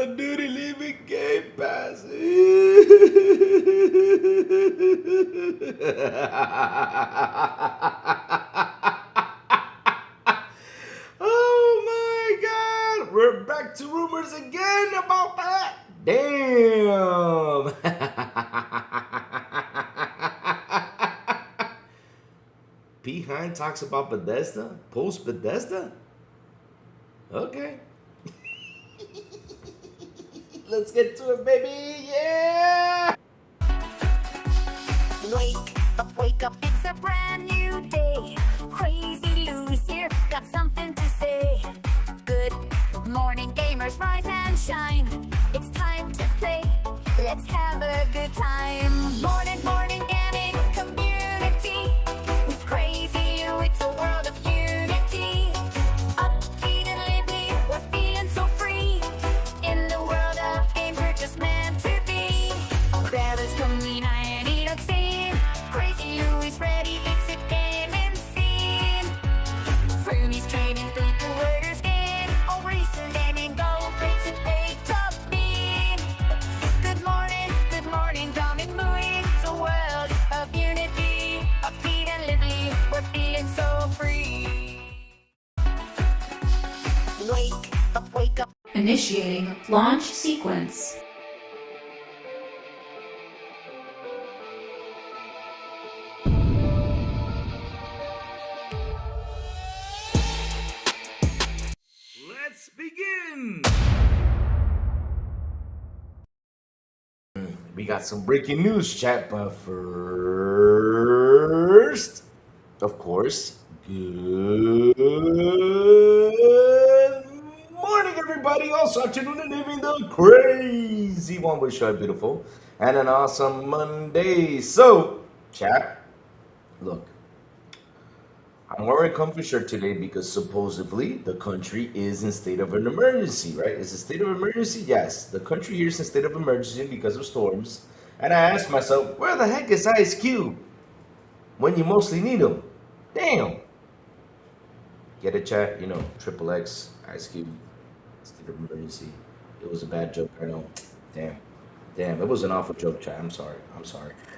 of Duty leaving Game Pass. Oh my God! We're back to rumors again about that. Damn. P. Hines talks about Bethesda? Post Bethesda? Okay. Let's get to it, baby. Yeah. Wake up, it's a brand new day. Crazy Lou's here, got something to say. Good morning, gamers, rise and shine. It's time to play, let's have a good time. Morning, gaming community. With Crazy Lou, it's a world of unity. Upbeat and lively, we're feeling so free. In the world of games, we're just meant to be. Brothers coming, I need a scene. Crazy Lou is ready, it's a gaming scene. Frumies trading people, worders game. All recent gaming, go race and pay top mean. Good morning, coming moving. It's a world of unity. Upbeat and lively, we're feeling so free. Wake up. Initiating launch sequence. Let's begin. We got some breaking news, chat, but first, of course, good morning, everybody. Also, afternoon and evening, the crazy one. Wish you are beautiful and an awesome Monday. So, chat, look. I'm wearing a comfy shirt today because supposedly the country is in state of an emergency, right? It's a state of emergency? Yes. The country here is in state of emergency because of storms. And I asked myself, where the heck is Ice Cube when you mostly need him? Damn. Get it, chat? You know, Triple X, Ice Cube, state of emergency. It was a bad joke, I know. Damn. It was an awful joke, chat. I'm sorry.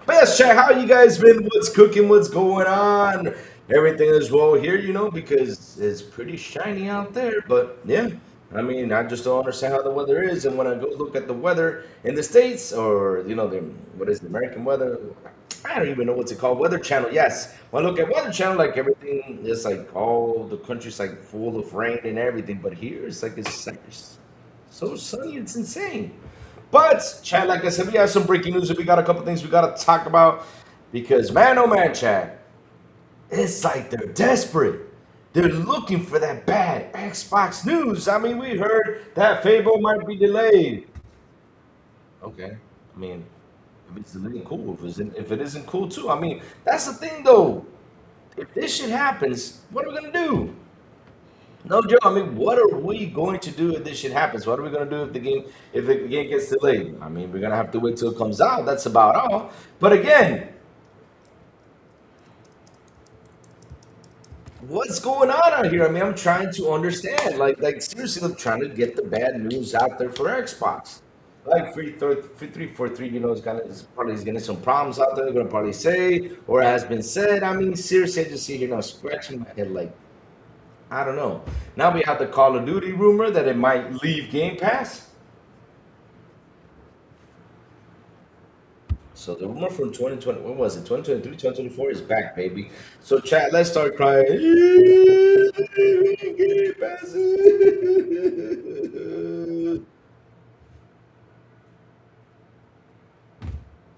But yes, chat, how you guys been? What's cooking? What's going on? Everything is well here, you know, because it's pretty shiny out there. But yeah, I mean, I just don't understand how the weather is. And when I go look at the weather in the States, or, you know, what is the American weather? I don't even know what's it called. Weather Channel, yes. When I look at Weather Channel, like everything is like all the country's like full of rain and everything. But here it's so sunny, it's insane. But, Chad, like I said, we have some breaking news and we got a couple things we got to talk about because, man, oh man, Chad, it's like they're desperate. They're looking for that bad Xbox news. I mean, we heard that Fable might be delayed. Okay. I mean, if it's delayed, cool. If it isn't cool, too. I mean, that's the thing, though. If this shit happens, what are we going to do? No, Joe. I mean, what are we going to do if this shit happens? What are we going to do if the game gets delayed? I mean, we're going to have to wait till it comes out. That's about all. But again, what's going on out here? I mean, I'm trying to understand. Like seriously, I'm trying to get the bad news out there for Xbox. Like 343, you know, is probably getting some problems out there. They're gonna probably say, or has been said. I mean, seriously, I just see here now scratching my head like I don't know. Now we have the Call of Duty rumor that it might leave Game Pass. So the rumor from 2020, what was it? 2023, 2024 is back, baby. So chat, let's start crying. Game Pass.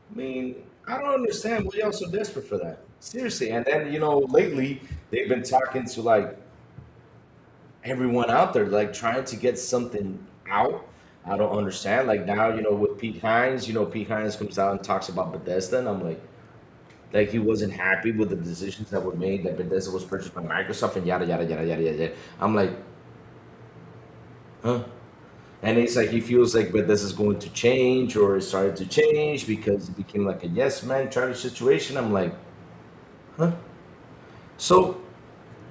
I mean, I don't understand why y'all so desperate for that. Seriously. And then, you know, lately they've been talking to like everyone out there, like trying to get something out. I don't understand. Like now, you know, with Pete Hines, you know, Pete Hines comes out and talks about Bethesda, and I'm like he wasn't happy with the decisions that were made, that Bethesda was purchased by Microsoft, and yada yada yada yada yada. I'm like, huh? And it's like he feels like Bethesda's going to change or it started to change because it became like a yes man kind of situation. I'm like, huh? So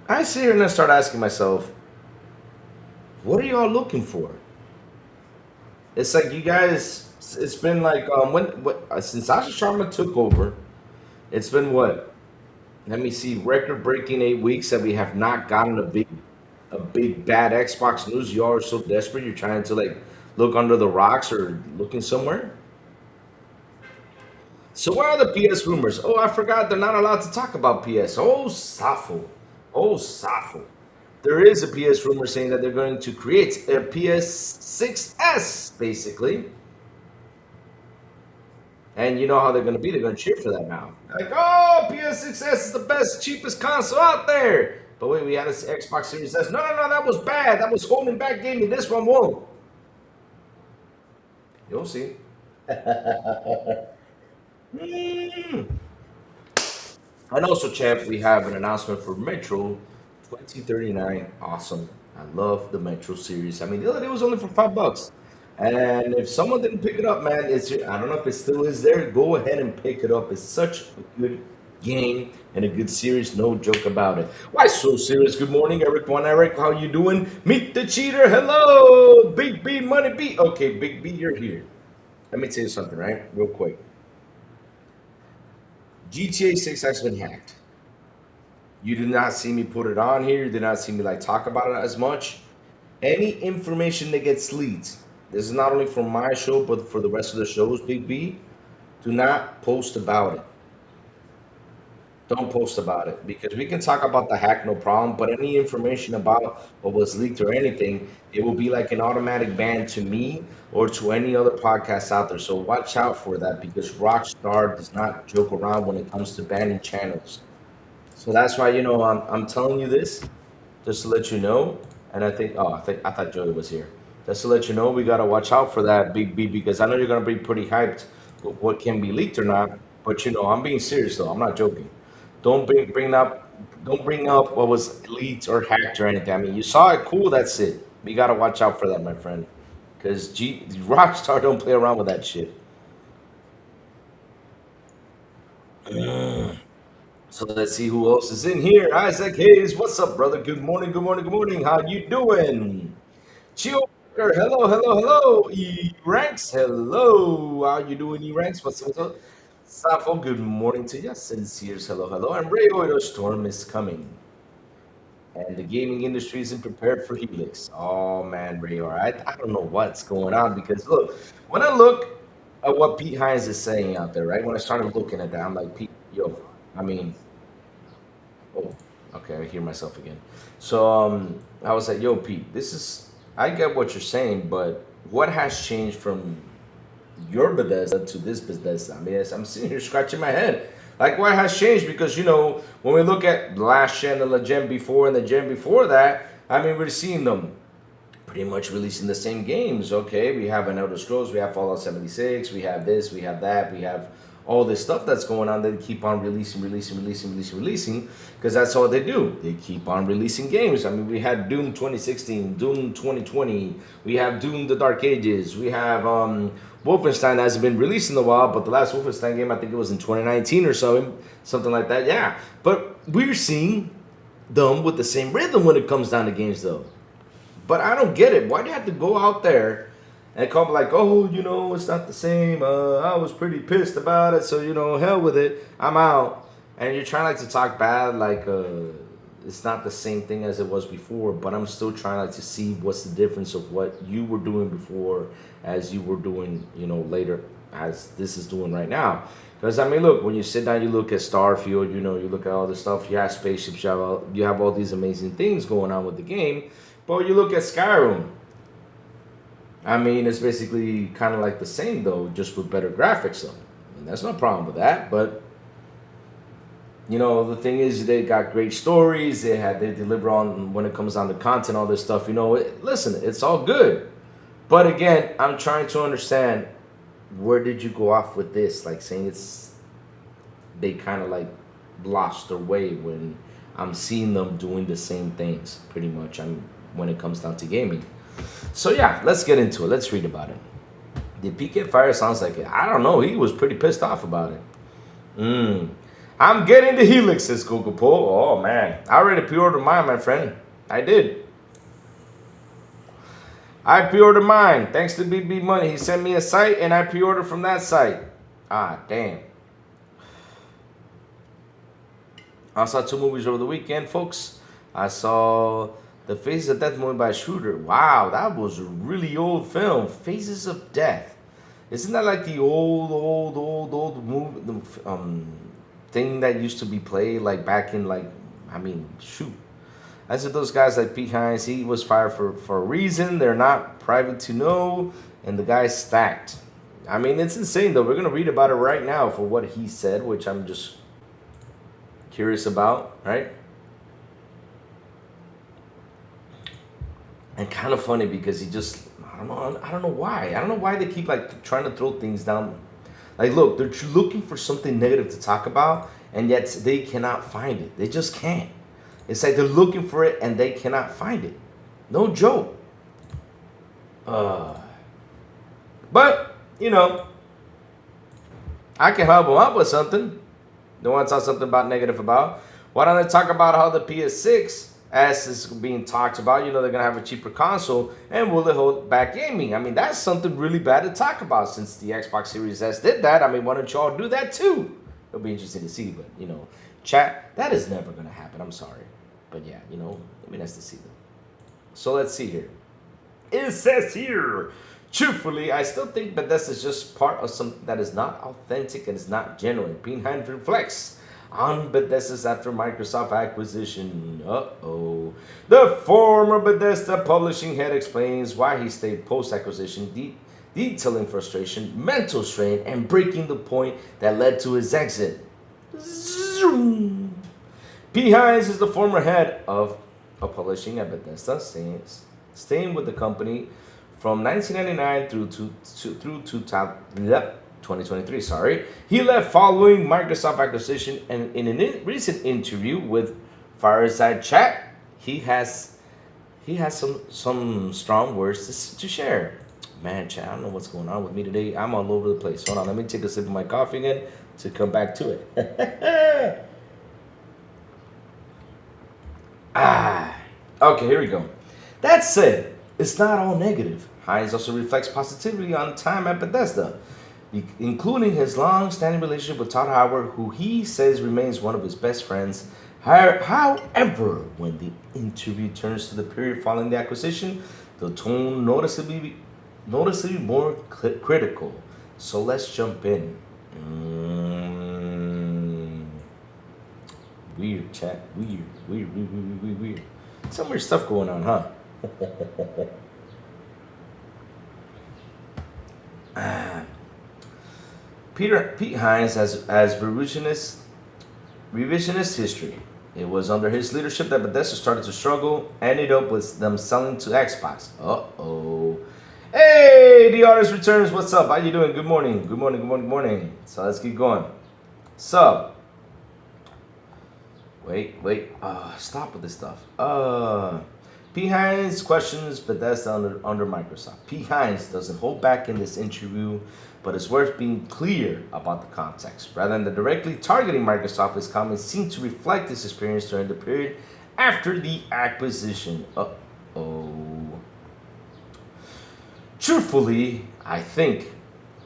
I sit here and I start asking myself, what are y'all looking for? It's like you guys. It's been like since Asha Sharma took over. It's been what? Let me see. Record-breaking 8 weeks that we have not gotten a big bad Xbox news. You all are so desperate. You're trying to like look under the rocks or looking somewhere. So where are the PS rumors? Oh, I forgot they're not allowed to talk about PS. Oh, Safo. Oh, Safo. There is a PS rumor saying that they're going to create a PS6S, basically. And you know how they're going to be. They're going to cheer for that now. Like, oh, PS6S is the best, cheapest console out there. But wait, we had this Xbox Series S. No, no, no, that was bad. That was holding back gaming. This one won't. You'll see. Mm. And also, champ, we have an announcement for Metro 2039. Awesome. I love the Metro series. I mean, the other day was only for $5. And if someone didn't pick it up, man, I don't know if it still is there. Go ahead and pick it up. It's such a good game and a good series. No joke about it. Why so serious? Good morning, Eric. One Eric, how you doing? Meet the cheater. Hello, Big B, Money B. Okay, Big B, you're here. Let me tell you something, right? Real quick. GTA 6 has been hacked. You did not see me put it on here. You did not see me like talk about it as much. Any information that gets leaked, this is not only for my show, but for the rest of the shows, Big B, do not post about it. Don't post about it because we can talk about the hack, no problem. But any information about what was leaked or anything, it will be like an automatic ban to me or to any other podcast out there. So watch out for that because Rockstar does not joke around when it comes to banning channels. So that's why I'm telling you this just to let you know. And I thought Joey was here. Just to let you know, we gotta watch out for that, Big B, because I know you're gonna be pretty hyped with what can be leaked or not. But I'm being serious though. I'm not joking. Don't bring up what was leaked or hacked or anything. I mean, you saw it, cool. That's it. We gotta watch out for that, my friend, because Rockstar don't play around with that shit. So let's see who else is in here. Isaac Hayes, what's up, brother? Good morning, good morning, good morning. How you doing? Chill. Hello, hello, hello. E-Ranks, hello. How you doing, E-Ranks? What's up? Safo, good morning to you. Sincere's, hello, hello. And Ray Oido, storm is coming. And the gaming industry isn't prepared for Helix. Oh, man, Ray, all right. I don't know what's going on because, look, when I look at what Pete Hines is saying out there, right? When I started looking at that, I'm like, Pete, yo, I mean, oh, okay, I hear myself again. So I was like, yo, Pete, I get what you're saying, but what has changed from your Bethesda to this Bethesda? I mean, I'm sitting here scratching my head. Like, what has changed? Because, when we look at the last gen, the gen before, and the gen before that, I mean, we're seeing them pretty much releasing the same games. Okay, we have an Elder Scrolls, we have Fallout 76, we have this, we have that, we have all this stuff that's going on. They keep on releasing, because that's all they do. They keep on releasing games. I mean, we had Doom 2016, Doom 2020, we have Doom the Dark Ages, we have Wolfenstein hasn't been released in a while, but the last Wolfenstein game, I think it was in 2019 or so, something like that. Yeah, but we're seeing them with the same rhythm when it comes down to games, though. But I don't get it. Why do you have to go out there and come like, oh, it's not the same. I was pretty pissed about it, so hell with it. I'm out. And you're trying like to talk bad, like it's not the same thing as it was before. But I'm still trying like to see what's the difference of what you were doing before as you were doing, later as this is doing right now. Because I mean, look, when you sit down, you look at Starfield, you look at all the stuff. You have spaceships, you have all these amazing things going on with the game. But you look at Skyrim. I mean, it's basically kind of like the same, though, just with better graphics, though. And that's no problem with that. But, the thing is, they got great stories. They deliver on when it comes down to content, all this stuff. Listen, it's all good. But again, I'm trying to understand, where did you go off with this? Like saying they kind of like lost their way when I'm seeing them doing the same things, pretty much. When it comes down to gaming. So yeah, let's get into it. Let's read about it. Did PK Fire sounds like it? I don't know. He was pretty pissed off about it. I'm getting the Helix, says Google Poll. Oh man, I already pre-ordered mine, my friend. I did. I pre-ordered mine. Thanks to BB Money. He sent me a site and I pre-ordered from that site. Ah, damn. I saw 2 movies over the weekend, folks. I saw The Faces of Death movie by Schroeder. Wow, that was a really old film. Faces of Death. Isn't that like the old movie thing that used to be played like back in shoot. I said those guys like Pete Hines, he was fired for a reason. They're not private to know, and the guy's stacked. I mean, it's insane though. We're gonna read about it right now for what he said, which I'm just curious about, right? And kind of funny because he just, I don't know why. I don't know why they keep like trying to throw things down. Like, look, they're looking for something negative to talk about, and yet they cannot find it. They just can't. It's like they're looking for it and they cannot find it. No joke. But, you know, I can help them out with something. They want to talk something about negative about. Why don't they talk about how the PS6, as is being talked about, you know, they're going to have a cheaper console, and will it hold back gaming? I mean, that's something really bad to talk about since the Xbox Series S did that. I mean, why don't y'all do that too? It'll be interesting to see, but, you know, chat, that is never going to happen. I'm sorry. But yeah, you know, it'll be nice to see them. So let's see here. It says here, truthfully, I still think Bethesda is just part of something that is not authentic and is not genuine. Hines reflects on Bethesda's after Microsoft acquisition. Uh-oh. The former Bethesda publishing head explains why he stayed post-acquisition, detailing frustration, mental strain, and breaking the point that led to his exit. Zoom. P. Hines is the former head of publishing at Bethesda, staying with the company from 1999 through 2023. Sorry, he left following Microsoft acquisition, and in a recent interview with Fireside Chat, he has some strong words to share. Man, chat, I don't know what's going on with me today. I'm all over the place. Hold on, let me take a sip of my coffee again to come back to it. Okay, here we go. That said, it's not all negative. Hines also reflects positivity on time at Bethesda, including his long-standing relationship with Todd Howard, who he says remains one of his best friends. However, when the interview turns to the period following the acquisition, the tone noticeably more critical. So let's jump in. Weird, chat. Weird. Some weird stuff going on, huh? Pete Hines has revisionist history. It was under his leadership that Bethesda started to struggle, ended up with them selling to Xbox. Uh-oh. Hey, the artist returns. What's up? How you doing? Good morning. Good morning. So let's keep going. So, wait. Stop with this stuff. P. Hines questions Bethesda under Microsoft. P. Hines doesn't hold back in this interview, but it's worth being clear about the context. Rather than directly targeting Microsoft, his comments seem to reflect his experience during the period after the acquisition. Uh-oh. Truthfully, I think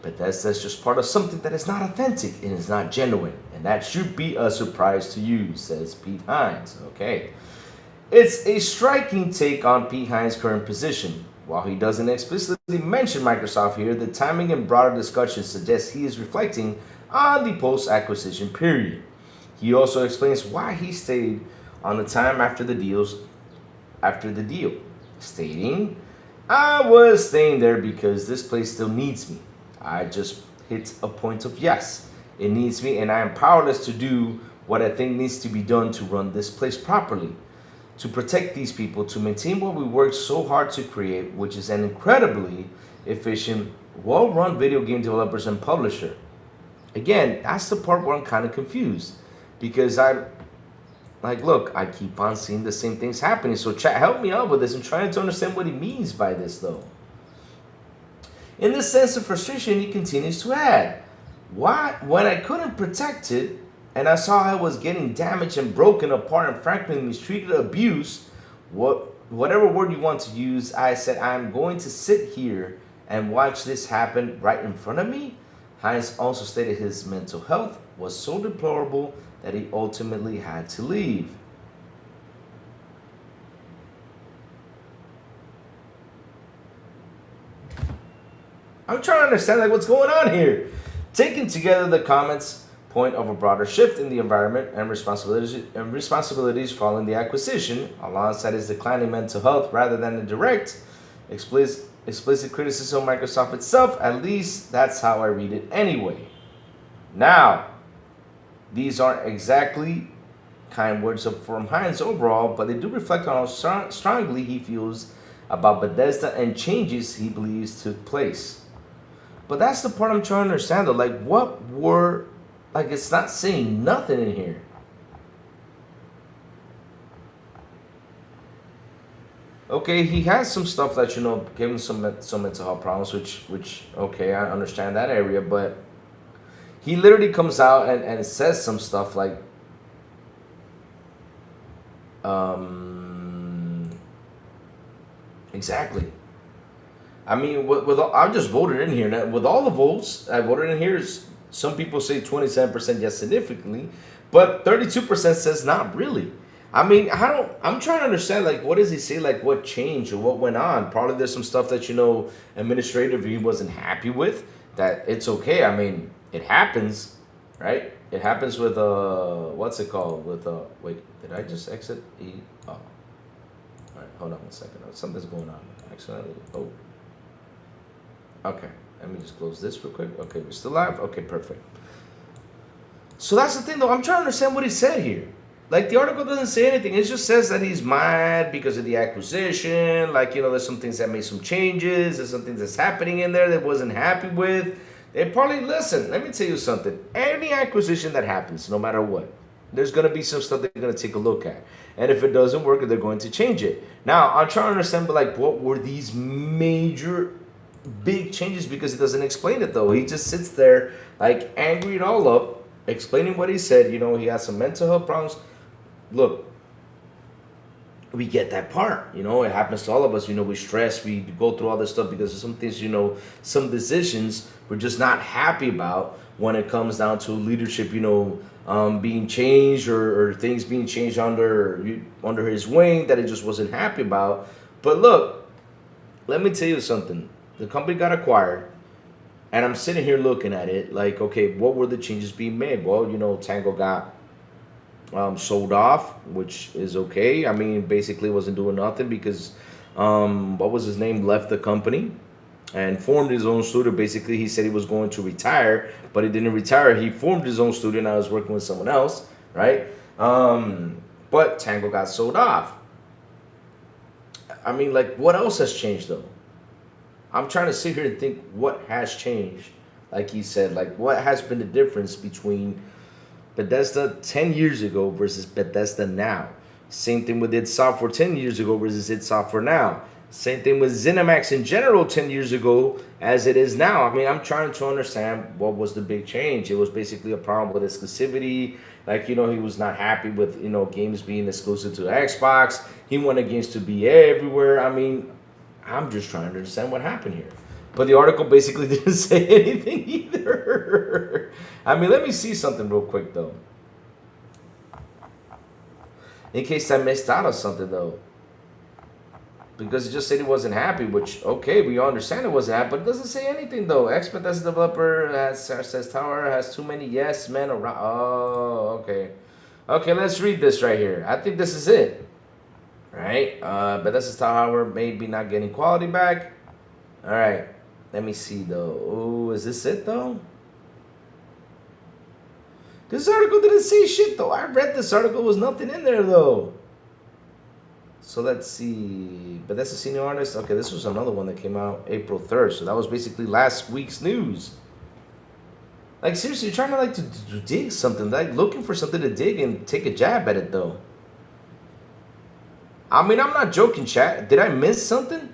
Bethesda is just part of something that is not authentic and is not genuine, and that should be a surprise to you, says Pete Hines. Okay. It's a striking take on Pete Hines' current position. While he doesn't explicitly mention Microsoft here, the timing and broader discussion suggests he is reflecting on the post-acquisition period. He also explains why he stayed on the time after the deal, stating, "I was staying there because this place still needs me. I just hit a point of yes, it needs me, and I am powerless to do what I think needs to be done to run this place properly, to protect these people, to maintain what we worked so hard to create, which is an incredibly efficient, well-run video game developers and publisher." Again, that's the part where I'm kind of confused, because look, I keep on seeing the same things happening. So chat, help me out with this. I'm trying to understand what he means by this, though. In this sense of frustration, he continues to add, "Why, when I couldn't protect it, and I saw how it was getting damaged and broken apart and frankly mistreated, abused, what whatever word you want to use, I said, I'm going to sit here and watch this happen right in front of me. Hines also stated his mental health was so deplorable that he ultimately had to leave. I'm trying to understand like what's going on here. Taken together, the comments point of a broader shift in the environment and responsibilities following the acquisition, alongside his declining mental health, rather than a direct, explicit criticism of Microsoft itself. At least that's how I read it anyway. Now, these aren't exactly kind words from Hines overall, but they do reflect on how strongly he feels about Bethesda and changes he believes took place. But that's the part I'm trying to understand though. Like, what were, like, it's not saying nothing in here. Okay, he has some stuff that, you know, gave him some mental health problems, which okay, I understand that area, but he literally comes out and says some stuff like, exactly. I mean, I just voted in here. Now, with all the votes I voted in here, some people say 27% yes significantly, but 32% says not really. I mean, I'm trying to understand, like, what does he say, like, what changed or what went on? Probably there's some stuff that, you know, administratively he wasn't happy with, that it's okay. I mean, it happens, right? It happens with, what's it called? With, wait, did I just exit E? Oh. All right, hold on one second. Something's going on. Accidentally, oh. Okay, let me just close this real quick. Okay, we're still live? Okay, perfect. So that's the thing, though. I'm trying to understand what he said here. Like, the article doesn't say anything. It just says that he's mad because of the acquisition. Like, you know, there's some things that made some changes. There's some things that's happening in there that wasn't happy with. They probably, listen, let me tell you something. Any acquisition that happens, no matter what, there's going to be some stuff they're going to take a look at. And if it doesn't work, they're going to change it. Now, I'm trying to understand, but, like, what were these major big changes? Because he doesn't explain it though. He just sits there like angry it all up, explaining what he said. You know, he has some mental health problems. Look, we get that part. You know, it happens to all of us. You know, we stress, we go through all this stuff because of some things, you know, some decisions we're just not happy about when it comes down to leadership, you know, being changed or things being changed under his wing that he just wasn't happy about. But look, let me tell you something. The company got acquired, and I'm sitting here looking at it like, okay, what were the changes being made? Well, you know, Tango got sold off, which is okay. I mean, basically wasn't doing nothing because, what was his name, left the company and formed his own studio. Basically, he said he was going to retire, but he didn't retire. He formed his own studio. Now he's working with someone else, right? But Tango got sold off. I mean, like, what else has changed, though? I'm trying to sit here and think what has changed. Like he said, like, what has been the difference between Bethesda 10 years ago versus Bethesda now? Same thing with id Software 10 years ago versus id Software now. Same thing with ZeniMax in general 10 years ago as it is now. I mean, I'm trying to understand what was the big change. It was basically a problem with exclusivity. Like, you know, he was not happy with, you know, games being exclusive to Xbox. He wanted games to be everywhere. I mean, I'm just trying to understand what happened here. But the article basically didn't say anything either. I mean, let me see something real quick, though. In case I missed out on something, though. Because it just said he wasn't happy, which, okay, we understand it wasn't happy, but it doesn't say anything, though. Bethesda developer says Tower has too many yes men around. Oh, okay. Okay, let's read this right here. I think this is it. Right? Bethesda Tower maybe not getting quality back. All right. Let me see, though. Oh, is this it, though? This article didn't say shit, though. I read this article. Was nothing in there, though. So let's see. Bethesda senior artist. Okay, this was another one that came out April 3rd. So that was basically last week's news. Like, seriously, you're trying to, like, to dig something. Like, looking for something to dig and take a jab at it, though. I mean, I'm not joking, chat. Did I miss something?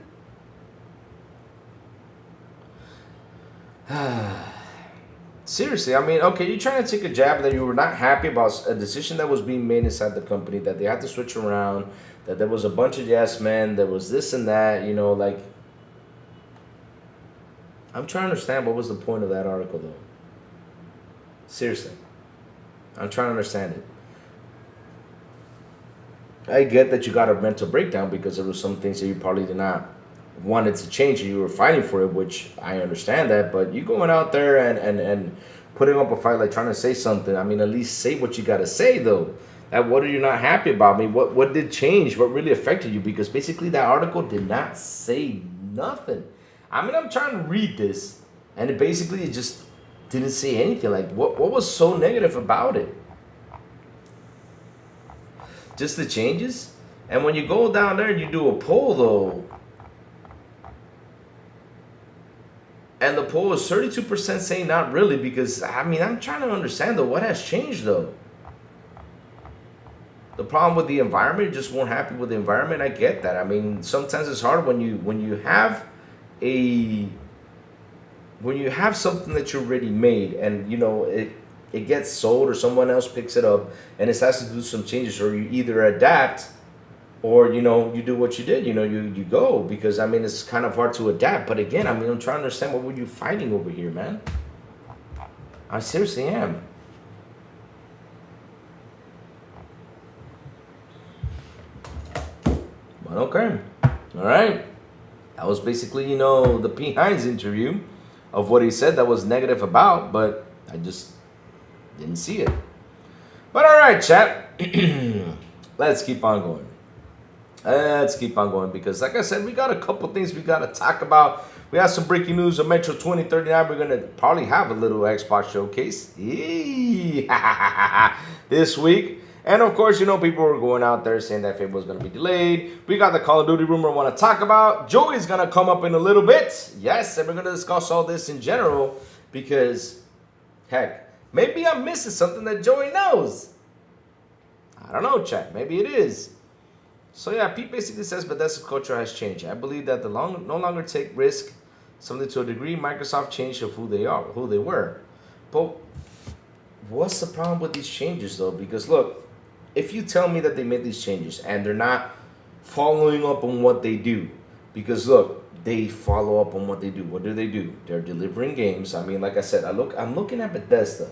Seriously, I mean, okay, you're trying to take a jab that you were not happy about a decision that was being made inside the company, that they had to switch around, that there was a bunch of yes men, there was this and that, you know, like, I'm trying to understand what was the point of that article, though. Seriously. I'm trying to understand it. I get that you got a mental breakdown because there were some things that you probably did not wanted to change and you were fighting for it, which I understand that, but you going out there and putting up a fight, like trying to say something, I mean, at least say what you got to say, though. That what are you not happy about? I mean, what did change? What really affected you? Because basically that article did not say nothing. I mean, I'm trying to read this, and it just didn't say anything. Like, what was so negative about it? Just the changes? And when you go down there and you do a poll, though, and the poll is 32% saying not really, because, I mean, I'm trying to understand, though, what has changed, though? The problem with the environment, you're just weren't happy with the environment. I get that. I mean, sometimes it's hard when you have something that you already made, and you know it gets sold or someone else picks it up and it has to do some changes, or you either adapt or you know you do what you did, you go, because I mean it's kind of hard to adapt. But again, I mean, I'm trying to understand, what were you fighting over here, man? I seriously am. But okay, all right, that was basically, the P. Hines interview of what he said that was negative about, but I just didn't see it. But all right, chat. Let's keep on going. Because like I said, we got a couple things we got to talk about. We have some breaking news of Metro 2039. We're going to probably have a little Xbox showcase this week. And of course, people were going out there saying that Fable was going to be delayed. We got the Call of Duty rumor I want to talk about. Joey's going to come up in a little bit. Yes, and we're going to discuss all this in general because, heck, maybe I'm missing something that Joey knows. I don't know, chat. Maybe it is. So yeah, Pete basically says Bethesda's culture has changed. I believe that no longer take risk. Something to a degree, Microsoft changed of who they are, who they were. But what's the problem with these changes, though? Because look, if you tell me that they made these changes and they're not following up on what they do, because look, they follow up on what they do. What do? They're delivering games. I mean, like I said, I'm looking at Bethesda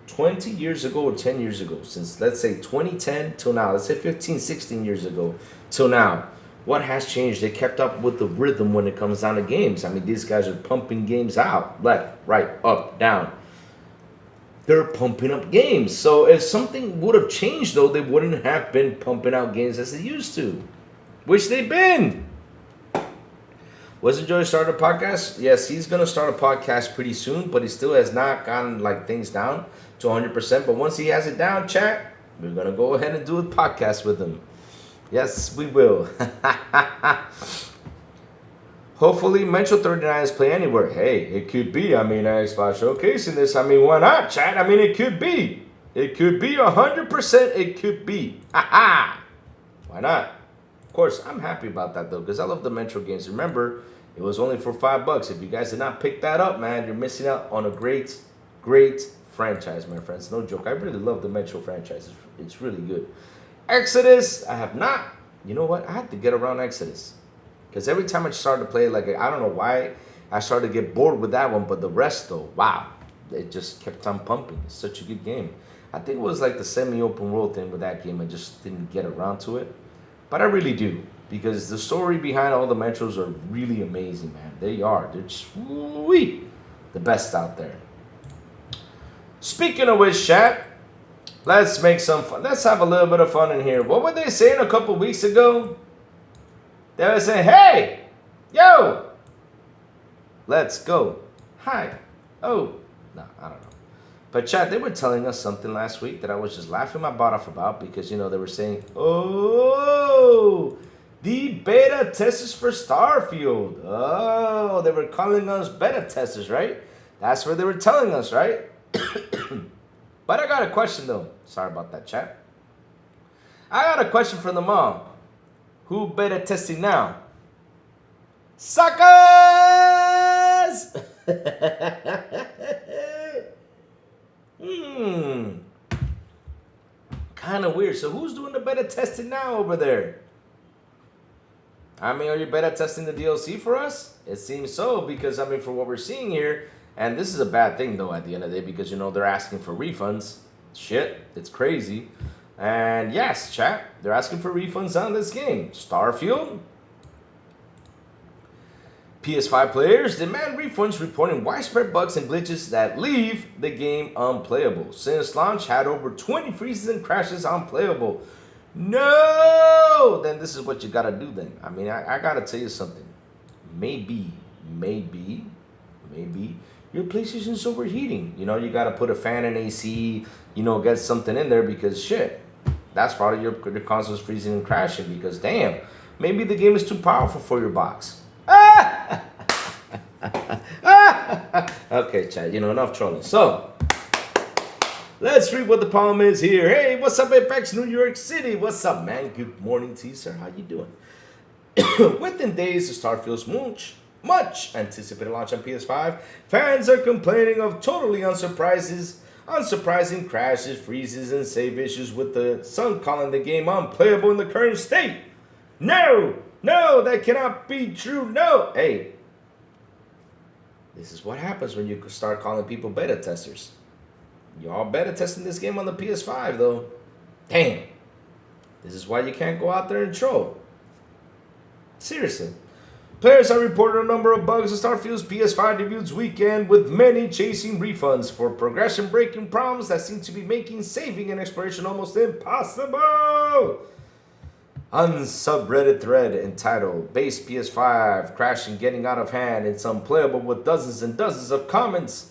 20 years ago or 10 years ago, since let's say 2010 till now, let's say 15, 16 years ago till now. What has changed? They kept up with the rhythm when it comes down to games. I mean, these guys are pumping games out, left, right, up, down. They're pumping up games. So if something would have changed, though, they wouldn't have been pumping out games as they used to, which they've been. Wasn't Joey started a podcast? Yes, he's going to start a podcast pretty soon, but he still has not gotten things down to 100%. But once he has it down, chat, we're going to go ahead and do a podcast with him. Yes, we will. Hopefully, Metro 39 is Play Anywhere. Hey, it could be. I mean, Xbox showcasing this. I mean, why not, chat? I mean, it could be. It could be 100%. It could be. Why not? Of course, I'm happy about that, though, because I love the Metro games. Remember, it was only for $5. If you guys did not pick that up, man, you're missing out on a great, great franchise, my friends. No joke. I really love the Metro franchise. It's really good. Exodus, I have not. You know what? I had to get around Exodus. Because every time I started to play, I don't know why I started to get bored with that one. But the rest, though, wow. It just kept on pumping. It's such a good game. I think it was like the semi-open world thing with that game. I just didn't get around to it. But I really do. Because the story behind all the Metros are really amazing, man. They are. They're sweet. The best out there. Speaking of which, chat, let's make some fun. Let's have a little bit of fun in here. What were they saying a couple weeks ago? They were saying, hey, yo, let's go. Hi. Oh, no, I don't know. But chat, they were telling us something last week that I was just laughing my butt off about because, they were saying, oh, the beta testers for Starfield. Oh, they were calling us beta testers, right? That's what they were telling us, right? But I got a question, though. Sorry about that, chat. I got a question from the mom. Who beta testing now? Suckers! Kind of weird. So who's doing the beta testing now over there? I mean, are you beta testing the DLC for us? It seems so, because I mean, for what we're seeing here, and this is a bad thing though at the end of the day, because you know they're asking for refunds. Shit, it's crazy. And yes, chat, they're asking for refunds on this game. Starfield. PS5 players demand refunds, reporting widespread bugs and glitches that leave the game unplayable. Since launch, had over 20 freezes and crashes unplayable. No! Then this is what you gotta do then. I mean, I gotta tell you something. Maybe your PlayStation's overheating. You know, you gotta put a fan and AC, you know, get something in there, because shit, that's probably your console's freezing and crashing, because damn, maybe the game is too powerful for your box. Okay, chat, you know, enough trolling. So, let's read what the problem is here. Hey, what's up, Apex, New York City? What's up, man? Good morning to you, sir. How you doing? Within days of Starfield's much anticipated launch on PS5, fans are complaining of totally unsurprising crashes, freezes, and save issues, with some calling the game unplayable in the current state. No, that cannot be true. No. Hey, this is what happens when you start calling people beta testers. Y'all beta testing this game on the PS5 though. Damn. This is why you can't go out there and troll. Seriously. Players have reported a number of bugs in Starfield's PS5 debuts weekend, with many chasing refunds for progression-breaking problems that seem to be making saving and exploration almost impossible. On subreddit thread entitled "Base PS5 Crashing Getting Out of Hand," it's unplayable, with dozens and dozens of comments.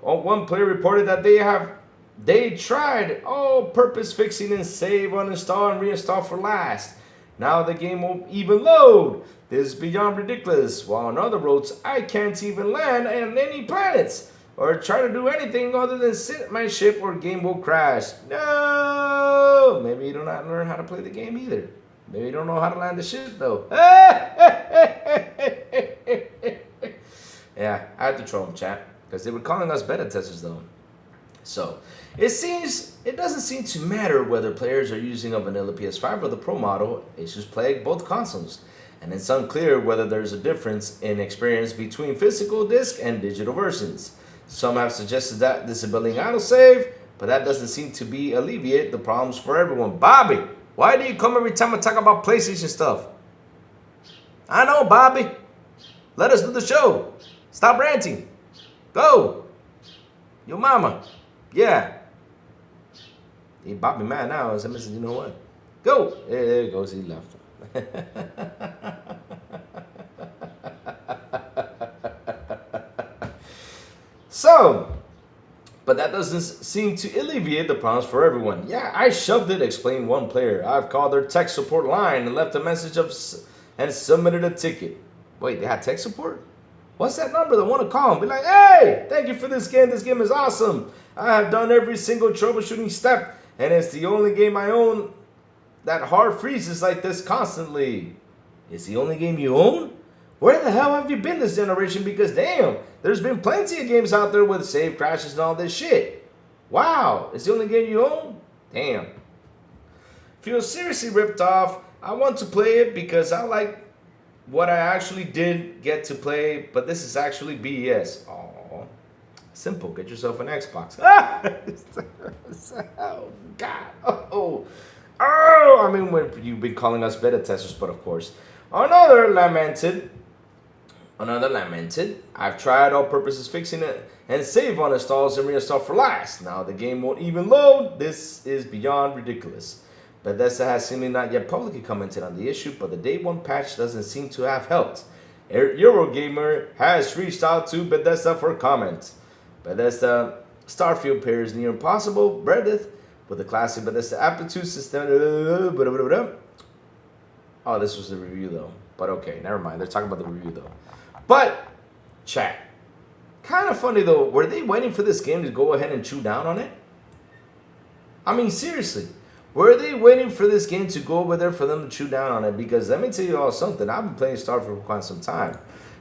One player reported that they tried all-purpose fixing and save, uninstall, and reinstall for last. Now the game won't even load. This is beyond ridiculous. While another wrote, I can't even land on any planets or try to do anything other than sit at my ship or game will crash. No! Maybe you do not learn how to play the game either. Maybe you don't know how to land the ship though. Yeah, I had to troll them, chat, because they were calling us beta testers though. So, it doesn't seem to matter whether players are using a vanilla PS5 or the Pro model. Issues plague both consoles, and it's unclear whether there's a difference in experience between physical disc and digital versions. Some have suggested that disabling autosave, but that doesn't seem to alleviate the problems for everyone. Bobby, why do you come every time I talk about PlayStation stuff? I know, Bobby. Let us do the show. Stop ranting. Go. Your mama. Yeah. He Bobby mad now. As I said, you know what? Go. There he goes. He left. So, but that doesn't seem to alleviate the problems for everyone. Yeah, I shoved it, explained one player. I've called their tech support line and left a message and submitted a ticket. Wait, they had tech support? What's that number? They want to call them. Be like, hey, thank you for this game. This game is awesome. I have done every single troubleshooting step, and it's the only game I own that hard freezes like this constantly. It's the only game you own? Where the hell have you been this generation? Because damn, there's been plenty of games out there with save crashes and all this shit. Wow, it's the only game you own? Damn. Feel seriously ripped off. I want to play it because I like what I actually did get to play, but this is actually BS. Oh, simple. Get yourself an Xbox. Oh, God. Oh, I mean, when you've been calling us beta testers, but of course. Another lamented, I've tried all purposes fixing it and save on installs and reinstall for last. Now the game won't even load. This is beyond ridiculous. Bethesda has seemingly not yet publicly commented on the issue, but the day one patch doesn't seem to have helped. Eurogamer has reached out to Bethesda for comment. Bethesda Starfield appears near impossible. Breath with the classic Bethesda aptitude system. Oh, this was the review though. But okay, never mind. They're talking about the review though. But, chat. Kind of funny though. Were they waiting for this game to go ahead and chew down on it? I mean, seriously. Were they waiting for this game to go over there for them to chew down on it? Because let me tell you all something. I've been playing Starfield for quite some time.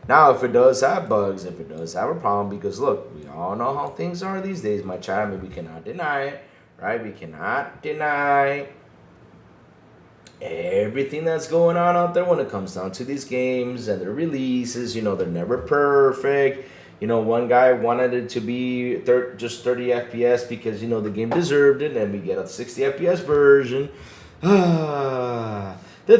Now, if it does have bugs, if it does have a problem, because look, we all know how things are these days, my child. I mean, we cannot deny it, right? We cannot deny everything that's going on out there when it comes down to these games and their releases. You know, they're never perfect. You know, one guy wanted it to be just 30 FPS because, you know, the game deserved it, and we get a 60 FPS version. The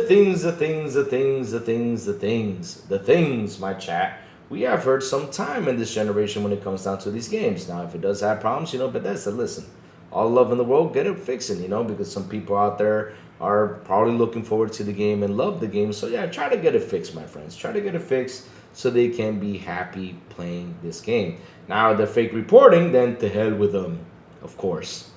things, my chat. We have heard some time in this generation when it comes down to these games. Now, if it does have problems, you know, Bethesda, listen, all love in the world, get it fixing, you know, because some people out there are probably looking forward to the game and love the game. So, yeah, try to get it fixed, my friends. Try to get it fixed so they can be happy playing this game. Now, the fake reporting, then to hell with them, of course.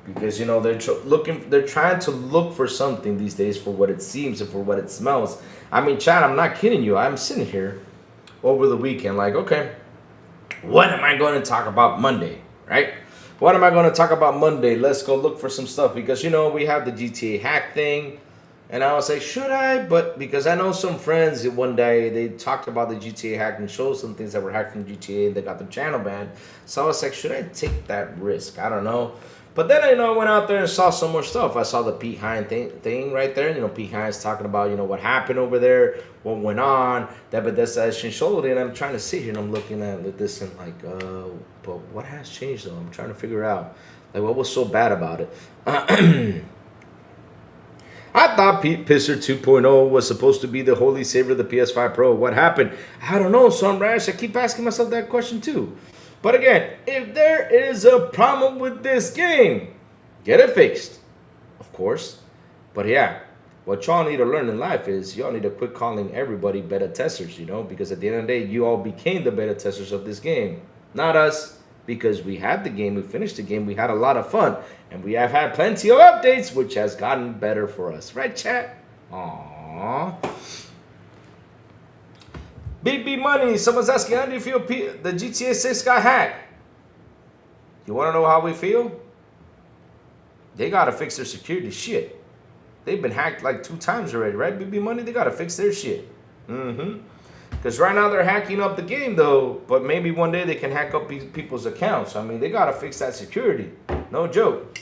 Because, you know, they're trying to look for something these days for what it seems and for what it smells. I mean, Chad, I'm not kidding you. I'm sitting here over the weekend like, okay, what am I going to talk about Monday, right? What am I going to talk about Monday? Let's go look for some stuff. Because, you know, we have the GTA hack thing. And I was like, should I? But because I know some friends one day, they talked about the GTA hack and showed some things that were hacked from GTA and they got their channel banned. So I was like, should I take that risk? I don't know. But then, you know, I went out there and saw some more stuff. I saw the Pete Hines thing right there. You know, Pete Hines talking about, you know, what happened over there, what went on, that Bethesda has changed. And I'm trying to sit here and I'm looking at this and like, but what has changed though? I'm trying to figure out, like, what was so bad about it? I thought Pete Pisser 2.0 was supposed to be the holy savior of the PS5 Pro. What happened? I don't know, so I'm rash. I keep asking myself that question too. But again, if there is a problem with this game, get it fixed, of course. But yeah, what y'all need to learn in life is y'all need to quit calling everybody beta testers, you know, because at the end of the day, you all became the beta testers of this game, not us, because we had the game, we finished the game, we had a lot of fun, and we have had plenty of updates, which has gotten better for us, right, chat? Aww. Big B Money, someone's asking, how do you feel the GTA 6 got hacked? You want to know how we feel? They got to fix their security shit. They've been hacked like 2 times already, right, Big B Money? They got to fix their shit. Because right now they're hacking up the game, though, but maybe one day they can hack up people's accounts. I mean, they got to fix that security. No joke.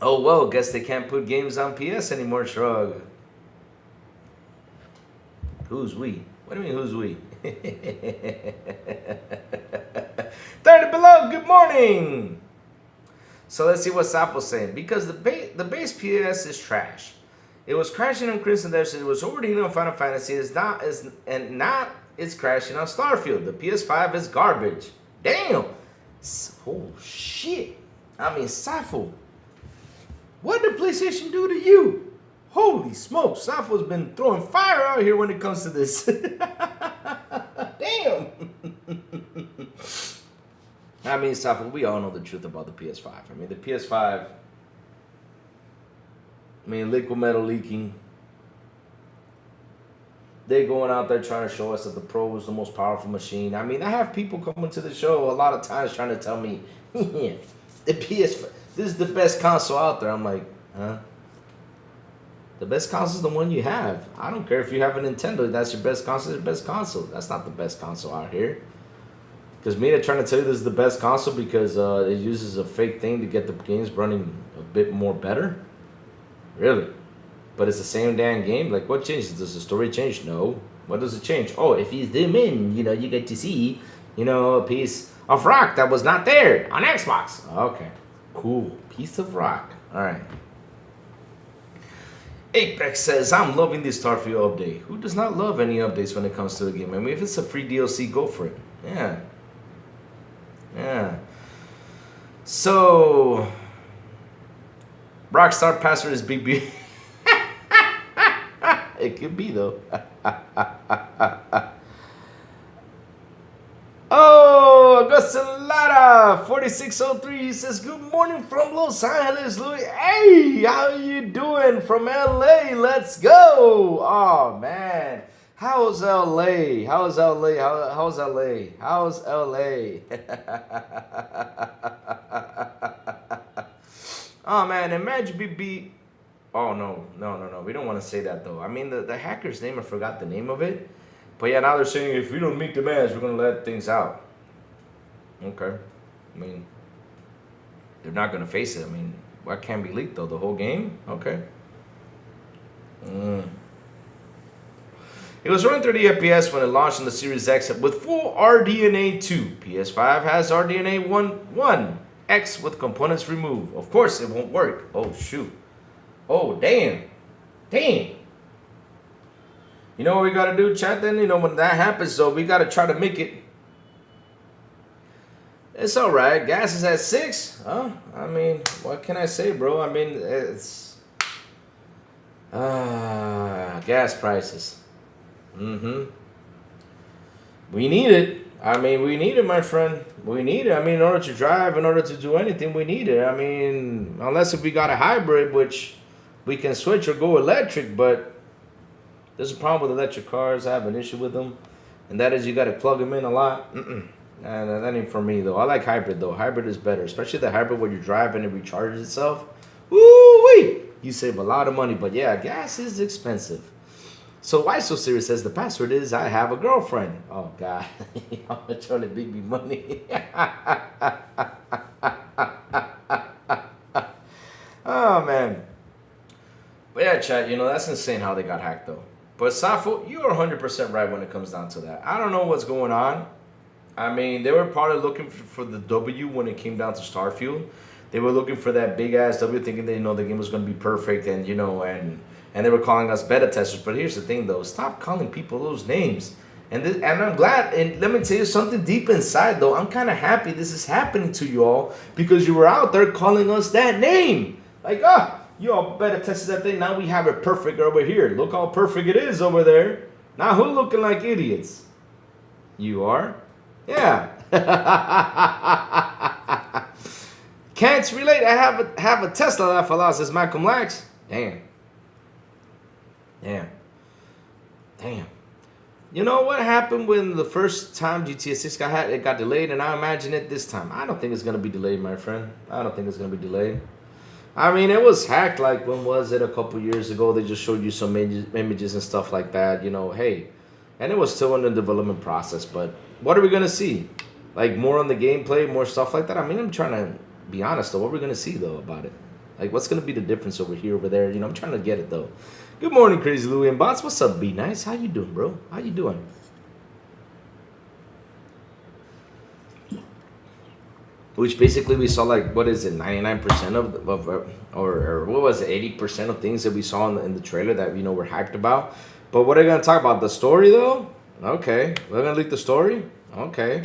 Oh, well, guess they can't put games on PS anymore, shrug. Who's we? What do you mean, who's we? 30 below, good morning! So let's see what Sap was saying. Because the base PS is trash. It was crashing on Crimson Desert. It was overheating on Final Fantasy. It's crashing on Starfield. The PS5 is garbage. Damn! Oh, shit. I mean, Safo. What did PlayStation do to you? Holy smokes, Safo's been throwing fire out here when it comes to this. Damn. I mean, Safo, we all know the truth about the PS5. I mean, the PS5, liquid metal leaking. They're going out there trying to show us that the Pro is the most powerful machine. I mean, I have people coming to the show a lot of times trying to tell me, the PS5, this is the best console out there. I'm like, huh? The best console is the one you have. I don't care if you have a Nintendo. That's your best console. It's your best console. That's not the best console out here. Because me, they're trying to tell you this is the best console because it uses a fake thing to get the games running a bit more better. Really? But it's the same damn game. Like, what changes? Does the story change? No. What does it change? Oh, if you zoom in, you know, you get to see, you know, a piece of rock that was not there on Xbox. Okay. Cool. Piece of rock. All right. Apex says, I'm loving this Starfield update. Who does not love any updates when it comes to a game? I mean, if it's a free DLC, go for it. Yeah. Yeah. So, Rockstar password is BB. It could be, though. Oh, Augustin Lara, 4603, he says, good morning from Los Angeles, Louis. Hey, how you doing from LA? Let's go. Oh, man. How's LA? How's LA? How's LA? How's LA? Oh, man, imagine BB. Oh, no. We don't want to say that, though. I mean, the hacker's name, I forgot the name of it. But yeah, now they're saying if we don't meet demands, we're going to let things out. Okay. I mean, they're not going to face it. I mean, what can't be leaked, though? The whole game? Okay. It was running 30 FPS when it launched on the Series X with full RDNA 2. PS5 has RDNA 1X with components removed. Of course, it won't work. Oh, shoot. Oh, damn. You know what we got to do, chat, then? You know, when that happens, though, we got to try to make it. It's all right. Gas is at 6. Huh? I mean, what can I say, bro? I mean, it's... gas prices. We need it. I mean, we need it, my friend. We need it. I mean, in order to drive, in order to do anything, we need it. I mean, unless if we got a hybrid, which we can switch or go electric, but there's a problem with electric cars. I have an issue with them, and that is you got to plug them in a lot. And that ain't for me, though. I like hybrid, though. Hybrid is better, especially the hybrid where you drive and it recharges itself. Woo-wee! You save a lot of money, but yeah, gas is expensive. So why so serious says the password is I have a girlfriend. Oh God, y'all trying to big me money. Oh man. But yeah, chat, you know, that's insane how they got hacked though. But Safo, you are 100% right when it comes down to that. I don't know what's going on. I mean, they were probably looking for the W when it came down to Starfield. They were looking for that big ass W, thinking they the game was going to be perfect, and you know, and they were calling us beta testers. But here's the thing, though: stop calling people those names. And I'm glad. And let me tell you something deep inside, though. I'm kind of happy this is happening to you all because you were out there calling us that name. Like, you all beta tested that thing. Now we have it perfect over here. Look how perfect it is over there. Now who looking like idiots? You are. Yeah. Can't relate. I have a Tesla that fell out, says Malcolm Lax. Damn. You know what happened when the first time GTA 6 it got delayed, and I imagine it this time. I don't think it's gonna be delayed, my friend. I don't think it's gonna be delayed. I mean, it was hacked. Like when was it? A couple years ago. They just showed you some images and stuff like that. You know, hey, and it was still in the development process. But what are we gonna see? Like more on the gameplay, more stuff like that. I mean, I'm trying to be honest though. What we're gonna see though about it? Like, what's gonna be the difference over here, over there? You know, I'm trying to get it though. Good morning, Crazy Louie and Bots. What's up, Be Nice? How you doing, bro? How you doing? Which basically we saw, like, what is it, 99% of or what was it, 80% of things that we saw in the trailer that, you know, we're hyped about. But what are we gonna talk about? The story though? Okay, we're gonna leak the story. Okay.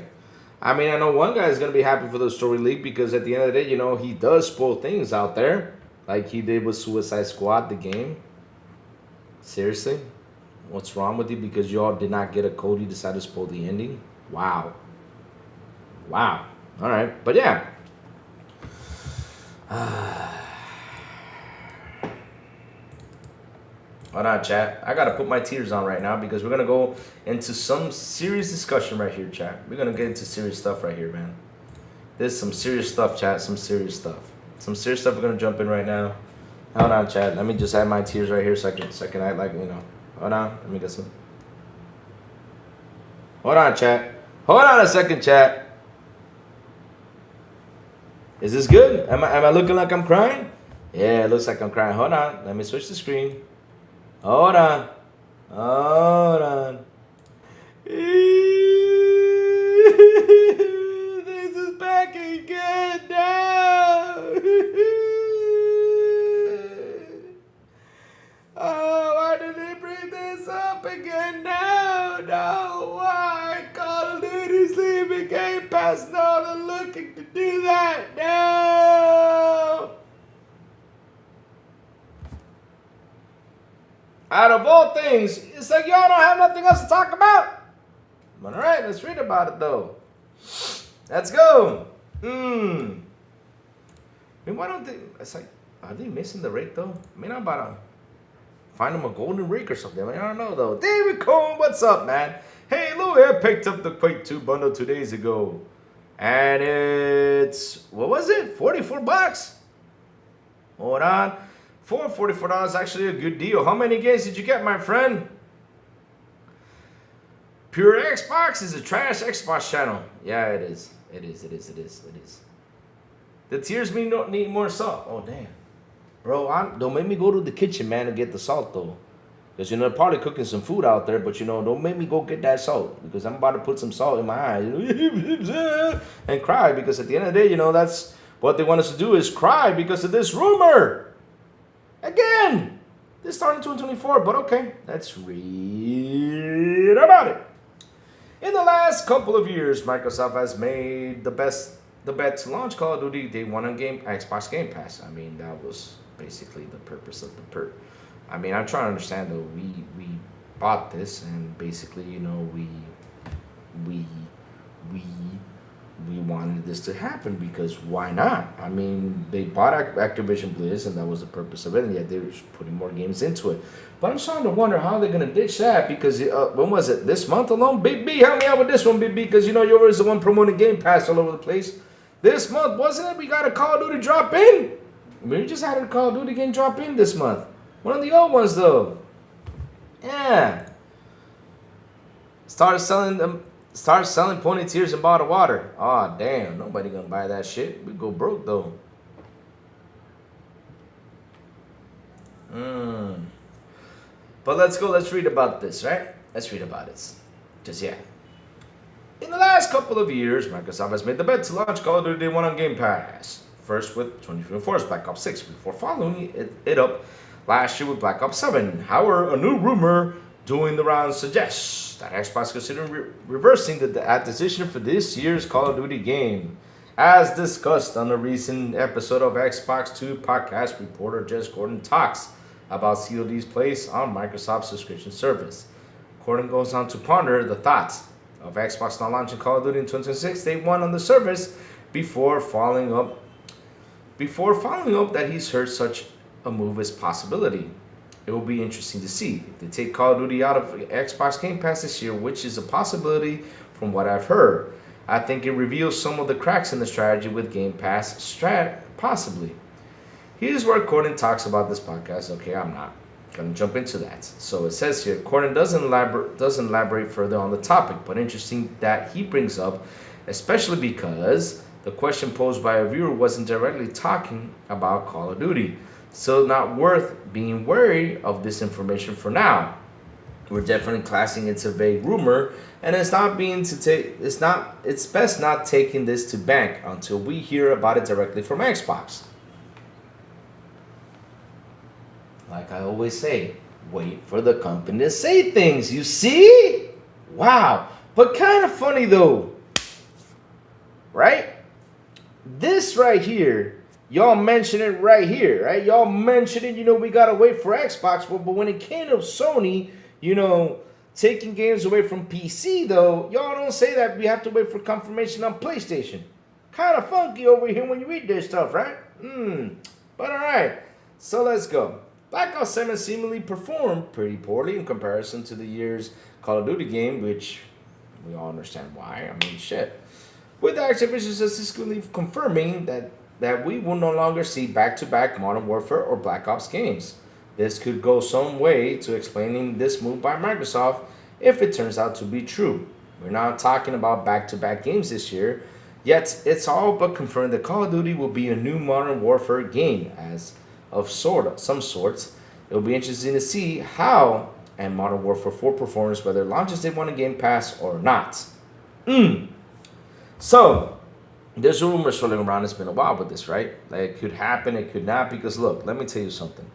I mean, I know one guy is gonna be happy for the story leak because at the end of the day, you know, he does spoil things out there, like he did with Suicide Squad, the game. Seriously? What's wrong with you? Because y'all did not get a code, you decided to spoil the ending? Wow. Wow. Alright. But yeah. Hold on, chat. I gotta put my tears on right now because we're gonna go into some serious discussion right here, chat. We're gonna get into serious stuff right here, man. There's some serious stuff, chat. Some serious stuff. Some serious stuff we're gonna jump in right now. Hold on, chat. Let me just add my tears right here so I can act like, you know. Hold on. Let me get some. Hold on, chat. Hold on a second, chat. Is this good? Am I looking like I'm crying? Yeah, it looks like I'm crying. Hold on. Let me switch the screen. Hold on. Hold on. This is back again now. Oh, why did they bring this up again now? No, why? Call of Duty Sleeping Game Pass. No, they're looking to do that. No. Out of all things, it's like y'all don't have nothing else to talk about. All right, let's read about it though. Let's go. I mean, why don't they? It's like, are they missing the rate though? I mean, I'm about to find them a golden rig or something. I mean, I don't know though. David Cohn, what's up, man? Hey, Lou, I picked up the Quake 2 bundle 2 days ago, and it's, what was it? $44. Hold on. for $44, actually a good deal. How many games did you get, my friend? Pure Xbox is a trash Xbox channel. Yeah, it is. It is. The tears me don't need more salt. Oh, damn. Bro, don't make me go to the kitchen, man, and get the salt, though. Because, they're probably cooking some food out there, but, don't make me go get that salt. Because I'm about to put some salt in my eyes. And cry, because at the end of the day, that's what they want us to do is cry because of this rumor. Again. This started in 2024, but okay. Let's read about it. In the last couple of years, Microsoft has made the bet to launch Call of Duty Day 1 on Xbox Game Pass. I mean, that was basically the purpose of the I mean, I'm trying to understand though. We bought this, and basically, we wanted this to happen because why not? I mean, they bought Activision Blizz, and that was the purpose of it, and yet they were just putting more games into it. But I'm starting to wonder how they're going to ditch that because, when was it? This month alone? Big B, help me out with this one, Big B, because you're always the one promoting Game Pass all over the place. This month, wasn't it? We got a Call of Duty drop in. We just had a Call of Duty game drop in this month. One of the old ones, though. Yeah. Started selling pointy tears and bottled water. Aw, damn. Nobody gonna buy that shit. We go broke, though. But let's read about this, right? Let's read about it. Just, yeah. In the last couple of years, Microsoft has made the bet to launch Call of Duty Day 1 on Game Pass. First with 2024's Black Ops 6, before following it up last year with Black Ops 7. However, a new rumor doing the rounds suggests that Xbox is considering reversing that decision for this year's Call of Duty game. As discussed on a recent episode of Xbox 2 podcast, reporter Jess Gordon talks about COD's place on Microsoft's subscription service. Gordon goes on to ponder the thoughts of Xbox not launching Call of Duty in 2026 Day 1 on the service before following up that he's heard such a move as possibility. It will be interesting to see if they take Call of Duty out of Xbox Game Pass this year, which is a possibility from what I've heard. I think it reveals some of the cracks in the strategy with Game Pass, possibly. Here's where Gordon talks about this podcast. Okay, I'm not going to jump into that. So it says here, Gordon doesn't elaborate further on the topic, but interesting that he brings up, especially because the question posed by a viewer wasn't directly talking about Call of Duty. So not worth being wary of this information for now. We're definitely classing it as a vague rumor, and it's best not taking this to bank until we hear about it directly from Xbox. Like I always say, wait for the company to say things. You see? Wow. But kind of funny though. Right? This right here, y'all mention it right here, right? Y'all mention it, we gotta wait for Xbox. But when it came to Sony, taking games away from PC though, y'all don't say that we have to wait for confirmation on PlayStation. Kind of funky over here when you read this stuff, right? But alright, so let's go. Black Ops 7 seemingly performed pretty poorly in comparison to the year's Call of Duty game, which we all understand why. I mean, shit. With Activision statistically confirming that we will no longer see back-to-back Modern Warfare or Black Ops games. This could go some way to explaining this move by Microsoft if it turns out to be true. We're not talking about back-to-back games this year, yet it's all but confirmed that Call of Duty will be a new Modern Warfare game of some sorts. It will be interesting to see how and Modern Warfare 4 performs, whether it launches Day 1 on Game Pass or not. So, there's rumors swirling around. It's been a while with this, right? Like, it could happen, it could not, because look, let me tell you something.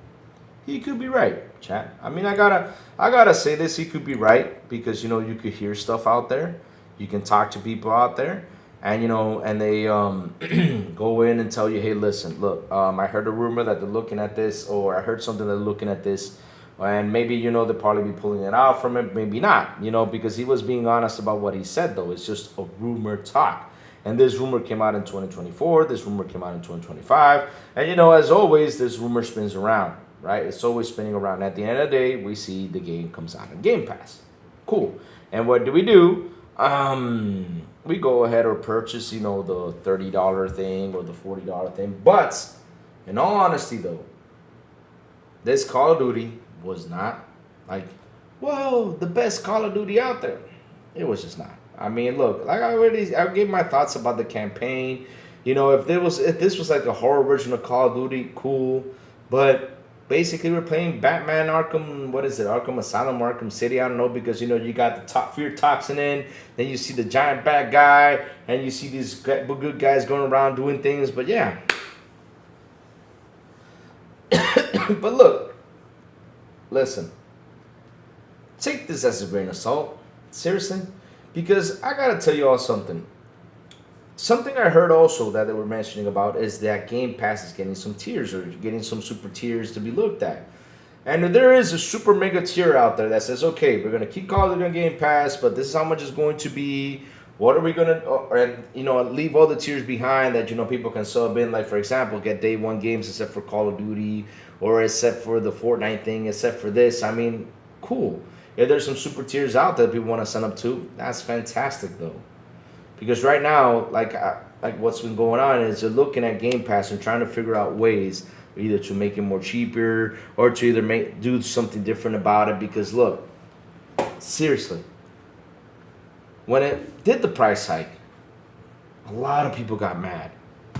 He could be right, chat. I mean, I gotta say this, he could be right, because, you could hear stuff out there. You can talk to people out there. And, and they go in and tell you, hey, listen, look, I heard a rumor that they're looking at this, or I heard something that they're looking at this, and maybe, they'll probably be pulling it out from it, maybe not, because he was being honest about what he said, though. It's just a rumor talk. And this rumor came out in 2024, this rumor came out in 2025, and, as always, this rumor spins around, right? It's always spinning around. At the end of the day, we see the game comes out in Game Pass. Cool. And what do? We go ahead or purchase, the $30 thing or the $40 thing. But, in all honesty, though, this Call of Duty was not like, well, the best Call of Duty out there. It was just not. I mean, look, like I gave my thoughts about the campaign. You know, if this was like a horror version of Call of Duty, cool. But basically, we're playing Batman Arkham. What is it? Arkham Asylum, Arkham City. I don't know, because you know you got the top fear toxin in. Then you see the giant bad guy, and you see these good guys going around doing things. But yeah. But look, listen. Take this as a grain of salt. Seriously. Because I gotta tell you all something. Something I heard also that they were mentioning about is that Game Pass is getting some tiers, or getting some super tiers to be looked at. And there is a super mega tier out there that says, okay, we're gonna keep calling it on Game Pass, but this is how much it's going to be. What are we gonna, leave all the tiers behind that people can sub in. Like for example, get day one games except for Call of Duty, or except for the Fortnite thing, except for this. I mean, cool. If there's some super tiers out there that people want to sign up to, that's fantastic though. Because right now, like what's been going on is they're looking at Game Pass and trying to figure out ways either to make it more cheaper, or to either do something different about it. Because look, seriously, when it did the price hike, a lot of people got mad.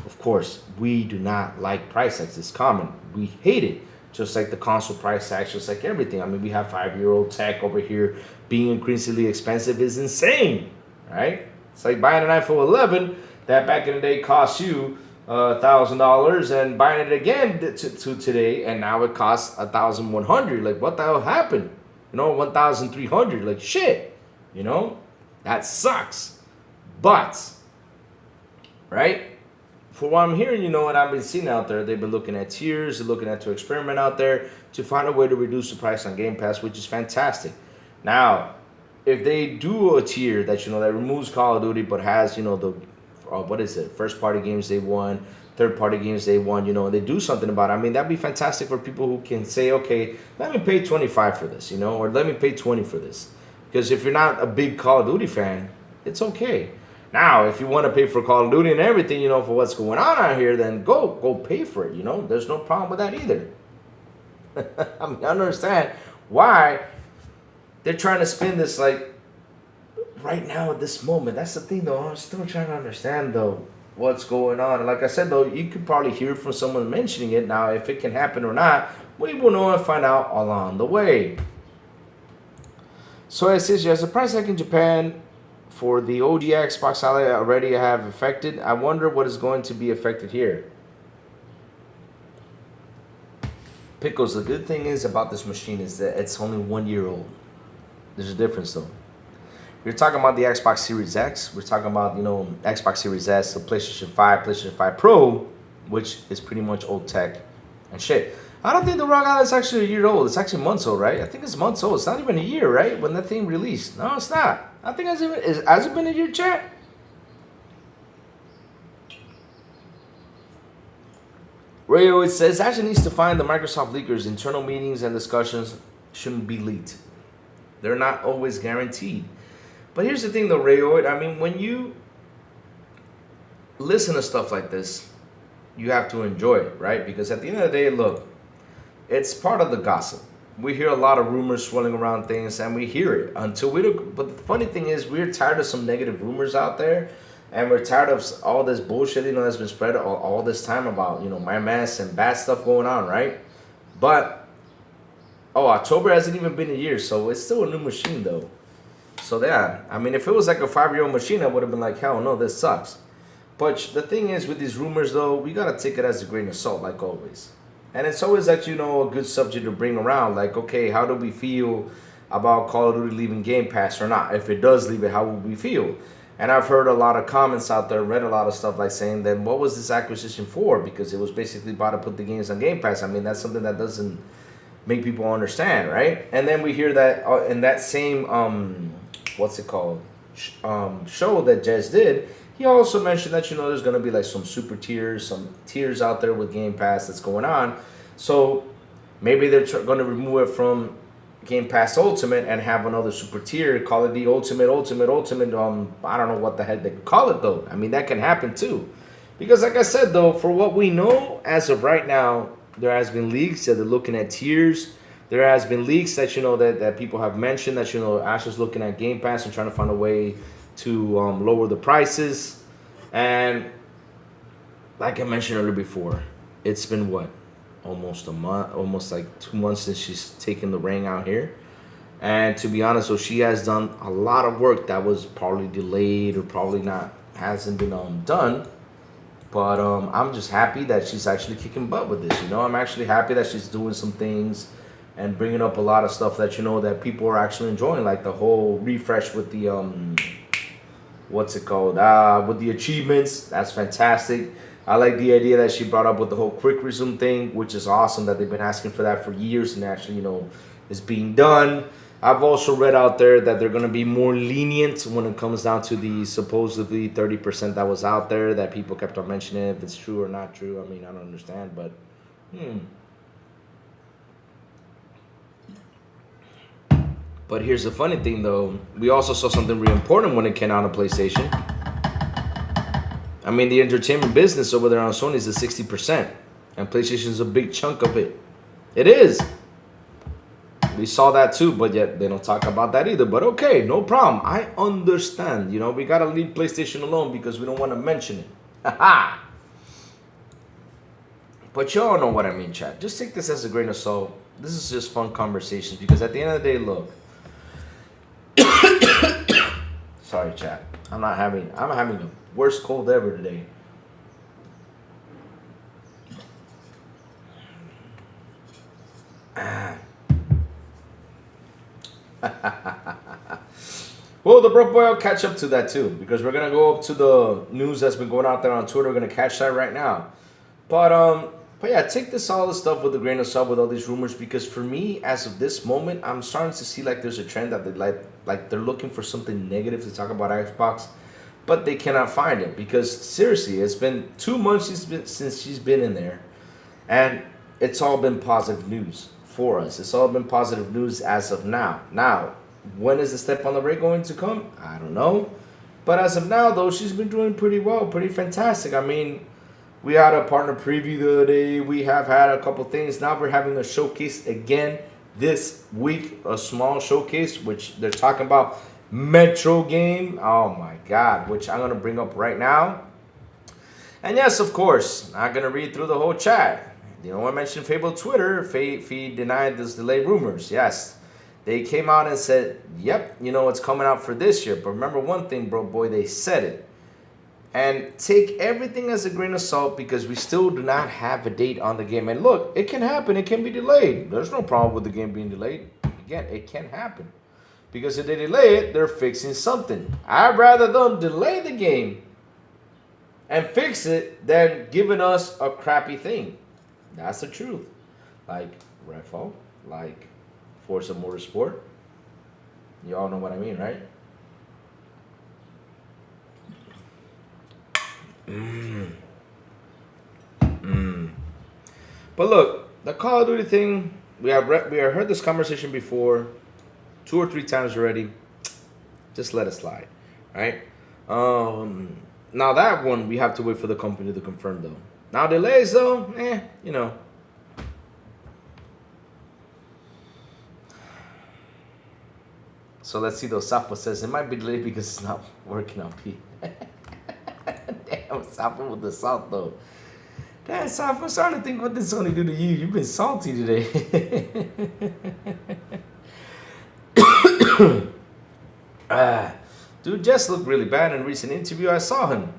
Of course, we do not like price hikes. It's common. We hate it. Just like the console price tags, just like everything. I mean, we have 5-year-old tech over here. Being increasingly expensive is insane, right? It's like buying an iPhone 11 that back in the day cost you $1,000, and buying it again to today, and now it costs $1,100. Like, what the hell happened? $1,300. Like, shit. That sucks. But, right? For what I'm hearing, what I've been seeing out there, they've been looking at tiers, they're looking at to experiment out there to find a way to reduce the price on Game Pass, which is fantastic. Now, if they do a tier that that removes Call of Duty but has the first party games they won, third party games they won, they do something about it. I mean, that'd be fantastic for people who can say, okay, let me pay $25 for this, or let me pay $20 for this. Because if you're not a big Call of Duty fan, it's okay. Now, if you want to pay for Call of Duty and everything, for what's going on out here, then go pay for it, There's no problem with that either. I mean, I don't understand why they're trying to spin this, like, right now at this moment. That's the thing, though. I'm still trying to understand, though, what's going on. And like I said, though, you could probably hear from someone mentioning it. Now, if it can happen or not, we will know and find out along the way. So it says, yes, the price hike in Japan for the OG Xbox already have affected. I wonder what is going to be affected here. Pickles, the good thing is about this machine is that it's only 1 year old. There's a difference though. We're talking about the Xbox Series X. We're talking about, Xbox Series S, the PlayStation 5, PlayStation 5 Pro, which is pretty much old tech and shit. I don't think the Rock Island is actually a year old. It's actually months old, right? I think it's months old. It's not even a year, right? When that thing released. No, it's not. I think has it been a year, chat? Rayo, it says, actually needs to find the Microsoft leakers. Internal meetings and discussions shouldn't be leaked. They're not always guaranteed. But here's the thing, though, Rayo. I mean, when you listen to stuff like this, you have to enjoy it, right? Because at the end of the day, look, it's part of the gossip. We hear a lot of rumors swirling around things, and we hear it until we don't. But the funny thing is, we're tired of some negative rumors out there, and we're tired of all this bullshit, that's been spread all this time about, my mess and bad stuff going on, right? But, October hasn't even been a year, so it's still a new machine, though. So, yeah, I mean, if it was like a 5-year-old machine, I would have been like, hell no, this sucks. But the thing is, with these rumors, though, we got to take it as a grain of salt, like always. And it's always like, a good subject to bring around. Like, okay, how do we feel about Call of Duty leaving Game Pass or not? If it does leave it, how would we feel? And I've heard a lot of comments out there, read a lot of stuff like saying, then what was this acquisition for? Because it was basically about to put the games on Game Pass. I mean, that's something that doesn't make people understand, right? And then we hear that in that same, what's it called, show that Jez did, he also mentioned that, there's going to be like some super tiers, some tiers out there with Game Pass that's going on. So maybe they're going to remove it from Game Pass Ultimate and have another super tier, call it the Ultimate. I don't know what the heck they call it though. I mean, that can happen too. Because like I said though, for what we know as of right now, There has been leaks that they're looking at tiers. There has been leaks that that people have mentioned that Asher's looking at Game Pass and trying to find a way to lower the prices. And like I mentioned earlier before, it's been what, almost a month, almost like 2 months since she's taken the ring out here. And to be honest, so she has done a lot of work that was probably delayed or probably not hasn't been done. But I'm just happy that she's actually kicking butt with this. I'm actually happy that she's doing some things and bringing up a lot of stuff that that people are actually enjoying, like the whole refresh with the what's it called? With the achievements. That's fantastic. I like the idea that she brought up with the whole quick resume thing, which is awesome that they've been asking for that for years and actually is being done. I've also read out there that they're going to be more lenient when it comes down to the supposedly 30% that was out there that people kept on mentioning. If it's true or not true, I mean, I don't understand, but But here's the funny thing, though. We also saw something really important when it came out on PlayStation. I mean, the entertainment business over there on Sony is at 60%, and PlayStation is a big chunk of it. It is. We saw that too, but yet they don't talk about that either. But okay, no problem. I understand. We gotta leave PlayStation alone because we don't want to mention it. Haha. But y'all know what I mean, chat. Just take this as a grain of salt. This is just fun conversations because at the end of the day, look. Sorry, chat. I'm having the worst cold ever today. Well, the Broke Boy will catch up to that too, because we're gonna go up to the news that's been going out there on Twitter. We're gonna catch that right now. But yeah, take all this stuff with a grain of salt with all these rumors, because for me, as of this moment, I'm starting to see like there's a trend that they like they're looking for something negative to talk about Xbox, but they cannot find it because seriously, it's been 2 months since she's been in there, and it's all been positive news for us. It's all been positive news as of now. Now, when is the step on the rate going to come? I don't know. But as of now, though, she's been doing pretty well, pretty fantastic. I mean, we had a partner preview the other day. We have had a couple things. Now we're having a showcase again this week, a small showcase, which they're talking about Metro game. Oh my God, which I'm going to bring up right now. And yes, of course, I'm going to read through the whole chat. I mentioned Fable Twitter. Feed denied this delayed rumors. Yes, they came out and said, yep, it's coming out for this year. But remember one thing, bro, boy, they said it. And take everything as a grain of salt because we still do not have a date on the game. And look, it can happen. It can be delayed. There's no problem with the game being delayed. Again, it can happen. Because if they delay it, they're fixing something. I'd rather them delay the game and fix it than giving us a crappy thing. That's the truth. Like Redfall, like Forza Motorsport. You all know what I mean, right? But look, the Call of Duty thing, we have heard this conversation before 2 or 3 times already. Just let it slide, right? Now that one we have to wait for the company to confirm though. Now delays though, So let's see though. Safa says it might be delayed because it's not working on P. Damn, Safa with the salt though. Damn, Safa, I'm starting to think what this Sony do to you. You've been salty today. Dude just looked really bad in a recent interview. I saw him.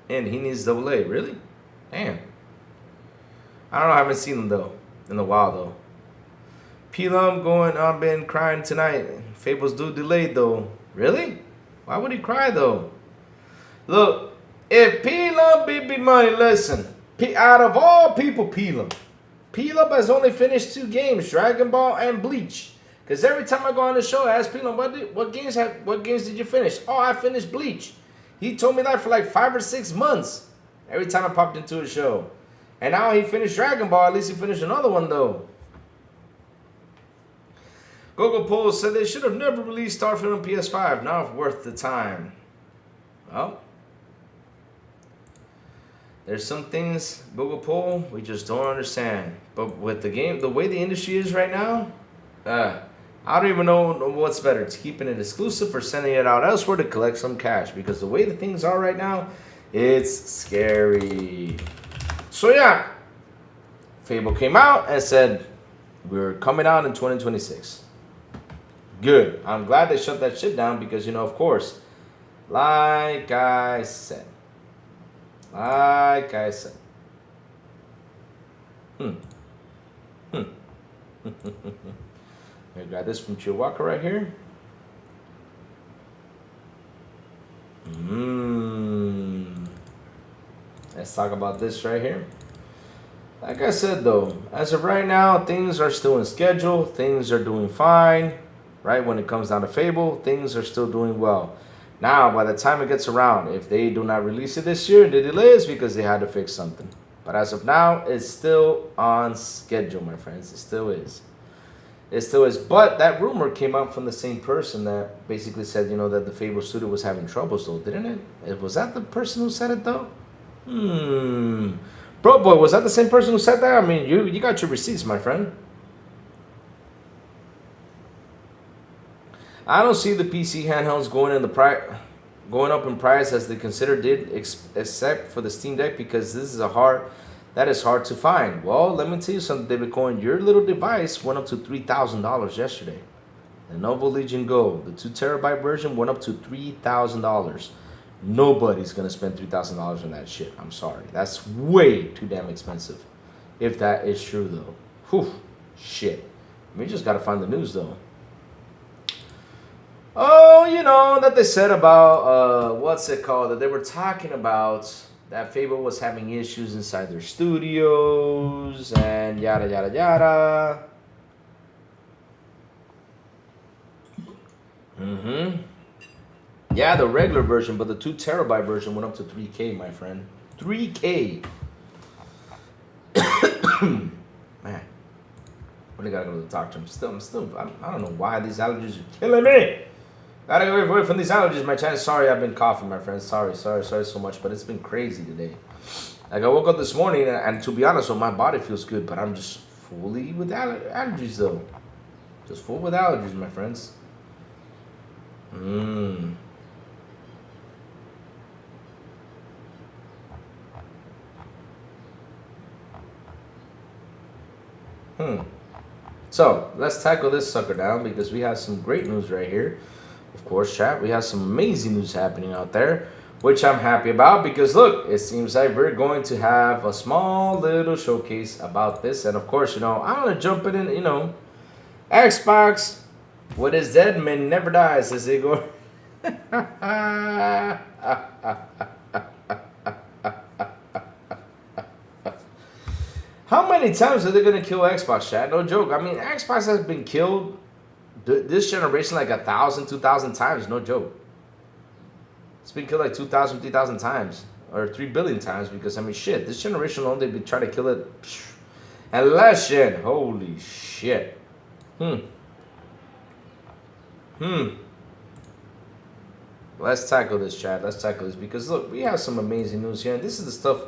And he needs AA. Really? Damn. I don't know. I haven't seen him though. In a while though. Pelum going, I've been crying tonight. Fable's due delayed though. Really? Why would he cry though? Look, if Pelum BB Money, listen. Out of all people, Pelum has only finished 2 games, Dragon Ball and Bleach. Because every time I go on the show, I ask Pelum, what games did you finish? Oh, I finished Bleach. He told me that for like 5 or 6 months. Every time I popped into a show. And now he finished Dragon Ball. At least he finished another one though. Gogo Pole said they should have never released Starfield on PS5. Not worth the time. Well, There's some things, Google Poll, we just don't understand. But with the game, the way the industry is right now, I don't even know what's better. It's keeping it exclusive or sending it out elsewhere to collect some cash. Because the way the things are right now, it's scary. So yeah, Fable came out and said, we're coming out in 2026. Good. I'm glad they shut that shit down because, you know, of course, like I said. I got this from Chihuahua right here. Let's talk about this right here. Like I said, though, as of right now, things are still in schedule. Things are doing fine, right? When it comes down to Fable, things are still doing well. Now, by the time it gets around, if they do not release it this year, the delay is because they had to fix something. But as of now, it's still on schedule, my friends. It still is. It still is. But that rumor came out from the same person that basically said, you know, that the Fable studio was having troubles, though, didn't it? Was that the person who said it, though? Bro, boy, was that the same person who said that? I mean, you got your receipts, my friend. I don't see the PC handhelds going up in price as they consider did, except for the Steam Deck, because this is that is hard to find. Well, let me tell you something, David Cohen. Your little device went up to $3,000 yesterday. The Lenovo Legion Go, the 2 terabyte version, went up to $3,000. Nobody's gonna spend $3,000 on that shit. I'm sorry. That's way too damn expensive. If that is true, though. Whew. Shit. We just gotta find the news, though. Oh, you know, that they said about, what's it called? That they were talking about that Fable was having issues inside their studios and yada, yada, yada. Yeah, the regular version, but the 2 terabyte version went up to 3K, my friend. 3K. Man, really gotta go to the doctor. I don't know why these allergies are killing me. Gotta go away from these allergies, my chance. Sorry, I've been coughing, my friends. Sorry so much, but it's been crazy today. Like, I woke up this morning, and to be honest, my body feels good, but I'm just fully with allergies, though. Just full with allergies, my friends. So, let's tackle this sucker down because we have some great news right here. Of course, chat, we have some amazing news happening out there, which I'm happy about because, look, it seems like we're going to have a small little showcase about this. And, of course, you know, I'm going to jump in, you know, Xbox, what is dead man never dies, as they go. How many times are they going to kill Xbox, chat? No joke. I mean, Xbox has been killed this generation like 1,000, 2,000 times. No joke. It's been killed like 2,000, 3,000 times. Or 3 billion times because, I mean, shit. This generation alone, they've been trying to kill it. And last shit. Holy shit. Let's tackle this, chat. Let's tackle this because, look, we have some amazing news here. And this is the stuff,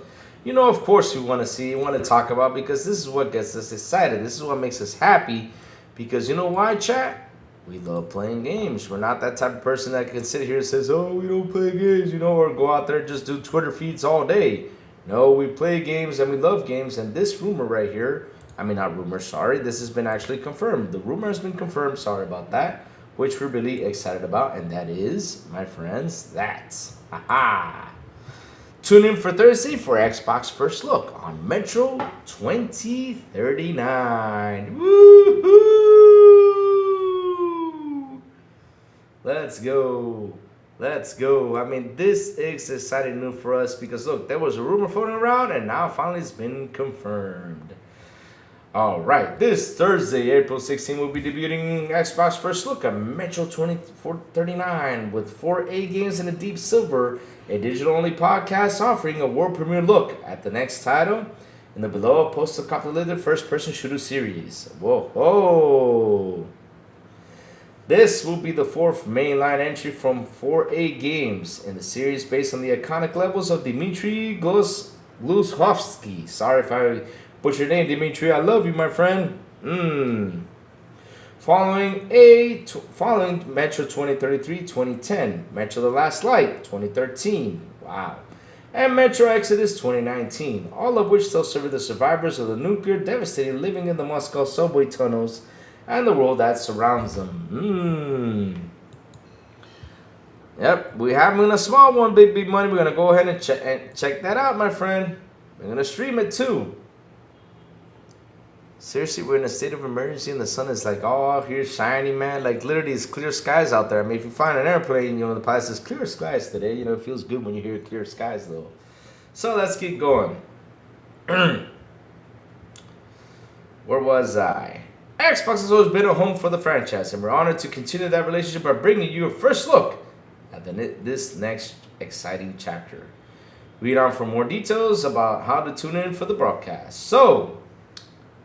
you know, of course, we want to see, want to talk about because this is what gets us excited. This is what makes us happy because, you know why, chat? We love playing games. We're not that type of person that can sit here and says, oh, we don't play games, you know, or go out there and just do Twitter feeds all day. No, we play games and we love games. And this rumor right here, I mean, not rumor, sorry. This has been actually confirmed. The rumor has been confirmed. Sorry about that. Which we're really excited about. And that is, my friends, that's, tune in for Thursday for Xbox First Look on Metro 2039. Woohoo! Let's go. Let's go. I mean, this is exciting news for us because, look, there was a rumor floating around and now finally it's been confirmed. All right, this Thursday, April 16, we'll be debuting Xbox First Look on Metro 2039 with 4 A games and a Deep Silver, a digital-only podcast offering a world premiere look at the next title in the below post-apocalyptic first-person shooter series. Whoa. This will be the 4th mainline entry from 4A Games in the series based on the iconic levels of Dmitry Glushovsky. Sorry if I butchered your name, Dimitri. I love you, my friend. Following Metro 2033-2010, Metro The Last Light 2013. Wow. And Metro Exodus 2019, all of which still serve the survivors of the nuclear devastating living in the Moscow subway tunnels and the world that surrounds them. Yep, we having a small one, big money. We're gonna go ahead and check that out, my friend. We're gonna stream it too. Seriously, we're in a state of emergency and the sun is like all out here shiny, man. Like literally it's clear skies out there. I mean, if you find an airplane, you know, the past is clear skies today. You know, it feels good when you hear clear skies though. So let's keep going. Where was I? Xbox has always been a home for the franchise, and we're honored to continue that relationship by bringing you a first look at this next exciting chapter. Read on for more details about how to tune in for the broadcast. So,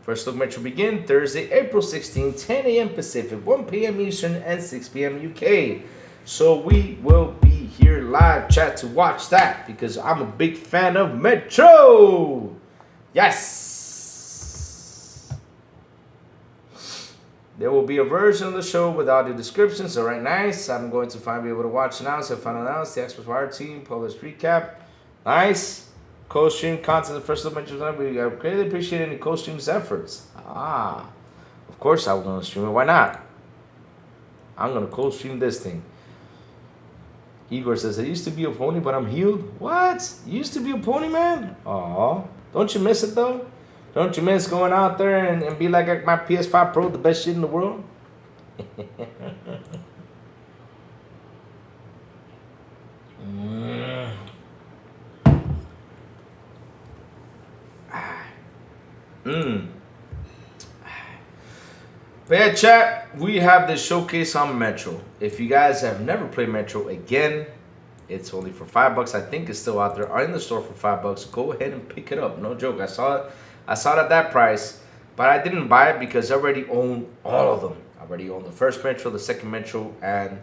first look match will begin Thursday, April 16, 10 a.m. Pacific, 1 p.m. Eastern, and 6 p.m. UK. So we will be here live chat to watch that because I'm a big fan of Metro. Yes. There will be a version of the show with audio descriptions. So right, nice. I'm going to be able to watch now. So final announce the Xbox Wire team published recap. Nice. Co-stream content. The first look match. We greatly appreciate any co-stream's efforts. Of course I'm going to stream it. Why not? I'm going to co-stream this thing. Igor says, I used to be a pony, but I'm healed. What? You used to be a pony, man? Aw. Don't you miss it, though? Don't you miss going out there and be like my PS5 Pro, the best shit in the world? But yeah, chat, we have this showcase on Metro. If you guys have never played Metro, again, it's only for $5. I think it's still out there in the store for $5. Go ahead and pick it up. No joke. I saw it at that price, but I didn't buy it because I already own all of them. I already own the first Metro, the second Metro, and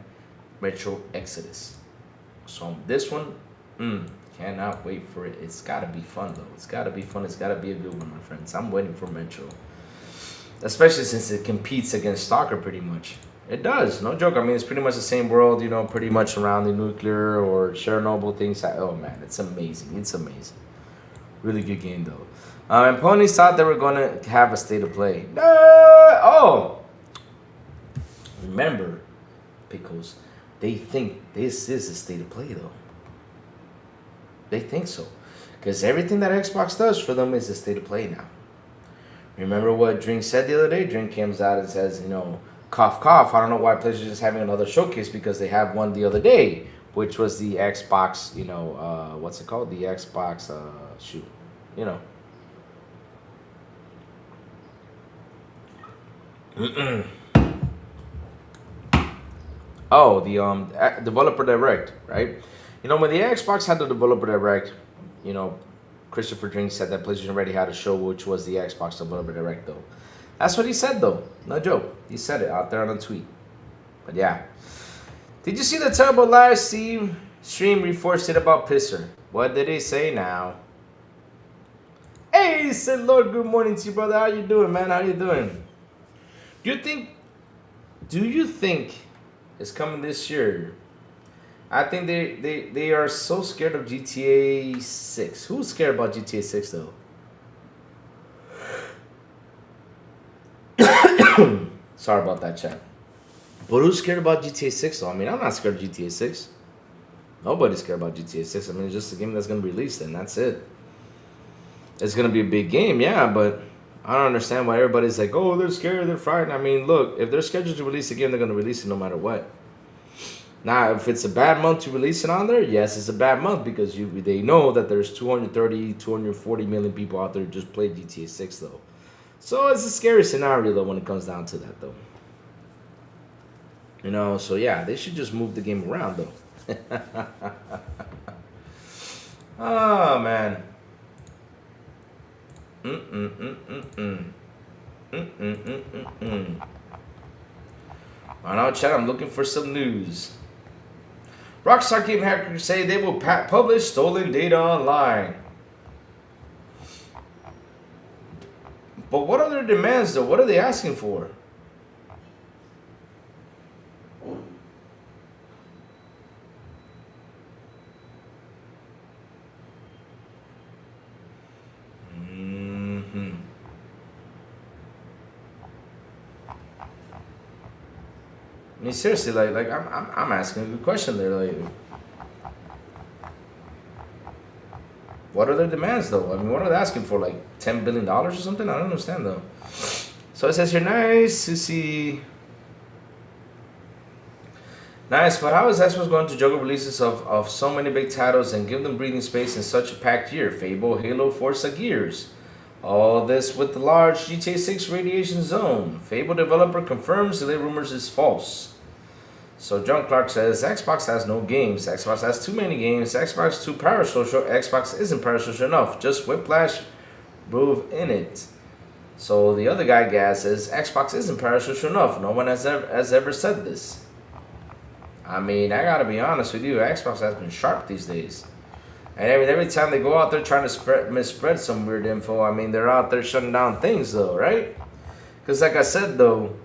Metro Exodus. So this one, cannot wait for it. It's got to be fun, though. It's got to be fun. It's got to be a good one, my friends. I'm waiting for Metro. Especially since it competes against Stalker pretty much. It does, no joke. I mean, it's pretty much the same world, you know, pretty much around the nuclear or Chernobyl things. Oh, man, it's amazing. It's amazing. Really good game, though. And ponies thought they were going to have a state of play. Oh! Remember, Pickles, they think this is a state of play, though. They think so. Because everything that Xbox does for them is a state of play now. Remember what Drink said the other day? Drink comes out and says, you know, cough, cough. I don't know why PlayStation is having another showcase because they had one the other day, which was the Xbox, you know, what's it called? The Xbox, shoot, you know. Oh, the developer direct, right? You know, when the Xbox had the developer direct, you know, Christopher Drink said that PlayStation already had a show, which was the Xbox developer direct, though. That's what he said, though. No joke. He said it out there on a tweet. But yeah. Did you see the terrible live stream reinforced it about Pisser? What did he say now? Hey, said Lord, good morning to you, brother. How you doing, man? How you doing? Do you think it's coming this year? I think they are so scared of GTA 6. Who's scared about GTA 6 though? Sorry about that, chat. But who's scared about GTA 6 though? I mean, I'm not scared of GTA 6. Nobody's scared about GTA 6. I mean, it's just a game that's going to be released and that's it. It's going to be a big game, yeah, but I don't understand why everybody's like, oh, they're scared, they're frightened. I mean, look, if they're scheduled to release a game, they're going to release it no matter what. Now, if it's a bad month to release it on there, yes, it's a bad month because they know that there's 230, 240 million people out there who just play GTA 6, though. So it's a scary scenario, though, when it comes down to that, though. You know, so yeah, they should just move the game around, though. Oh, man. I know, chat, I'm looking for some news. Rockstar Game Hackers say they will publish stolen data online. But what are their demands, though? What are they asking for? I mean, seriously, like I'm asking a good question there. Like, what are their demands, though? I mean, what are they asking for? Like $10 billion or something? I don't understand, though. So it says here, nice to see. Nice, but how is Xbox going to juggle releases of so many big titles and give them breathing space in such a packed year? Fable, Halo, Forza, Gears. All this with the large GTA 6 radiation zone. Fable developer confirms delay rumors is false. So John Clark says, Xbox has no games. Xbox has too many games. Xbox too parasocial. Xbox isn't parasocial enough. Just Whiplash Groove in it. So the other guy, Gaz, says, Xbox isn't parasocial enough. No one has ever said this. I mean, I gotta be honest with you. Xbox has been sharp these days. And every time they go out there trying to misspread some weird info, I mean, they're out there shutting down things, though, right? Because like I said, though,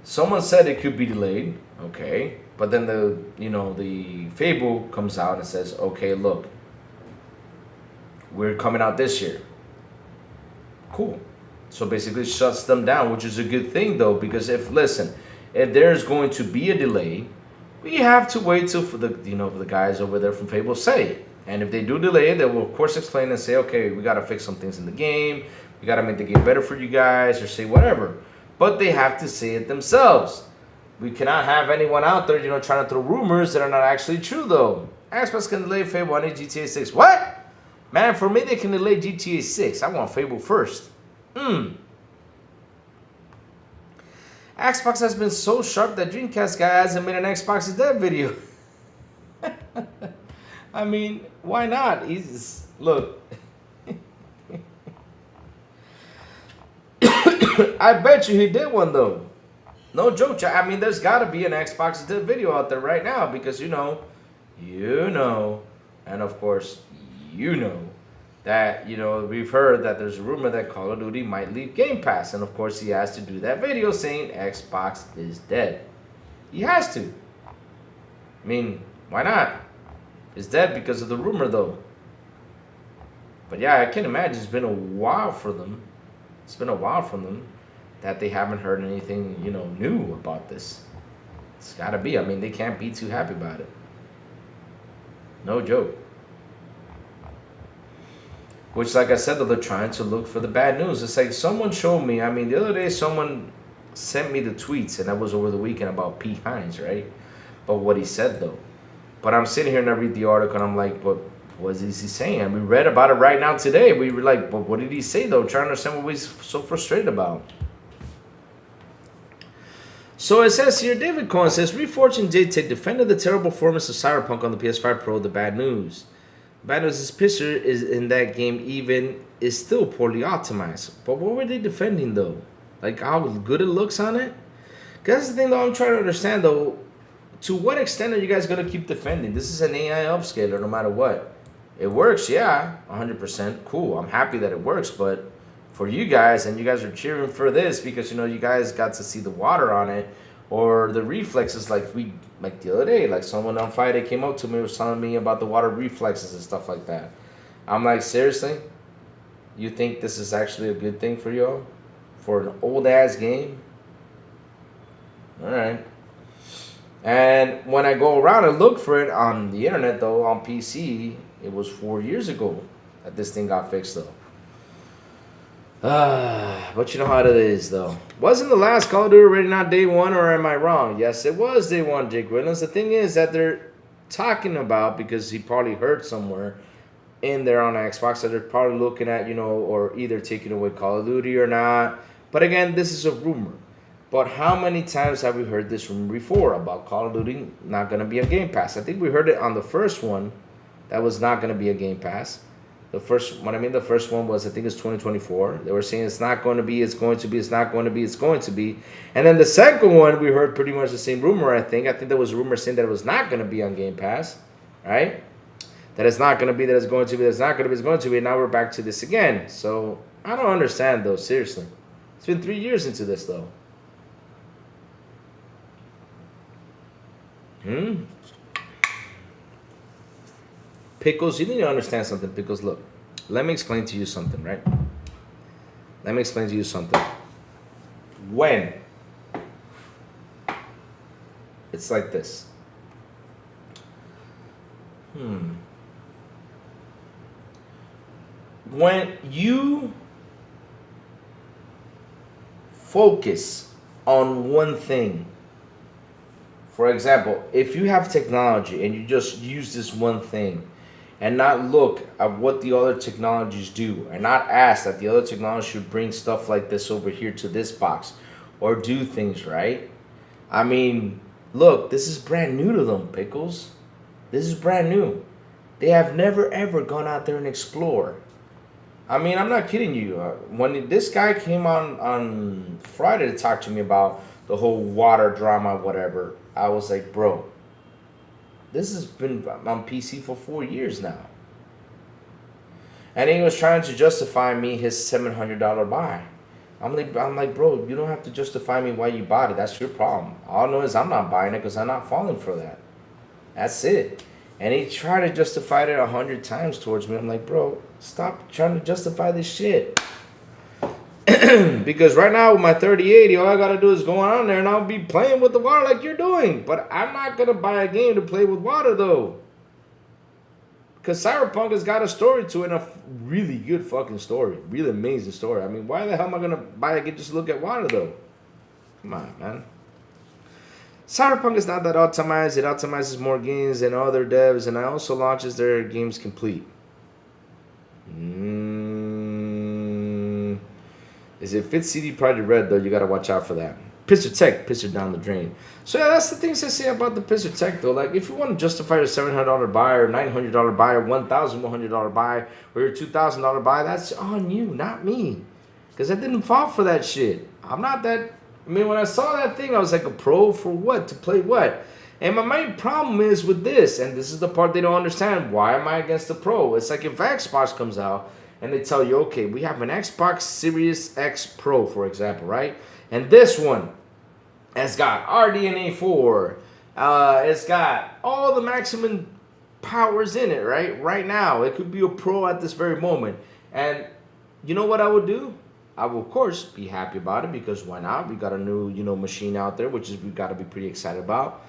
someone said it could be delayed, okay, but then the Fable comes out and says, okay, look, we're coming out this year. Cool. So basically shuts them down, which is a good thing, though, because if there's going to be a delay, we have to wait till for the guys over there from Fable say. And if they do delay, they will of course explain and say, okay, we got to fix some things in the game. We got to make the game better for you guys, or say whatever. But they have to say it themselves. We cannot have anyone out there, trying to throw rumors that are not actually true, though. Xbox can delay Fable. I need GTA 6. What? Man, for me, they can delay GTA 6. I want Fable first. Xbox has been so sharp that Dreamcast guy hasn't made an Xbox is dead video. I mean, why not? Look. I bet you he did one, though. No joke. I mean, there's got to be an Xbox is dead video out there right now because, and of course, that, we've heard that there's a rumor that Call of Duty might leave Game Pass. And, of course, he has to do that video saying Xbox is dead. He has to. I mean, why not? It's dead because of the rumor, though. But yeah, I can imagine it's been a while for them. It's been a while from them that they haven't heard anything, new about this. It's got to be. I mean, they can't be too happy about it. No joke. Which, like I said, though, they're trying to look for the bad news. It's like someone showed me. I mean, the other day, someone sent me the tweets, and that was over the weekend about P. Hines, right? But what he said, though. But I'm sitting here and I read the article and I'm like, but what is he saying? And we read about it right now today. We were like, but what did he say, though? Trying to understand what he's so frustrated about. So it says here, David Cohen says, Reforged did take defended the terrible performance of Cyberpunk on the PS5 Pro. The bad news. Bad news is Pisser is in that game is still poorly optimized. But what were they defending, though? Like how good it looks on it? Because that's the thing, though, I'm trying to understand, though. To what extent are you guys going to keep defending? This is an AI upscaler no matter what. It works, yeah, 100%. Cool, I'm happy that it works. But for you guys, and you guys are cheering for this because, you guys got to see the water on it. Or the reflexes like the other day. Like someone on Friday came up to me and was telling me about the water reflexes and stuff like that. I'm like, seriously? You think this is actually a good thing for y'all? For an old-ass game? Alright. And when I go around and look for it on the internet, though, on PC, it was 4 years ago that this thing got fixed, though. But you know how it is, though. Wasn't the last Call of Duty already not day one, or am I wrong? Yes, it was day one, Jake Williams. The thing is that they're talking about, because he probably heard somewhere in there on Xbox, that they're probably looking at, or either taking away Call of Duty or not. But again, this is a rumor. But how many times have we heard this rumor before about Call of Duty not going to be a Game Pass? I think we heard it on the first one that was not going to be a Game Pass. The first one was, I think it's 2024. They were saying it's not going to be, it's going to be, it's not going to be, it's going to be. And then the second one, we heard pretty much the same rumor, I think. I think there was a rumor saying that it was not going to be on Game Pass, right? That it's not going to be, that it's going to be, that it's not going to be, it's going to be. And now we're back to this again. So, I I don't understand though. Seriously, it's been 3 years into this though. Pickles, you need to understand something. Pickles, look, let me explain to you something, right? Let me explain to you something. When it's like this. When you focus on one thing, for example, if you have technology and you just use this one thing and not look at what the other technologies do and not ask that the other technology should bring stuff like this over here to this box or do things, right? I mean, look, this is brand new to them, Pickles. This is brand new. They have never ever gone out there and explore. I mean, I'm not kidding you. When this guy came on Friday to talk to me about the whole water drama, whatever, I was like, bro, this has been on PC for 4 years now. And he was trying to justify me his $700 buy. I'm like, bro, you don't have to justify me why you bought it. That's your problem. All I know is I'm not buying it because I'm not falling for that. That's it. And he tried to justify it 100 times towards me. I'm like, bro, stop trying to justify this shit. Because right now with my 3080, all I gotta do is go on there and I'll be playing with the water like you're doing. But I'm not gonna buy a game to play with water though. Because Cyberpunk has got a story to it, and a really good fucking story. Really amazing story. I mean, why the hell am I gonna buy a game just to look at water though? Come on, man. Cyberpunk is not that optimized. It optimizes more games than other devs, and it also launches their games complete. Is it fits CD Projekt Red though? You gotta watch out for that. Pizza Tech, pizza down the drain. So yeah, that's the things I say about the Pizza Tech though. Like if you want to justify your $700 buy or $900 buy or $1,100 buy or your $2,000 buy, that's on you, not me. Because I didn't fall for that shit. I'm not that. I mean, when I saw that thing, I was like, a pro for what? To play what? And my main problem is with this, and this is the part they don't understand. Why am I against the pro? It's like if Xbox comes out and they tell you, okay, we have an Xbox Series X Pro, for example, right? And this one has got RDNA 4. It's got all the maximum powers in it, right? Right now, it could be a pro at this very moment. And you know what I would do? I will, of course, be happy about it because why not? We got a new, machine out there, which is we got to be pretty excited about.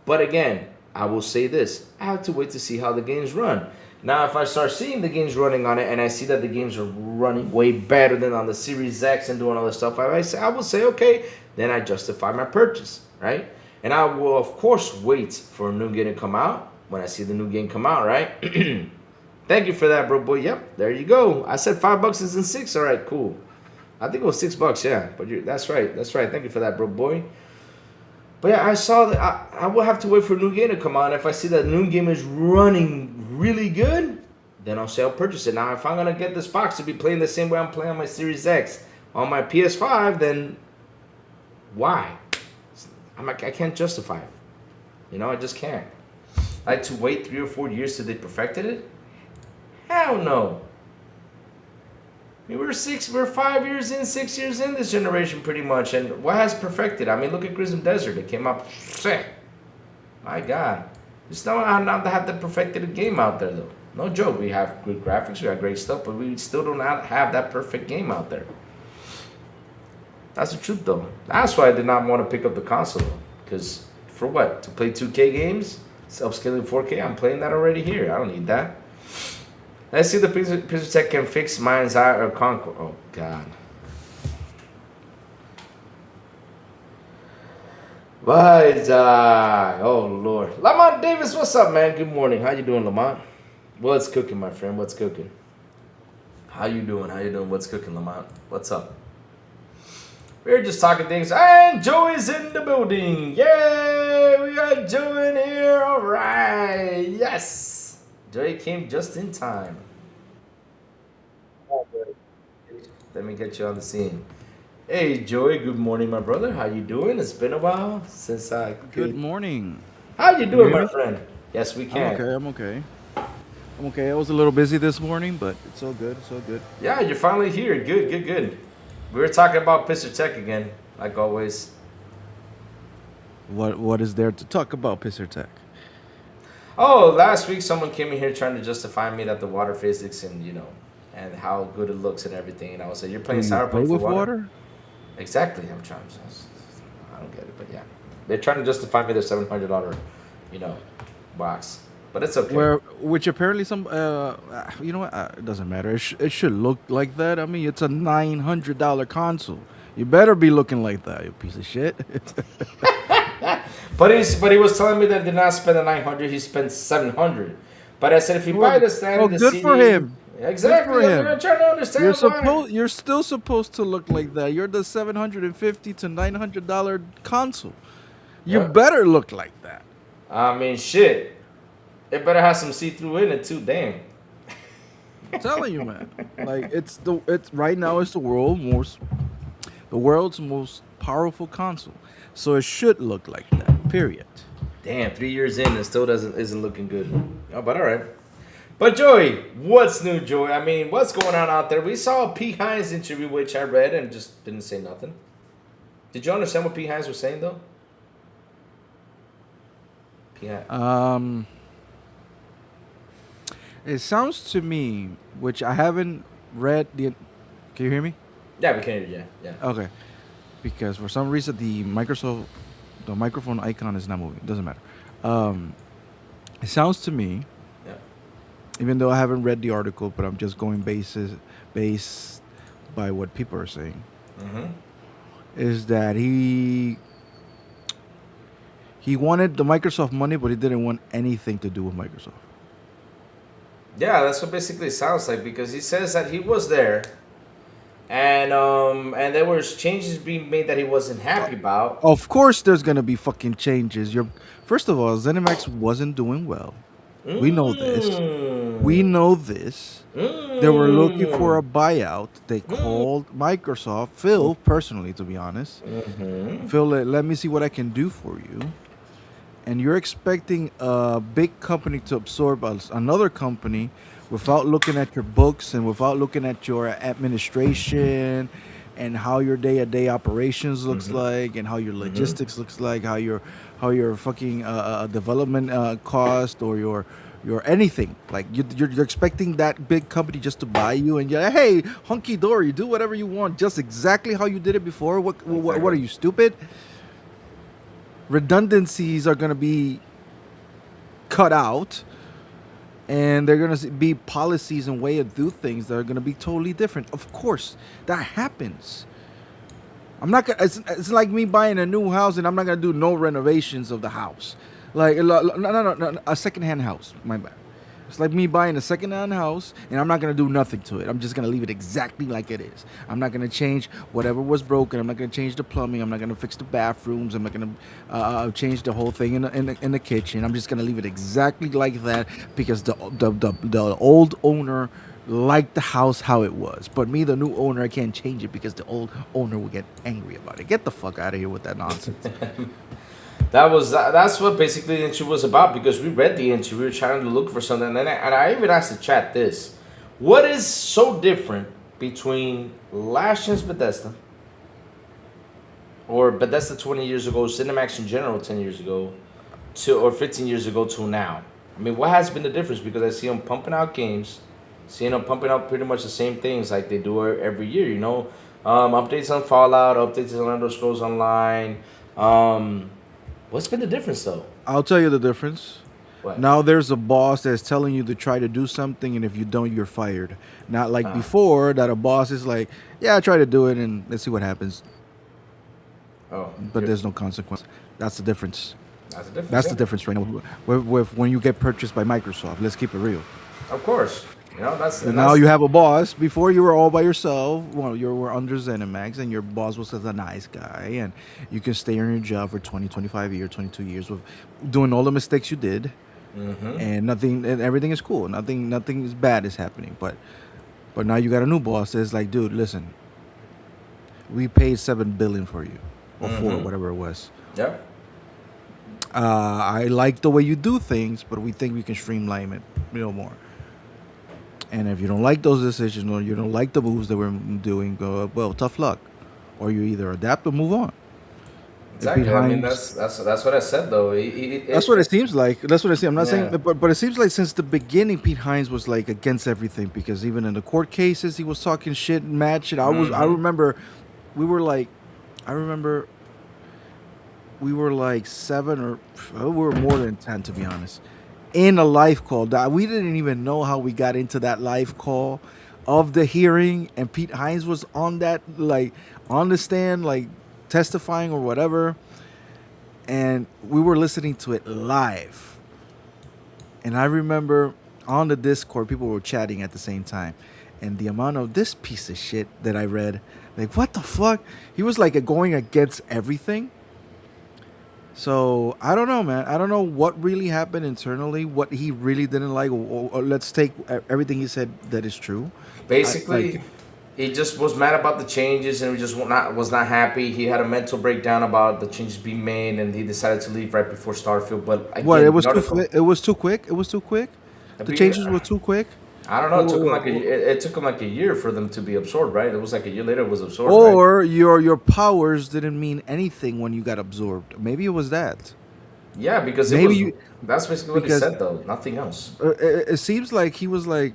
But again, I will say this. I have to wait to see how the games run. Now, if I start seeing the games running on it and I see that the games are running way better than on the Series X and doing all this stuff, I will say, okay, then I justify my purchase, right? And I will, of course, wait for a new game to come out when I see the new game come out, right? Thank you for that, bro boy. Yep, there you go. I said $5 isn't $6. All right, cool. I think it was $6, yeah. But that's right. That's right. Thank you for that, bro boy. But yeah, I saw that I will have to wait for a new game to come out. If I see that new game is running really good, then I'll say I'll purchase it. Now, if I'm gonna get this box to be playing the same way I'm playing on my Series X on my PS5, then why? I can't justify it. I just can't. I had to wait 3 or 4 years till they perfected it? Hell no. I mean, we're 5 years in, 6 years in this generation pretty much, and what has perfected? I mean, look at Grism Desert. It came out, my God. We still not have the perfected game out there though. No joke. We have good graphics, we have great stuff, but we still do not have that perfect game out there. That's the truth though. That's why I did not want to pick up the console. Because for what? To play 2K games? It's upscaling 4K. I'm playing that already here. I don't need that. Let's see if the Pizza Tech can fix Mind's Eye or Concord. Oh, God. Mind's Eye. Oh, Lord. Lamont Davis, what's up, man? Good morning. How you doing, Lamont? What's cooking, my friend? What's cooking? How you doing? How you doing? What's cooking, Lamont? What's up? We're just talking things. And Joey's in the building. Yay! We got Joey in here. All right. Yes. Joey came just in time. Let me get you on the scene. Hey, Joey. Good morning, my brother. How you doing? It's been a while since I. Good morning. How you doing, my friend? Yes, we can. I'm okay. okay. I was a little busy this morning, but it's all good. It's all good. Yeah, you're finally here. Good, good, good. We were talking about Pisser Tech again, like always. What is there to talk about, Pisser Tech? Oh, last week someone came in here trying to justify me that the water physics and and how good it looks and everything, and I was like, "You're Do playing you play Cyberpunk for with water?" water? Exactly. I'm trying. I don't get it, but yeah, they're trying to justify me their $700, you know, box, but it's okay. Where, which apparently some, you know what? It doesn't matter. It should look like that. I mean, it's a $900 console. You better be looking like that, you piece of shit. But he was telling me that he did not spend the 900. He spent 700. But I said, if you buy the Well, standard, the good for CD, him. Good for exactly. I'm him. trying to understand why. You're still supposed to look like that. You're the $750 to $900 console. You Yeah. better look like that. I mean, shit. It better have some see-through in it too. Damn. I'm telling you, man. Like it's right now it's the world's most powerful console. So it should look like that. Period. Damn. 3 years in and still isn't looking good. Oh, but all right. But Joey, what's new, Joey? I mean, what's going on out there? We saw a P. Hines interview, which I read and just didn't say nothing. Did you understand what P. Hines was saying though? P. Hines. It sounds to me, which I haven't read the. Can you hear me? Yeah, we can hear you. Yeah, yeah. Okay. Because for some reason the microphone icon is not moving. Doesn't matter. It sounds to me, Yeah. even though I haven't read the article, but I'm just going based by what people are saying, Mm-hmm. is that he wanted the Microsoft money, but he didn't want anything to do with Microsoft. Yeah, that's what basically it sounds like because he says that he was there, and there was changes being made that he wasn't happy about. Of course, there's gonna be fucking changes. First of all, ZeniMax wasn't doing well. We know this. We Mm. know this. They were looking for a Mm. buyout. They called Microsoft, Phil, personally, to be honest. Mm-hmm. Phil, let me see what I can do for you. And you're expecting a big company to absorb another company without looking at your books and without looking at your administration and how your day-to-day operations looks Mm-hmm. like and how your Mm-hmm. logistics looks like, how your fucking development cost or your anything. Like you're expecting that big company just to buy you and you're like, hey, hunky dory, do whatever you want, just exactly how you did it before. What are Exactly. you, stupid? Redundancies are going to be cut out and they're going to be policies and way of do things that are going to be totally different. Of course, that happens. I'm not gonna. It's like me buying a new house and I'm not gonna do no renovations of the house. Like no, a secondhand house. My bad. It's like me buying a secondhand house and I'm not gonna do nothing to it. I'm just gonna leave it exactly like it is. I'm not gonna change whatever was broken. I'm not gonna change the plumbing. I'm not gonna fix the bathrooms. I'm not gonna change the whole thing in the kitchen. I'm just gonna leave it exactly like that because the old owner liked the house how it was. But me, the new owner, I can't change it because the old owner will get angry about it. Get the fuck out of here with that nonsense. That's what basically the interview was about because we read the interview, we were trying to look for something, and I even asked the chat this: what is so different between last gen's Bethesda or Bethesda 20 years ago, Cinemax in general 10 years ago, to or 15 years ago to now? I mean, what has been the difference? Because I see them pumping out games, seeing them pumping out pretty much the same things like they do every year. Updates on Fallout, updates on Elder Scrolls Online. What's been the difference though? I'll tell you the difference. What? Now there's a boss that's telling you to try to do something, and if you don't, you're fired. Not like Ah. before that a boss is like, yeah, try to do it, and let's see what happens. Oh, But there's no consequence. That's the difference. that's the difference. That's Yeah. the difference right now with when you get purchased by Microsoft. Let's keep it real. Of course. That's And now you have a boss. Before you were all by yourself. Well, you were under ZeniMax, and your boss was a nice guy, and you can stay on your job for 20, 25 years, 22 years with doing all the mistakes you did, Mm-hmm. and nothing, and everything is cool. Nothing is bad is happening. But now you got a new boss that's like, dude, listen, we paid $7 billion for you, or four, Mm-hmm. whatever it was. Yeah. I like the way you do things, but we think we can streamline it more. And if you don't like those decisions or you don't like the moves that we're doing, go well, tough luck, or you either adapt or move on. And Pete Exactly. I mean, Hines, that's what I said though. that's what it seems like. That's what I see. I'm not saying, Yeah. but it seems like since the beginning, Pete Hines was like against everything because even in the court cases, he was talking shit, mad shit. I Mm-hmm. remember, we were like, I remember we were like seven or we were more than 10 to be honest, in a live call. That we didn't even know how we got into that live call of the hearing, and Pete Hines was on that like on the stand like testifying or whatever, and we were listening to it live. And I remember on the Discord, people were chatting at the same time. And the amount of this piece of shit that I read, like, what the fuck? He was like going against everything. So I don't know, man. I don't know what really happened internally, what he really didn't like. Or let's take everything he said that is true. I like, Basically, he just was mad about the changes and he just was not happy. He had a mental breakdown about the changes being made, and he decided to leave right before Starfield. But what? again, the article, It was too quick. It was too quick. The changes were too quick. I don't know. It Wha- took him wha- like wha- it took him like a year for them to be absorbed, right? It was like a year later it was absorbed, right? Or your powers didn't mean anything when you got absorbed. Maybe it was that. Yeah, because it Maybe was. you That's basically what he because said, though. Nothing else. it seems like he was like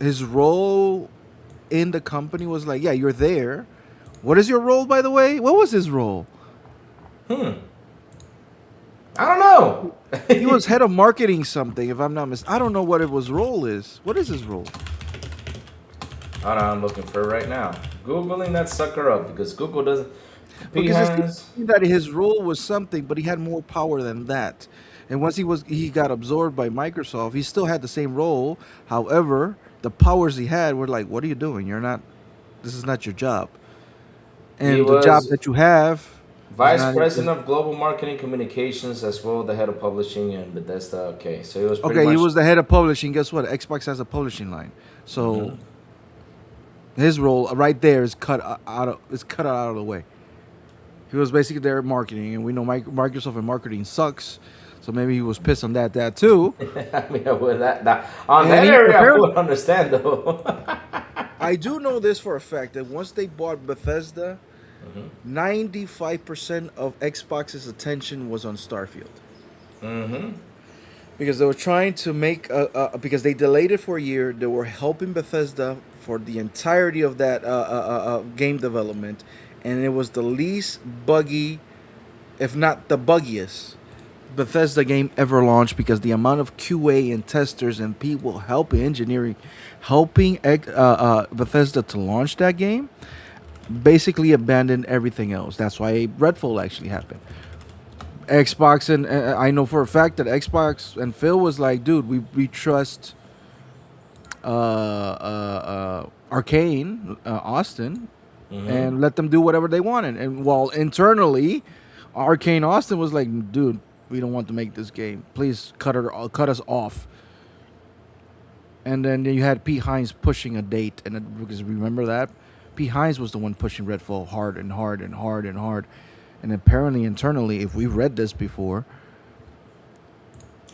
his role in the company was like, yeah, you're there. What is your role, by the way? What was his role? I don't know. He was head of marketing something, if I'm not I don't know what his role is. What is his role? Hold on, I'm looking for it right now. Googling that sucker up because Google doesn't. P Because it has. seems that his role was something, but he had more power than that. And once he got absorbed by Microsoft, he still had the same role. However, the powers he had were like, what are you doing? You're not. This is not your job. He And the job was that you have is vice not. president of global marketing communications as well, the head of publishing in Bethesda. Okay, so he was pretty Okay, he much. was the head of publishing. Guess what? Xbox has a publishing line, so his role right there is cut out of the way. He was basically there marketing, and we know Microsoft and marketing sucks. So maybe he was pissed on that too. I mean, with that on And that he area, I apparently, would understand though. I do know this for a fact that once they bought Bethesda, 95% of Xbox's attention was on Starfield. Because they were trying to make because they delayed it for a year. They were helping Bethesda for the entirety of that game development, and it was the least buggy, if not the buggiest, Bethesda game ever launched because the amount of QA and testers and people helping engineering, helping Bethesda to launch that game, basically abandoned everything else. That's why Redfall actually happened. Xbox and I know for a fact that Xbox and Phil was like, dude, we trust Arcane, Austin, and let them do whatever they wanted. And while internally, Arcane Austin was like, dude, we don't want to make this game. Please cut us off. And then you had Pete Hines pushing a date, and because remember that Pete Hines was the one pushing Redfall hard and hard and hard and hard. And apparently, internally, if we read this before,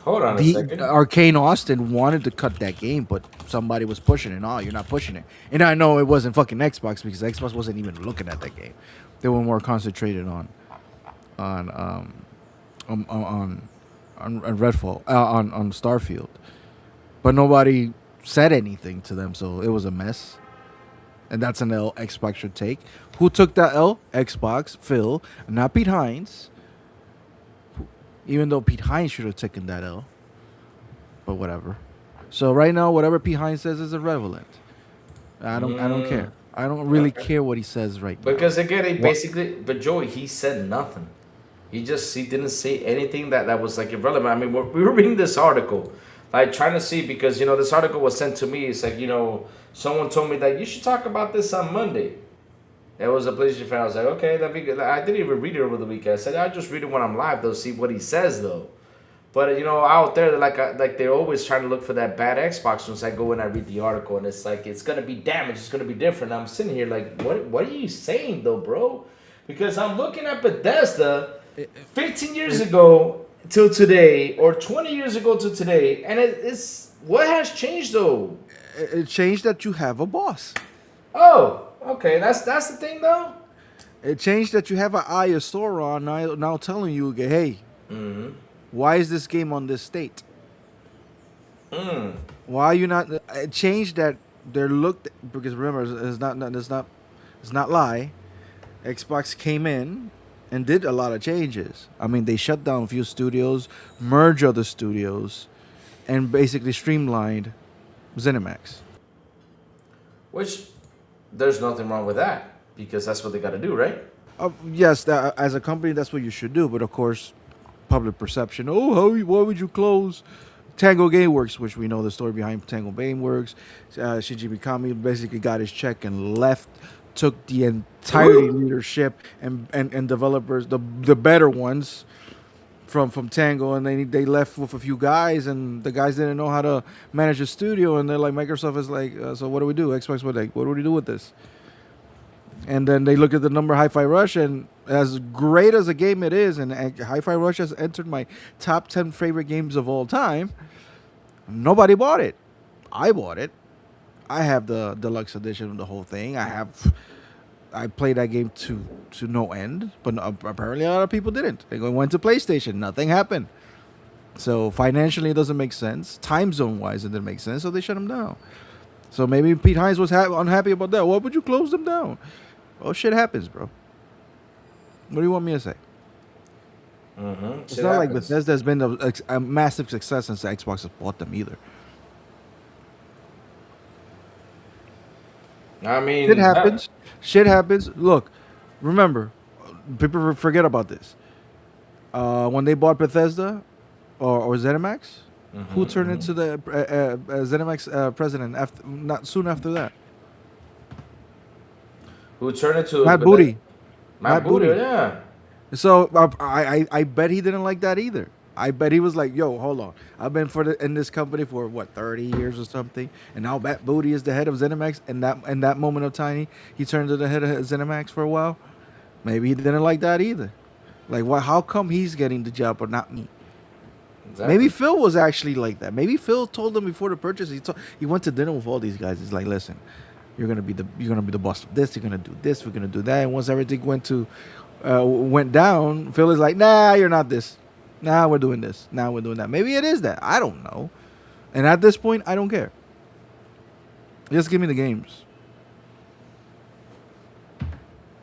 Hold on a the second. Arcane Austin wanted to cut that game, but somebody was pushing it. No, you're not pushing it. And I know it wasn't fucking Xbox because Xbox wasn't even looking at that game. They were more concentrated on Redfall, on Starfield. But nobody said anything to them, so it was a mess. And that's an L Xbox should take. Who took that L? Xbox, Phil, not Pete Hines. Even though Pete Hines should have taken that L. But whatever. So right now, whatever Pete Hines says is irrelevant. I don't care. I don't really care what he says right now. Because again, he basically, but Joey, he said nothing. He didn't say anything that was like irrelevant. I mean, we were reading this article, like trying to see because this article was sent to me. It's like someone told me that you should talk about this on Monday. It was a PlayStation fan. I was like, okay, that'd be good. I didn't even read it over the weekend. I said I'll just read it when I'm live, though, see what he says though. But out there, they're like they're always trying to look for that bad Xbox. Once I go in, I read the article, and it's like it's gonna be damaged. It's gonna be different. I'm sitting here like, what are you saying though, bro? Because I'm looking at Bethesda 15 years ago till today, or 20 years ago to today, and it's What has changed though? It changed that you have a boss. Oh, okay. That's the thing though. It changed that you have an eye of Sauron now telling you, okay, hey, why is this game on this state? Why are you not? It changed that they're looked because remember it's not lie. Xbox came in and did a lot of changes. I mean, they shut down a few studios, merged other studios, and basically streamlined ZeniMax. Which there's nothing wrong with that because that's what they got to do, right? Yes, as a company, that's what you should do. But of course, public perception. Oh, why would you close Tango Gameworks, which we know the story behind Tango Gameworks? Shinji Mikami basically got his check and left, took the entirety leadership and developers, the better ones from Tango, and they left with a few guys, and the guys didn't know how to manage a studio, and they're like, Microsoft is like, so what do we do? Xbox was like, what do we do with this? And then they look at the number Hi-Fi Rush, and as great as a game it is, and Hi-Fi Rush has entered my top 10 favorite games of all time, nobody bought it. I bought it. I have the deluxe edition of the whole thing. I played that game to no end, but apparently a lot of people didn't. They went to PlayStation. Nothing happened. So financially, it doesn't make sense. Time zone wise, it didn't make sense. So they shut them down. So maybe Pete Hines was unhappy about that. Why would you close them down? Well, shit happens, bro. What do you want me to say? It's not like Bethesda has been a massive success since Xbox has bought them either. I mean, Shit happens. Shit happens. Look, remember, people forget about this. When they bought Bethesda or ZeniMax, who turned into the ZeniMax president not soon after that? Who turned into Matt Booty. Matt Booty, yeah. So I bet he didn't like that either. I bet he was like, "Yo, hold on. I've been in this company for what 30 years or something, and now Matt Booty is the head of ZeniMax." And that moment of tiny, he turned to the head of ZeniMax for a while. Maybe he didn't like that either. Like, why? How come he's getting the job but not me? Exactly. Maybe Phil was actually like that. Maybe Phil told him before the purchase. He went to dinner with all these guys. He's like, "Listen, you're gonna be the boss of this. You're gonna do this. We're gonna do that." And once everything went down, Phil is like, "Nah, you're not this. Now we're doing this. Now we're doing that." Maybe it is that. I don't know. And at this point, I don't care. Just give me the games.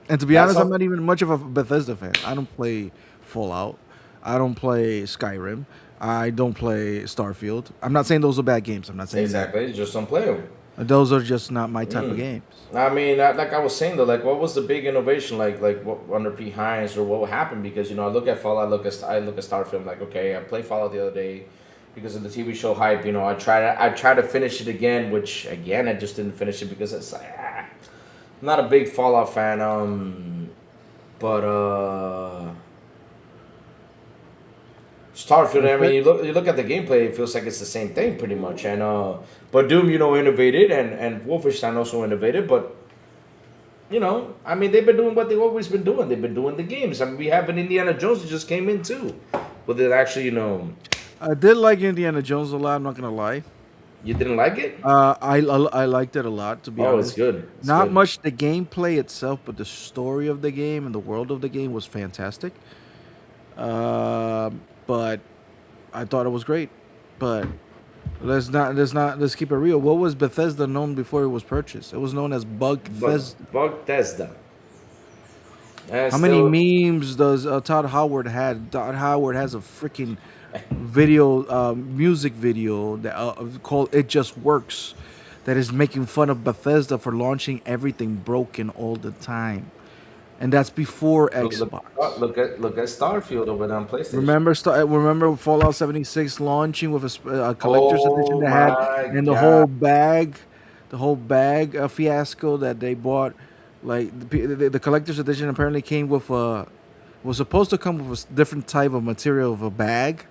And to be honest, I'm not even much of a Bethesda fan. I don't play Fallout. I don't play Skyrim. I don't play Starfield. I'm not saying those are bad games. I'm not saying exactly. It's just unplayable. Those are just not my type of games. I mean, like I was saying though, like what was the big innovation, like what under P. Hines or what happened? Because I look at Fallout, I look at Starfield, I'm like, okay, I played Fallout the other day because of the TV show hype. I try to finish it again, which again I just didn't finish it because it's like I'm not a big Fallout fan. But Starfield, I mean, you look at the gameplay, it feels like it's the same thing pretty much. And but Doom, innovated, and Wolfenstein also innovated. But I mean, they've been doing what they've always been doing. They've been doing the games. I mean, we have an Indiana Jones that just came in too, but it actually, I did like Indiana Jones a lot. I'm not gonna lie. You didn't like it? I liked it a lot, to be honest. It's good. Not much the gameplay itself, but the story of the game and the world of the game was fantastic. But I thought it was great. But let's keep it real. What was Bethesda known before it was purchased? It was known as Bethesda. How many memes does Todd Howard had? Todd Howard has a freaking music video that called "It Just Works," that is making fun of Bethesda for launching everything broken all the time. And that's before Xbox. Look at Starfield over there on PlayStation. Remember Fallout 76 launching with a collector's edition they had, and the whole bag fiasco that they bought. Like the collector's edition apparently came with was supposed to come with a different type of material of a bag,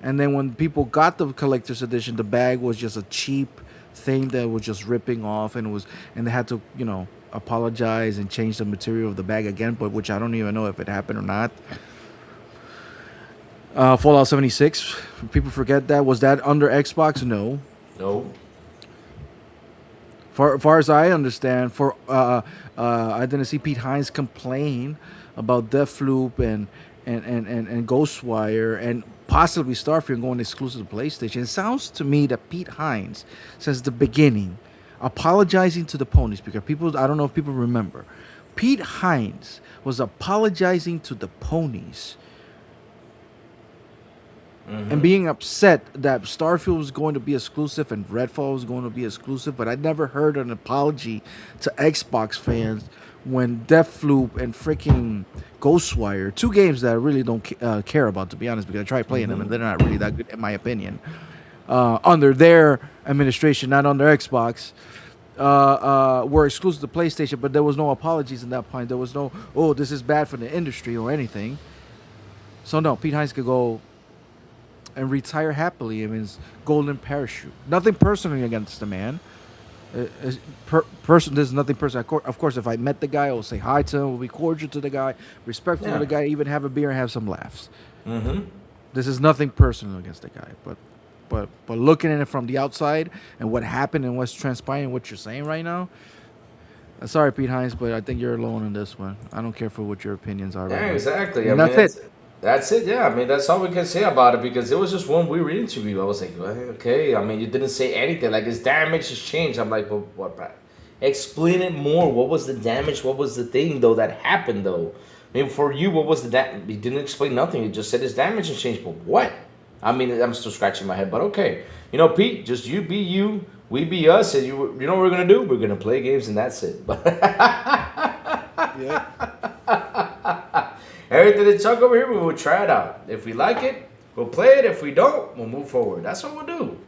and then when people got the collector's edition, the bag was just a cheap thing that was just ripping off, and they had to apologize and change the material of the bag again, but which I don't even know if it happened or not. Fallout 76. People forget that. Was that under Xbox? No. No. Far as I understand, I didn't see Pete Hines complain about Deathloop and Ghostwire and possibly Starfield going exclusive to PlayStation. It sounds to me that Pete Hines, since the beginning, apologizing to the ponies because people, I don't know if people remember, Pete Hines was apologizing to the ponies and being upset that Starfield was going to be exclusive and Redfall was going to be exclusive, but I never heard an apology to Xbox fans when Deathloop and freaking Ghostwire, two games that I really don't care about, to be honest, because I tried playing them and they're not really that good, in my opinion, under their administration, not under Xbox, were exclusive to PlayStation, but there was no apologies in that point. There was no, oh, this is bad for the industry or anything. So no, Pete Hines could go and retire happily in his golden parachute. Nothing personally against the man. There's nothing personal. Of course, if I met the guy, I will say hi to him. We'll be cordial to the guy, respectful to the guy, even have a beer and have some laughs. This is nothing personal against the guy, but looking at it from the outside and what happened and what's transpiring, what you're saying right now. Sorry, Pete Hines, but I think you're alone on this one. I don't care for what your opinions are. Yeah, right exactly. now. That's it. That's it. Yeah, I mean, that's all we can say about it because it was just one weird interview. I was like, well, okay. I mean, you didn't say anything. Like, his damage has changed. I'm like, well, what? Explain it more. What was the damage? What was the thing, though, that happened, though? I mean, for you, what was the damage? He didn't explain nothing. He just said his damage has changed. But what? I mean, I'm still scratching my head. But okay. You know, Pete, just you be you. We be us. And you know what we're going to do? We're going to play games, and that's it. Yeah. Everything that Chuck over here, we will try it out. If we like it, we'll play it. If we don't, we'll move forward. That's what we'll do.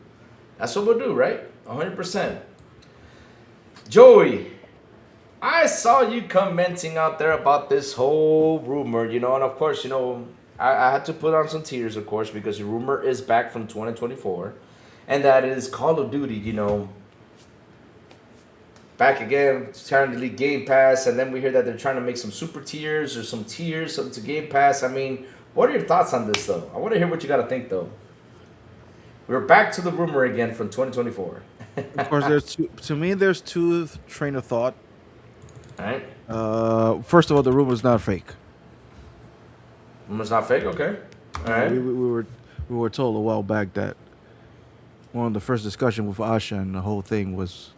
That's what we'll do, right? 100%. Joey, I saw you commenting out there about this whole rumor, you know, and of course, you know, I had to put on some tears, of course, because the rumor is back from 2024, and that is Call of Duty, you know, back again, trying to delete Game Pass, and then we hear that they're trying to make some super tiers or some tiers to Game Pass. I mean, what are your thoughts on this, though? I want to hear what you got to think, though. We're back to the rumor again from 2024. Of course, there's two train of thought. All right. First of all, the rumor is not fake. Rumor's not fake? Okay. All right. We were told a while back that one of the first discussion with Asha and the whole thing was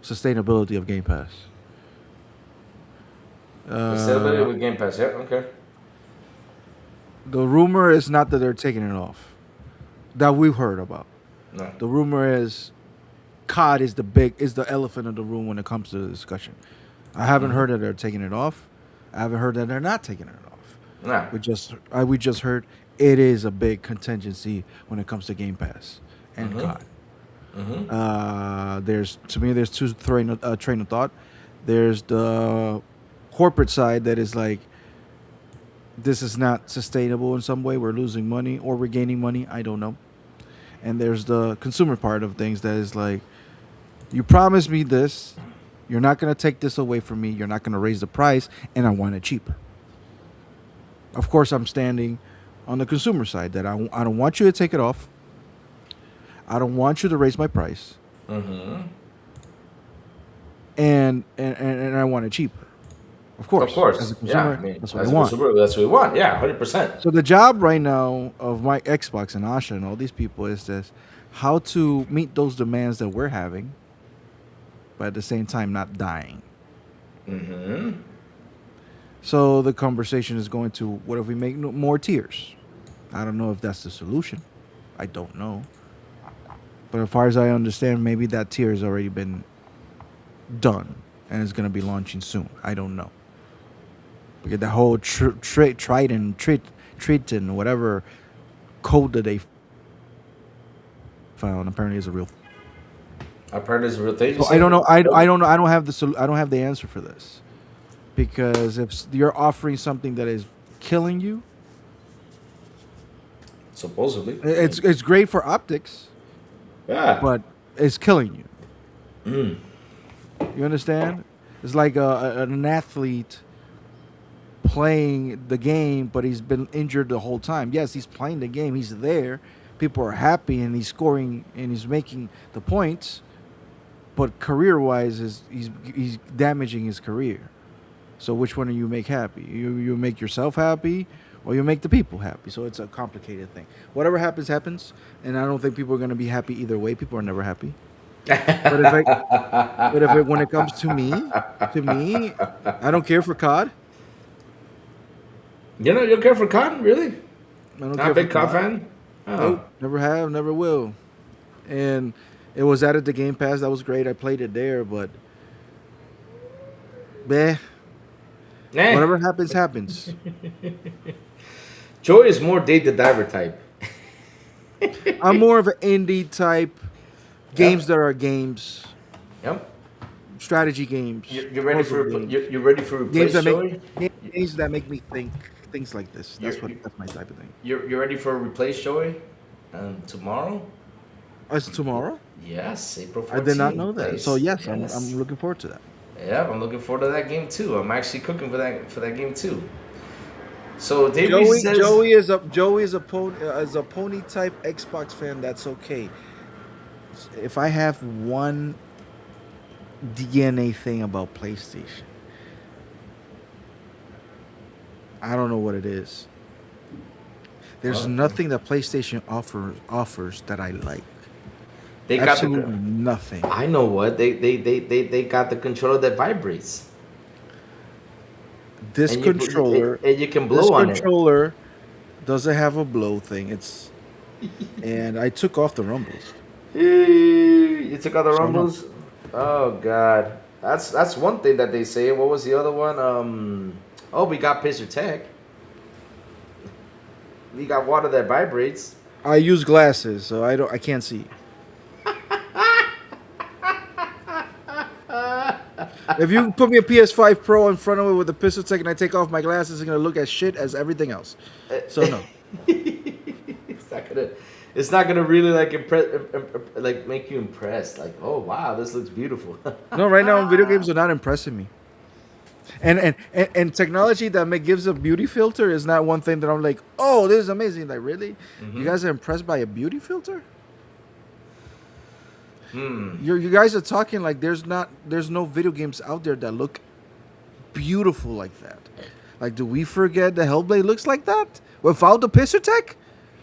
sustainability of Game Pass. Sustainability with Game Pass, yeah, okay. The rumor is not that they're taking it off. That we've heard about. No. The rumor is COD is the elephant in the room when it comes to the discussion. I haven't heard that they're taking it off. I haven't heard that they're not taking it off. No. We just heard it is a big contingency when it comes to Game Pass and COD. There's two train of thought. There's the corporate side that is like, this is not sustainable in some way. We're losing money or we're gaining money. I don't know. And there's the consumer part of things that is like, you promised me this. You're not going to take this away from me. You're not going to raise the price, and I want it cheaper. Of course, I'm standing on the consumer side that I don't want you to take it off. I don't want you to raise my price. And I want it cheaper. Of course. As a consumer, yeah, I mean, that's what I want. That's what we want. Yeah, 100%. So the job right now of my Xbox and Asha and all these people is this: how to meet those demands that we're having, but at the same time not dying. So the conversation is going to, what if we make more tiers? I don't know if that's the solution. I don't know. But as far as I understand, maybe that tier has already been done and is going to be launching soon. I don't know. Because the whole Triton, whatever code that they found apparently is a real. Apparently, it's a real thing. So I don't know. I don't know. I don't have the answer for this, because if you're offering something that is killing you, supposedly, it's great for optics. Yeah, but it's killing you. You understand? It's like an athlete playing the game, but he's been injured the whole time. Yes, he's playing the game. He's there. People are happy, and he's scoring, and he's making the points. But career-wise, he's damaging his career. So which one do you make happy? You make yourself happy, or you make the people happy. So it's a complicated thing. Whatever happens, happens, and I don't think people are going to be happy either way. People are never happy. When it comes to me, I don't care for COD. You don't care for COD, really? I don't Not care a big for COD COD. fan. Oh, Nope, never have, never will. And it was added to Game Pass. That was great. I played it there, but bleh, eh. whatever happens, happens. Joey is more Dave the Diver type. I'm more of an indie type. Games that are games, Yep. strategy games. You're ready for puzzle games. you're ready for replace, games that Joey? make games that make me think things like this. That's my type of thing. You're ready for a replace, Joey? Tomorrow? It's tomorrow. Yes, April 14th. I did not know that. So yes, Yes. I'm looking forward to that. Yeah, I'm looking forward to that game too. I'm actually cooking for that game too. So David says, Joey is a pony type Xbox fan. That's okay. If I have one DNA thing about PlayStation, I don't know what it is. There's nothing that PlayStation offers that I like. they got Absolutely nothing. I know what they got the controller that vibrates. This And you- controller, and you can blow this on it. controller doesn't have a blow thing. And I took off the rumbles. You took out the So, no. rumbles. Oh God, that's one thing that they say. What was the other one? Oh, we got Pizzer Tech. We got water that vibrates. I use glasses, so I can't see. If you put me a PS5 Pro in front of me with a pistol tech and I take off my glasses, it's gonna look as shit as everything else. So no. It's not gonna really like impress, like make you impressed. Like, oh wow, this looks beautiful. No, right now video games are not impressing me. And technology that gives a beauty filter is not one thing that I'm like, oh, this is amazing. Like, really? You guys are impressed by a beauty filter? You guys are talking like there's no video games out there that look beautiful like that. Like, do we forget the Hellblade looks like that without the pistol tech?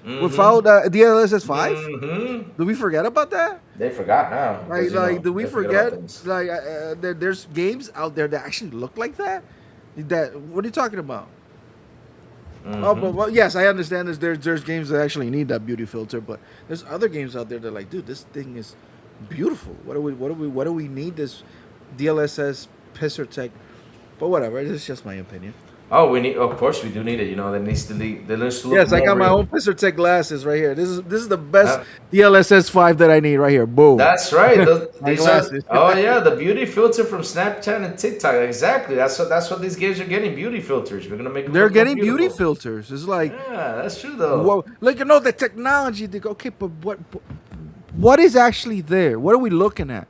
Without DLSS 5? Do we forget about that? They forgot now. Like, because, you know, do we they forget about forget? things. Like, there's games out there that actually look like that. What are you talking about? Oh, but well, yes, I understand. There's games that actually need that beauty filter, but there's other games out there that are like, dude, this thing is beautiful. What do we need this DLSS pisser tech? But whatever, it's just my opinion. Oh, of course, we do need it. You know, there needs to look. Yes, I more got my real. own pisser tech glasses right here. This is the best DLSS 5 that I need right here. Boom. That's right. My These are, glasses. oh yeah, the beauty filter from Snapchat and TikTok. Exactly. That's what these games are getting. Beauty filters. We're gonna make. Them They're look more getting beauty beautiful. filters. It's like, Yeah, that's true though. whoa, like, you know, the technology. They go, okay, but what is actually there? What are we looking at?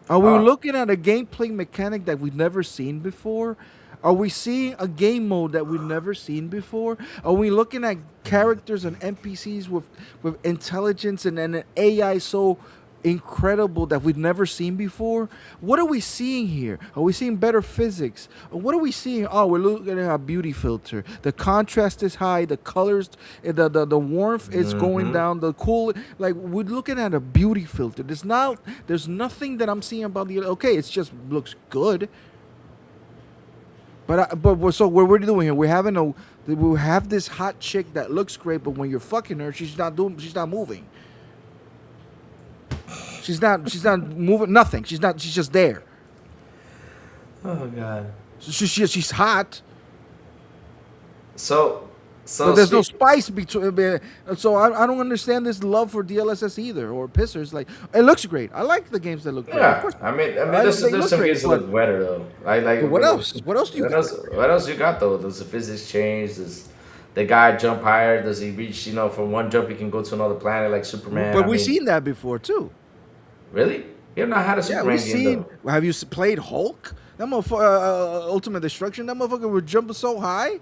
Are we looking at a gameplay mechanic that we've never seen before? Are we seeing a game mode that we've never seen before? Are we looking at characters and NPCs with intelligence and an AI so incredible that we've never seen before? What are we seeing here? Are we seeing better physics? What are we seeing? Oh, we're looking at a beauty filter. The contrast is high. The colors, the warmth is going down. The cool, like, we're looking at a beauty filter. There's nothing that I'm seeing about the. Okay, it just looks good. So what we're doing here, we have this hot chick that looks great, but when you're fucking her, she's not moving. She's not moving. Nothing. She's just there. Oh God. She's hot. So But there's no spice between. So I don't understand this love for DLSS either or pissers. Like, it looks great. I like the games that look great. Of yeah, course. I mean, they there's look some great, games that look better though. Like What else? What else do you got? What else you got though? Does the physics change? Does the guy jump higher? Does he reach? You know, from one jump he can go to another planet like Superman. But we've seen that before too. Really? You have not had a Yeah, Superman we've game seen. though. Have you played Hulk? That motherfucker, Ultimate Destruction. That motherfucker would jump so high.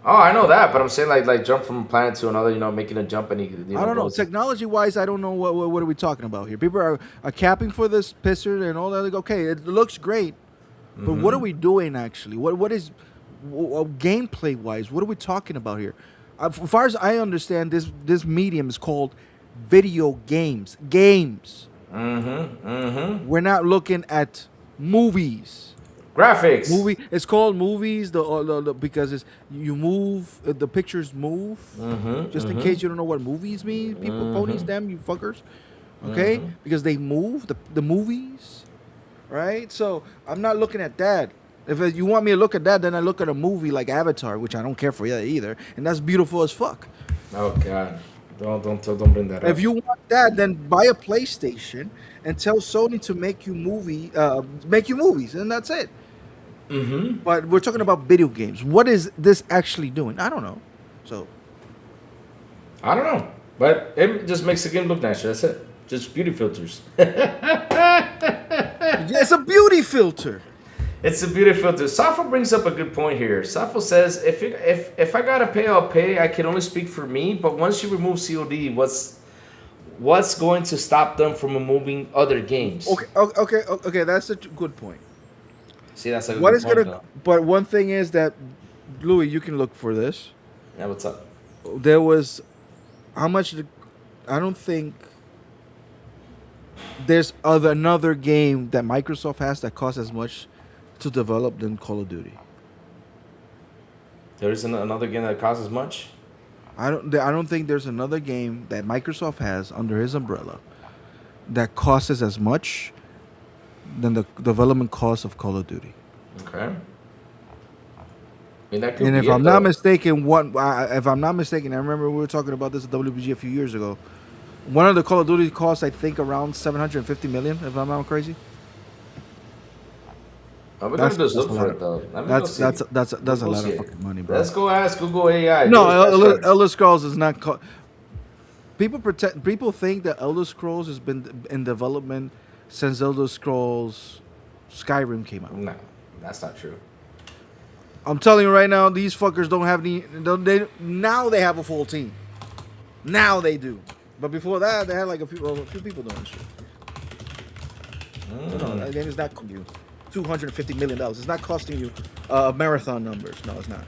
Oh, I know that, but I'm saying like jump from a planet to another. You know, making a jump and he I don't know. goes. Technology wise, I don't know what are we talking about here. People are capping for this pisser and all that. Like, okay, it looks great, but what are we doing actually? What is gameplay wise? What are we talking about here? As far as I understand, this medium is called video games. Games. We're not looking at movies. Graphics. Movie. It's called movies. Because it's you move. The pictures move. Just in case you don't know what movies mean, people, ponies, them, you fuckers. Okay, because they move the movies, right? So I'm not looking at that. If you want me to look at that, then I look at a movie like Avatar, which I don't care for either, and that's beautiful as fuck. Oh God. Don't bring that up. If you want that, then buy a PlayStation and tell Sony to make you movies, and that's it. But we're talking about video games. What is this actually doing? I don't know. So I don't know, but it just makes the game look nicer. That's it. Just beauty filters. yeah, it's a beauty filter. It's a beauty filter. Safo brings up a good point here. Safo says, if I gotta pay, I'll pay. I can only speak for me. But once you remove COD, what's going to stop them from removing other games? Okay. That's a good point. See, that's a good What point. is gonna? But one thing is that, Louis, you can look for this. Yeah, what's up? There was how much? I don't think there's another game that Microsoft has that costs as much to develop than Call of Duty. There isn't another game that costs as much. I don't think there's another game that Microsoft has under his umbrella that costs as much than the development cost of Call of Duty. Okay. I mean, that could And be if it, I'm though. not mistaken, if I'm not mistaken, I remember we were talking about this at WBG a few years ago. One of the Call of Duty costs, I think, around 750 million. If I'm not crazy. We're gonna just look for it though. That's a lot of fucking money, bro. Let's go ask Google AI. No, Elder Scrolls is not. People think that Elder Scrolls has been in development since Elder Scrolls Skyrim came out. No, that's not true. I'm telling you right now, these fuckers don't have any. Now they have a full team. Now they do. But before that, they had like a few people doing shit. So no, that game is not costing you $250 million. It's not costing you marathon numbers. No, it's not.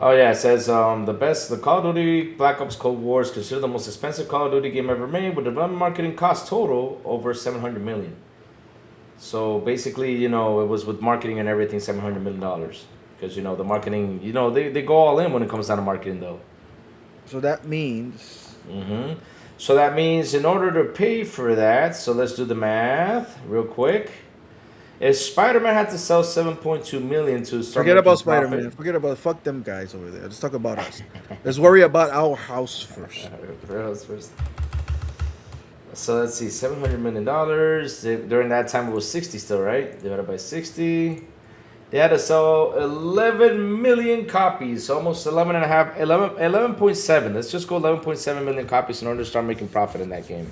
Oh yeah, it says the Call of Duty Black Ops Cold War is considered the most expensive Call of Duty game ever made, with development marketing cost total over 700 million. So basically, you know, it was with marketing and everything, $700 million. Because, you know, the marketing, you know, they go all in when it comes down to marketing, though. So that means. So that means in order to pay for that, so let's do the math real quick. If Spider-Man had to sell 7.2 million to start Forget about making profit- Spider-Man. Forget about fuck them guys over there. Let's talk about us. Let's worry about our house first. First. So let's see, $700 million. During that time, it was 60 still, right? Divided by 60. They had to sell 11 million copies, almost 11.7. Let's just go 11.7 million copies in order to start making profit in that game.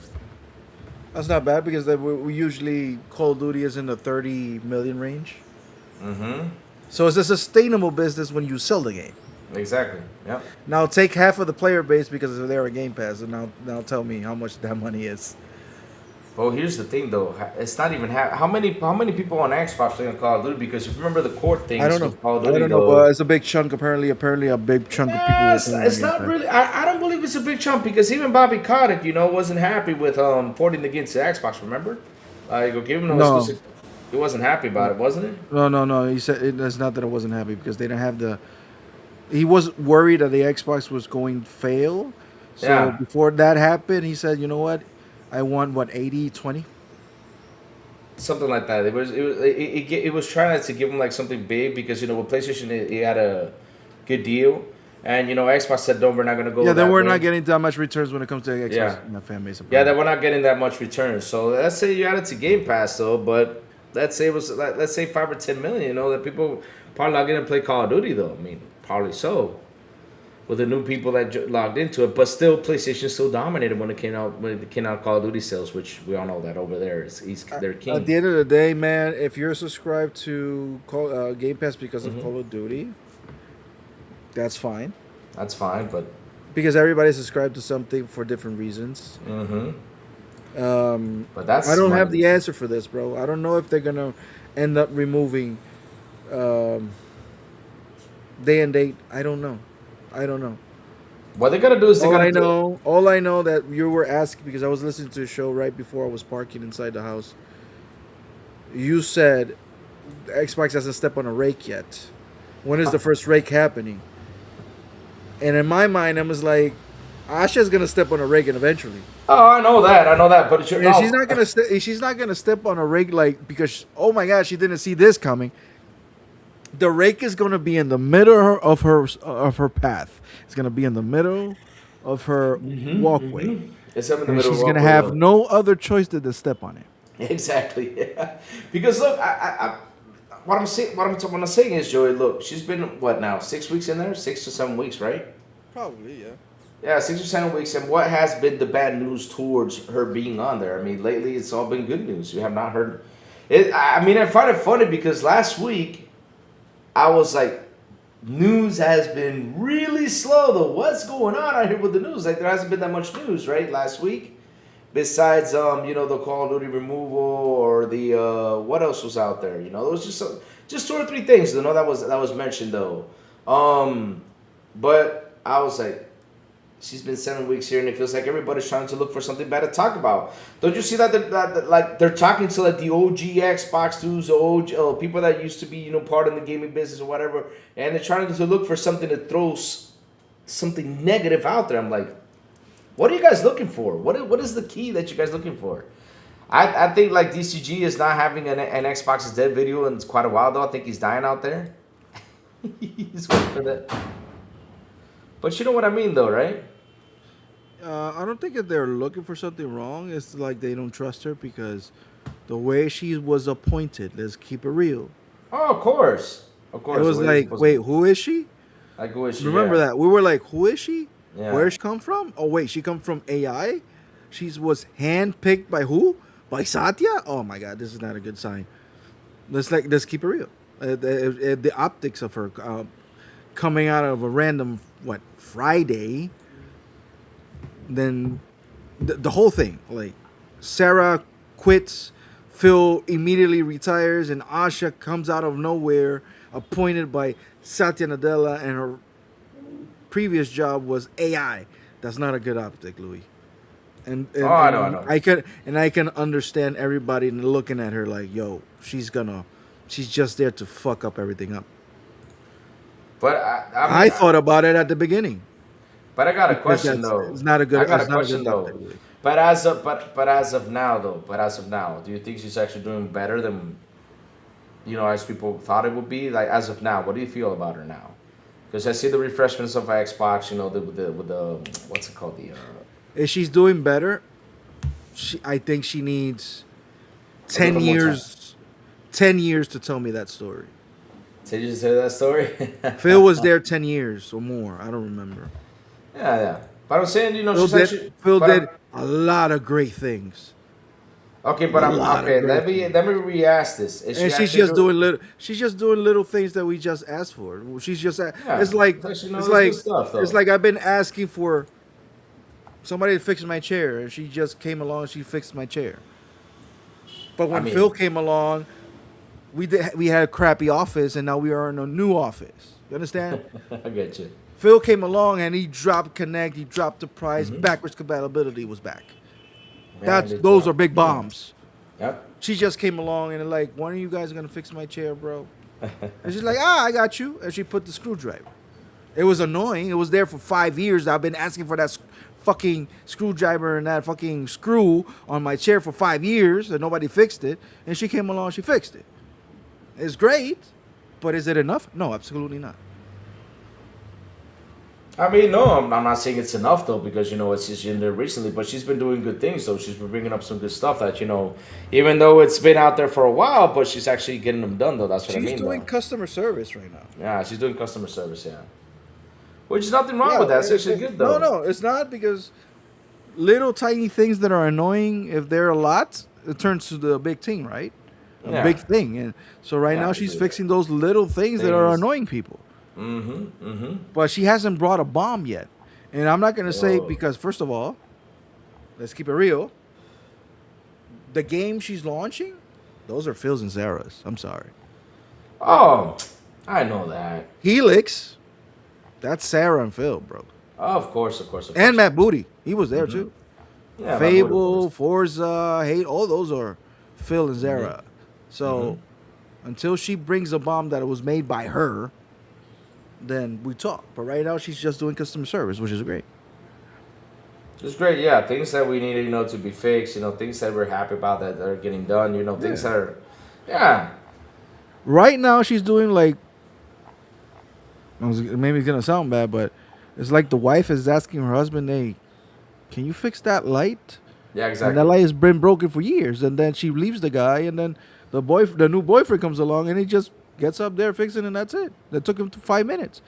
That's not bad because we usually Call of Duty is in the 30 million range. So it's a sustainable business when you sell the game. Exactly. Yep. Now take half of the player base because they're a Game Pass, and now tell me how much that money is. Well, here's the thing, though. It's not even how many people on Xbox play on Call of Duty? Because if you remember the court things, I don't know. with Call of Duty, I don't know, but it's a big chunk. Apparently a big chunk of people. It's not really. I don't believe it's a big chunk because even Bobby Kotick, you know, wasn't happy with porting the game to Xbox. Remember? Like, give him no. He wasn't happy about it, wasn't it? No. He said it's not that I wasn't happy because they didn't have the. He was worried that the Xbox was going to fail. So before that happened, he said, you know what? I want 80-20? Something like that. It was trying to give him like something big because, you know, with PlayStation it had a good deal, and you know Xbox said no, we're not gonna go. Yeah, then we're not getting that much returns when it comes to Xbox and the fan base. Yeah, that we're not getting that much returns. So let's say you add it to Game Pass though, but let's say it was 5 or 10 million. You know that people probably not gonna play Call of Duty though. I mean, probably so. with the new people that logged into it. But still, PlayStation still dominated when it came out Call of Duty sales, which we all know that over there is they're At the king. end of the day, man, if you're subscribed to Game Pass because of Call of Duty, that's fine. That's fine, but Because everybody's subscribed to something for different reasons. but that's I don't have money. the answer for this, bro. I don't know if they're gonna end up removing um, day and date. I don't know. I don't know. What they're gonna do is they're gonna do. All I know that you were asking because I was listening to a show right before I was parking inside the house. You said Xbox hasn't stepped on a rake yet. When is the first rake happening? And in my mind, I was like, Asha's gonna step on a rake eventually. Oh, I know that, but And she's not gonna she's not gonna step on a rake like because oh my god, she didn't see this coming. The rake is gonna be in the middle of her path. It's gonna be in the middle of her walkway. It's up in the And middle. she's gonna have no other choice than to step on it. Exactly. Yeah. Because look, what I'm saying is, Joey. Look, she's been what now? 6 weeks in there, 6 to 7 weeks, right? Probably, yeah. Yeah, 6 or 7 weeks. And what has been the bad news towards her being on there? I mean, lately it's all been good news. We have not heard it. I mean, I find it funny because last week I was like, news has been really slow though. What's going on out here with the news? Like there hasn't been that much news, right? Last week. Besides, the Call of Duty removal or the what else was out there? There was just 2 or 3 things. That was mentioned though. But I was like, she's been 7 weeks here, and it feels like everybody's trying to look for something bad to talk about. Don't you see that they're talking to like the OG Xbox dudes, the OG people that used to be part in the gaming business or whatever, and they're trying to look for something to throw something negative out there. I'm like, what are you guys looking for? What is the key that you guys looking for? I think like DCG is not having an Xbox is dead video in quite a while though. I think he's dying out there. He's waiting for that. But you know what I mean though, right? I don't think that they're looking for something wrong. It's like they don't trust her because the way she was appointed. Let's keep it real. Oh, of course. Of course. It was like, wait, who is she? Like who is she? Remember that? We were like, who is she? Yeah. Where she come from? Oh wait, she come from AI. She was handpicked by who? By Satya? Oh my god, this is not a good sign. Let's keep it real. The optics of her coming out of a random Friday. Then the whole thing, like Sarah quits, Phil immediately retires, and Asha comes out of nowhere, appointed by Satya Nadella, and her previous job was AI. That's not a good optic, Louis. And I know. I can understand everybody looking at her like, yo, she's just there to fuck up everything up. But I thought about it at the beginning. But I got a question though. It's not a good. I got a it's not question good though. optic. But as of now, do you think she's actually doing better than as people thought it would be? Like as of now, what do you feel about her now? Because I see the refreshments of Xbox, with the what's it called, If she's doing better, I think she needs 10 little more years. 10 years to tell me that story. Did you say that story? Phil was there 10 years or more. I don't remember. Yeah. But I'm saying, Phil did a lot of great things. Okay, but let me re-ask this. She's just doing little things that we just asked for. She's just it's like I've been asking for somebody to fix my chair, and she just came along and she fixed my chair. But when Phil came along, we had a crappy office, and now we are in a new office. You understand? I get you. Phil came along and he dropped Connect, he dropped the price, backwards compatibility was back. Those are big bombs. Yep. She just came along and like, when are you guys gonna fix my chair, bro? And she's like, I got you. And she put the screwdriver. It was annoying. It was there for 5 years. I've been asking for that fucking screwdriver and that fucking screw on my chair for 5 years and nobody fixed it. And she came along, she fixed it. It's great, but is it enough? No, absolutely not. I mean, no, I'm not saying it's enough though, because it's just in there recently. But she's been doing good things though. She's been bringing up some good stuff that even though it's been out there for a while, but she's actually getting them done though. That's what I mean. She's doing customer service right now. Yeah, she's doing customer service. Yeah. Which is nothing wrong with that. It's actually good though. No, it's not, because little tiny things that are annoying, if they're a lot, it turns to the big thing, right? A Yeah. big thing. And so right Yeah, now I she's believe fixing those little things that are Things. annoying people. Mm-hmm. But she hasn't brought a bomb yet. And I'm not gonna say, Whoa. because first of all, let's keep it real. The game she's launching, those are Phil's and Sarah's. I'm sorry. Oh, I know that. Helix, that's Sarah and Phil, bro. Oh, of course, of course, of And course. Matt Booty. He was there too. Yeah, my word, of Fable, course. Forza, Hate, all those are Phil and Zara. So until she brings a bomb that was made by her, then we talk. But right now she's just doing customer service, which is great. It's great, yeah. Things that we needed, to be fixed. Things that we're happy about that are getting done. Things that are, yeah. Right now she's doing like, maybe it's gonna sound bad, but it's like the wife is asking her husband, "Hey, can you fix that light?" Yeah, And exactly. that light has been broken for years. And then she leaves the guy, and then the new boyfriend comes along, and he just gets up there fixing, and that's it. That took him 5 minutes.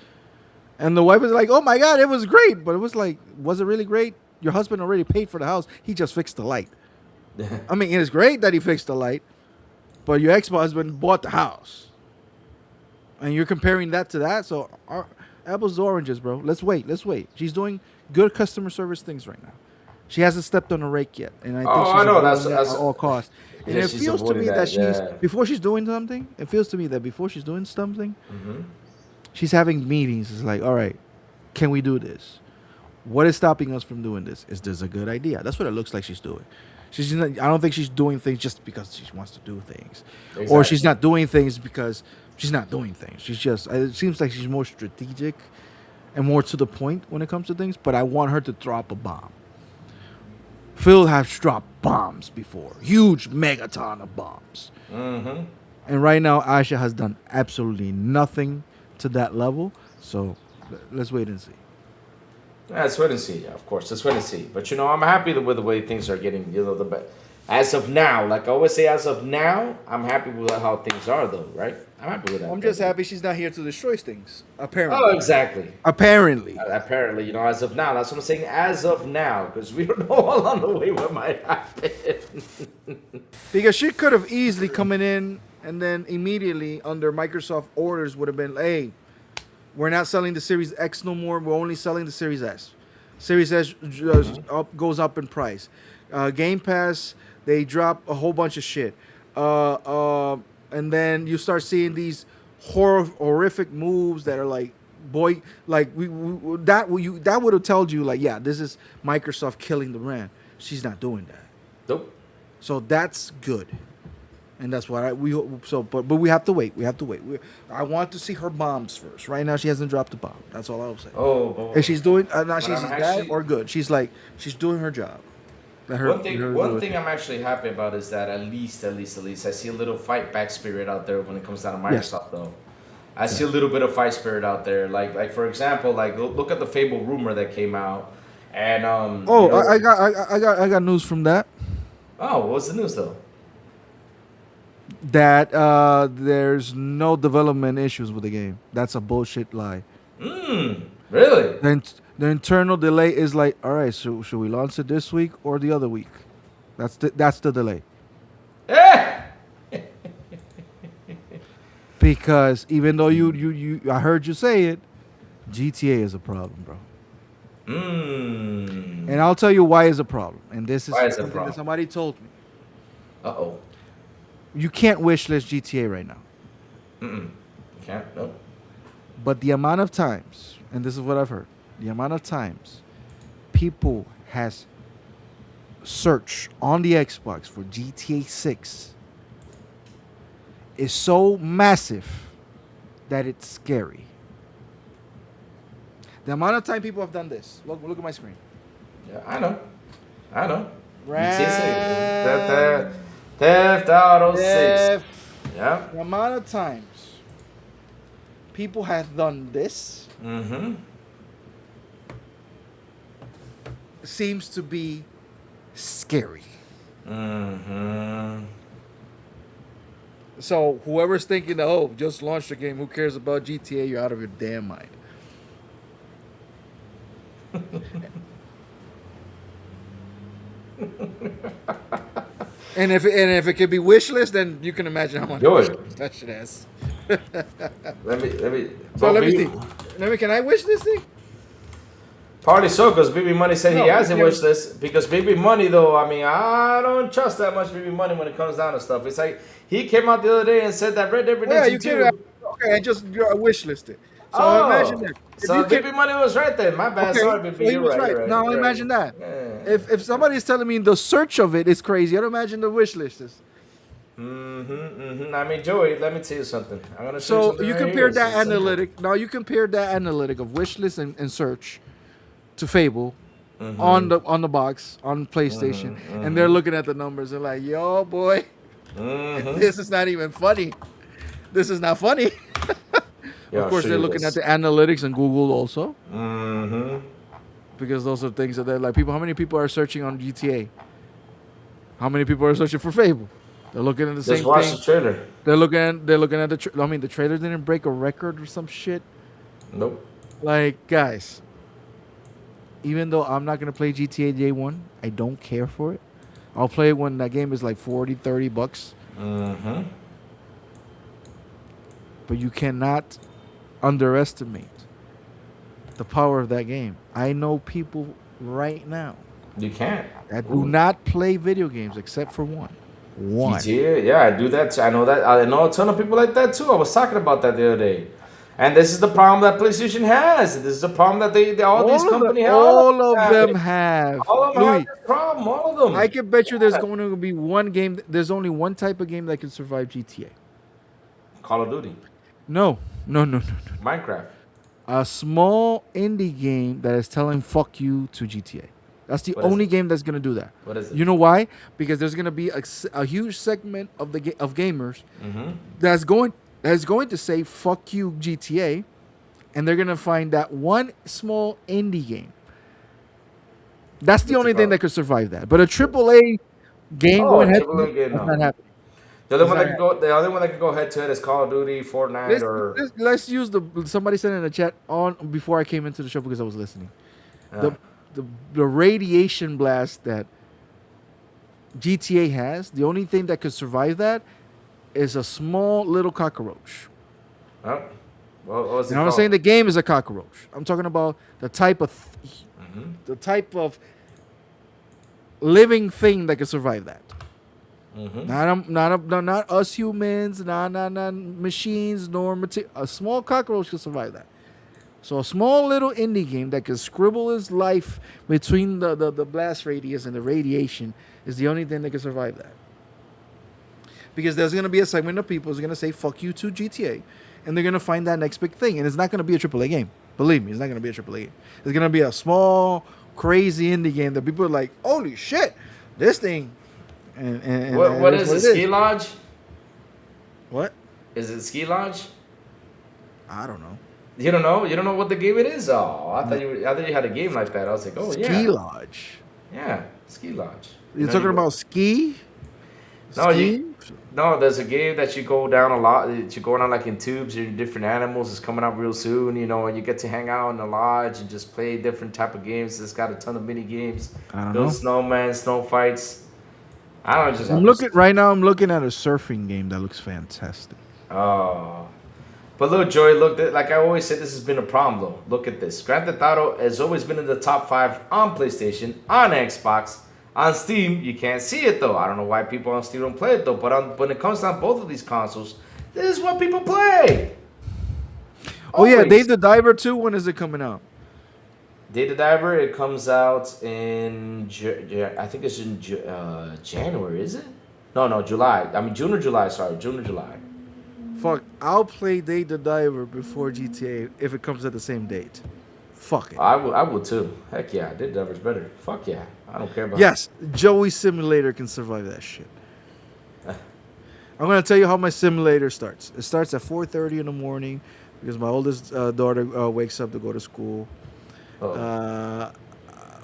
And the wife is like, "Oh my god, it was great," but it was like, was it really great? Your husband already paid for the house. He just fixed the light. I mean, it is great that he fixed the light, but your ex-husband bought the house, and you're comparing that to that. So, apples to oranges, bro. Let's wait. She's doing good customer service things right now. She hasn't stepped on a rake yet, and I think Oh, she's I know, avoiding that's- that at all costs. And Yeah, it she's feels to avoiding me that that, she's yeah. before she's doing something. It feels to me that before she's doing something, Mm-hmm. she's having meetings. It's like, all right, can we do this? What is stopping us from doing this? Is this a good idea? That's what it looks like she's doing. She's not, I don't think she's doing things just because she wants to do things, or Exactly. she's not doing things because she's not doing things. She's just. It seems like she's more strategic and more to the point when it comes to things. But I want her to drop a bomb. Phil has dropped bombs before, huge megaton of bombs, Mm-hmm. and right now Aisha has done absolutely nothing to that level. So let's wait and see. Yeah, let's wait and see. Yeah, of course, let's wait and see. But I'm happy with the way things are getting. As of now, like I always say, as of now, I'm happy with how things are, though. Right? I'm happy with that. I'm just happy she's not here to destroy things. Apparently. Oh, exactly. Apparently. Apparently, as of now, that's what I'm saying. As of now, because we don't know along the way what might happen. Because she could have easily coming in and then immediately under Microsoft orders would have been, hey, we're not selling the Series X no more. We're only selling the Series S. Series S goes up in price. Game Pass, they drop a whole bunch of shit. And then you start seeing these horrific moves that are like, boy, like that would have told you like, yeah, this is Microsoft killing the brand. She's not doing that. Nope. So that's good, and that's why but we have to wait. I want to see her bombs first. Right now, she hasn't dropped a bomb. That's all I'll say. Oh, And she's doing not she's I'm bad actually- or good. She's doing her job. Let her- One thing, let her one do thing it. I'm actually happy about is that at least I see a little fight back spirit out there when it comes down to Microsoft, though. I see a little bit of fight spirit out there. Like for example, like look at the Fable rumor that came out, and Oh, I got news from that. oh, what was the news though? That there's no development issues with the game. That's a bullshit lie. Really? The internal delay is like, all right, so should we launch it this week or the other week? That's the delay. Eh! Because even though you I heard you say it, GTA is a problem, bro. And I'll tell you why it's a problem. And this is Why is it a something problem? that somebody told me. Uh-oh. You can't wish list GTA right now. Can't. Nope. But the amount of times, and this is what I've heard, the amount of times people has searched on the Xbox for GTA 6 is so massive that it's scary. The amount of time people have done this. Look at my screen. Yeah, I know. Right. Theft Auto 6. Yeah. The amount of times people have done this seems to be scary. So whoever's thinking, oh, just launch the game, who cares about GTA? You're out of your damn mind. And if it could be wish list, then you can imagine how much Do wish it. list that shit has. Let me. So Well, let me BB see. Can I wish this thing? Probably so, because BB Money said No, he has a yeah. wish list. Because BB Money, though, I mean, I don't trust that much BB Money when it comes down to stuff. It's like he came out the other day and said that Red Dead Oh, yeah, Redemption you 2. can. Okay, I just wish listed. So imagine Oh, that. If so you can, BB Money was right then. My bad. okay, Sorry, so BB. he You're was right. right. You're right. Now You're imagine right. that. Yeah. If somebody's telling me the search of it is crazy, I don't imagine the wish list is. I mean, Joey, let me tell you something. I'm gonna show you So something you right compare here. that It's simple. analytic. Now you compare that analytic of wish list and search to Fable on the box on PlayStation, and they're looking at the numbers and like, yo, boy, this is not even funny. This is not funny. Yeah, Of I'll course, show they're you looking at this. the analytics and Google also, Mm-hmm. because those are things that they're like people. How many people are searching on GTA? How many people are searching for Fable? They're looking at the Just same watch thing. the trailer. They're looking at the. I mean, the trailer didn't break a record or some shit. Nope. Like, guys, even though I'm not gonna play GTA Day One, I don't care for it. I'll play it when that game is like $40-$30. Mm-hmm. But you cannot underestimate the power of that game. I know people right now You can't. that do not play video games except for one. GTA, yeah, I do that. I know that. I know a ton of people like that too. I was talking about that the other day. And this is the problem that PlayStation has. This is the problem that they all these companies have. All of them have. All of them have Louis, this problem. All of them. I can bet you there's going to be one game. There's only one type of game that can survive GTA. Call of Duty, No. Minecraft. A small indie game that is telling fuck you to GTA. That's the What is only it? game that's going to do that. What is it? You know why? Because there's going to be a huge segment of of gamers that's going to say fuck you GTA, and they're going to find that one small indie game. That's the What's only it thing called? that could survive that. But a AAA game Oh, going head AAA to game, that's no. not happening. The other It's one not that can go. The other one that can go head to head is Call of Duty, Fortnite, or Let's use somebody said in the chat on before I came into the show because I was listening. yeah. The radiation blast that GTA has, the only thing that could survive that is a small little cockroach. Oh. What was it And I'm not called? saying the game is a cockroach. I'm talking about the type of living thing that could survive that. Not us humans, not machines, nor material. A small cockroach could survive that. So a small little indie game that could scribble his life between the blast radius and the radiation is the only thing that can survive that. Because there's going to be a segment of people who's going to say fuck you to GTA, and they're going to find that next big thing, and it's not going to be a AAA game. Believe me, it's not going to be a AAA game. It's going to be a small, crazy indie game that people are like, holy shit, this thing. And What is it? Ski Lodge? What? Is it Ski Lodge? I don't know. You don't know? You don't know what the game it is? Oh, I thought you had a game like that. I was like, oh yeah. Ski Lodge. Yeah, Ski Lodge. You're know, talking you go- about ski? No, Ski? No, there's a game that you go down a lot. You're going on like in tubes. You're different animals. It's coming out real soon. You know, and you get to hang out in the lodge and just play different type of games. It's got a ton of mini games. I don't Build know. snowman, snow fights. I don't know, just I'm looking at a surfing game that looks fantastic. Oh. But look, Joey, look, like I always said, this has been a problem, though. Look at this. Grand Theft Auto has always been in the top 5 on PlayStation, on Xbox, on Steam. You can't see it, though. I don't know why people on Steam don't play it, though. But when it comes down both of these consoles, this is what people play. Oh, yeah, Always. Dave the Diver 2, when is it coming out? Dave the Diver, it comes out in, I think it's in January, is it? No, July. I mean, June or July, sorry. June or July. Fuck, I'll play Dave the Diver before GTA if it comes at the same date. Fuck it. I would too. Heck yeah, Dave the Diver's better. Fuck yeah. I don't care about Yes, Joey Simulator can survive that shit. I'm going to tell you how my simulator starts. It starts at 4:30 in the morning because my oldest daughter wakes up to go to school.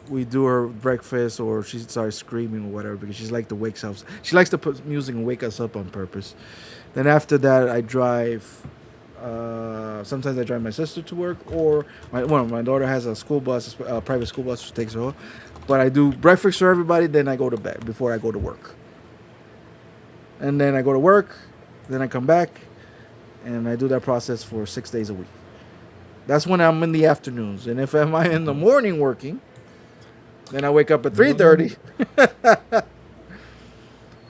We do her breakfast, or she starts screaming or whatever because she's like to wake us. She likes to put music and wake us up on purpose. Then after that, I drive. Sometimes I drive my sister to work, or my daughter has a school bus, a private school bus, which takes her home. But I do breakfast for everybody, then I go to bed before I go to work. And then I go to work, then I come back, and I do that process for 6 days a week. That's when I'm in the afternoons. And if I'm in the morning working, then I wake up at 3:30,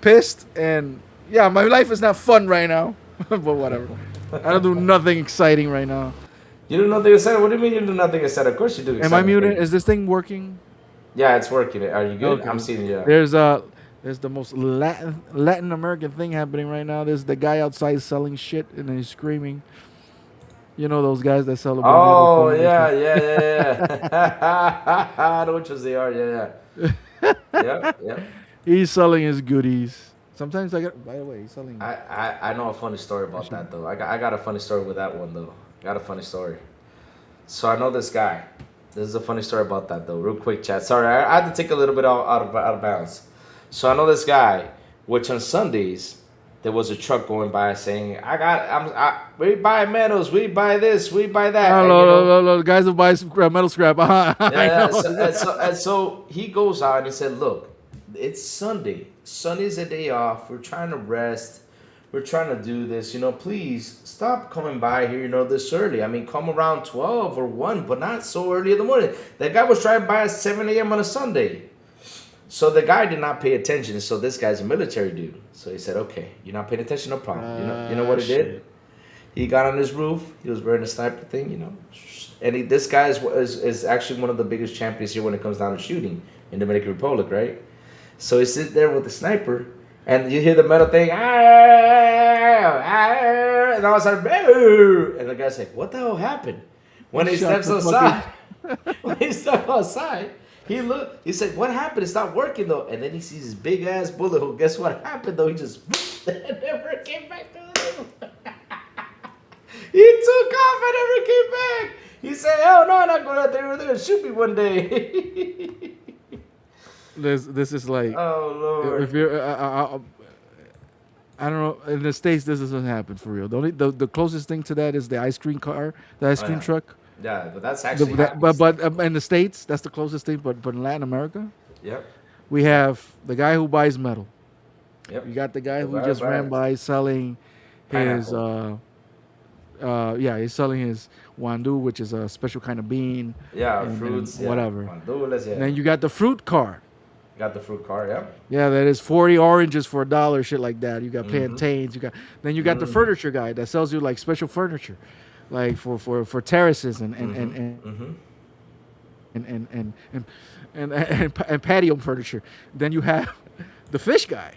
pissed, and yeah, my life is not fun right now. But whatever. I don't do nothing exciting right now. You do nothing exciting? What do you mean you do nothing exciting? Of course you do exciting. Am I muted? Is this thing working? Yeah, it's working. Are you good? Okay. I'm seeing you. There's the most Latin American thing happening right now. There's the guy outside selling shit and he's screaming. You know those guys that sell. Oh yeah. I know which ones they are. Yeah. Yeah. He's selling his goodies. Sometimes I get. By the way, he's selling. I know a funny story about that though. I got a funny story with that one though. Got a funny story. So I know this guy. This is a funny story about that though. Real quick, chat. Sorry, I had to take a little bit out of bounds. So I know this guy, which on Sundays there was a truck going by saying, we buy metals, we buy this, we buy that. Hello, guys who buy metal scrap. And so he goes out and he said, look, it's Sunday. Sunday's a day off. We're trying to rest. We're trying to do this. Please stop coming by here, this early. I mean, come around 12 or 1, but not so early in the morning. That guy was driving by at 7 a.m. on a Sunday. So the guy did not pay attention. So this guy's a military dude. So he said, okay, you're not paying attention, no problem. You know what he did? He got on his roof. He was wearing a sniper thing, And this guy is actually one of the biggest champions here when it comes down to shooting in Dominican Republic, right? So he sits there with the sniper, and you hear the metal thing, and all of a sudden, and the guy's like, what the hell happened? When he steps outside, he said, what happened? It's not working though. And then he sees his big ass bullet hole. Guess what happened though? He just never came back to the room. He took off and never came back. He said, hell no, I'm not going out there. They're going to shoot me one day. This is like, oh Lord. If you're, I don't know. In the States, this doesn't happen for real. The closest thing to that is the ice cream car, the ice cream truck. Yeah, but that's actually. But in the States, that's the closest thing. But in Latin America, yep, we have the guy who buys metal. Yep. You got the guy who just ran by selling his. He's selling his wandu, which is a special kind of bean. Yeah, fruits, whatever. Wandules, And then you got the fruit car. Got the fruit car, yeah. Yeah, that is 40 oranges for $1, shit like that. You got plantains. You got the furniture guy that sells you like special furniture, like for terraces and patio furniture. Then you have the fish guy,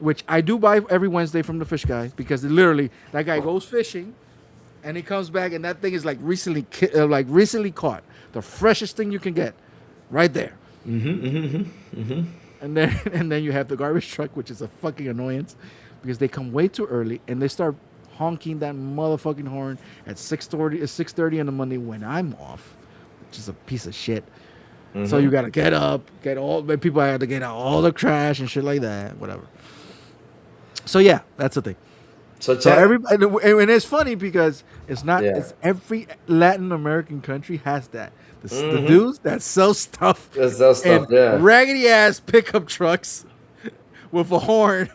which I do buy every Wednesday from the fish guy because literally that guy goes fishing, and he comes back and that thing is like recently caught, the freshest thing you can get, right there. And then you have the garbage truck, which is a fucking annoyance because they come way too early and they start honking that motherfucking horn at 6:30 on the Monday when I'm off, which is a piece of shit. So you gotta get up, people have to get out all the trash and shit like that, whatever. So yeah, that's the thing. So everybody, and it's funny because it's not. Yeah. It's every Latin American country has that. The dudes that sell stuff, raggedy ass pickup trucks with a horn,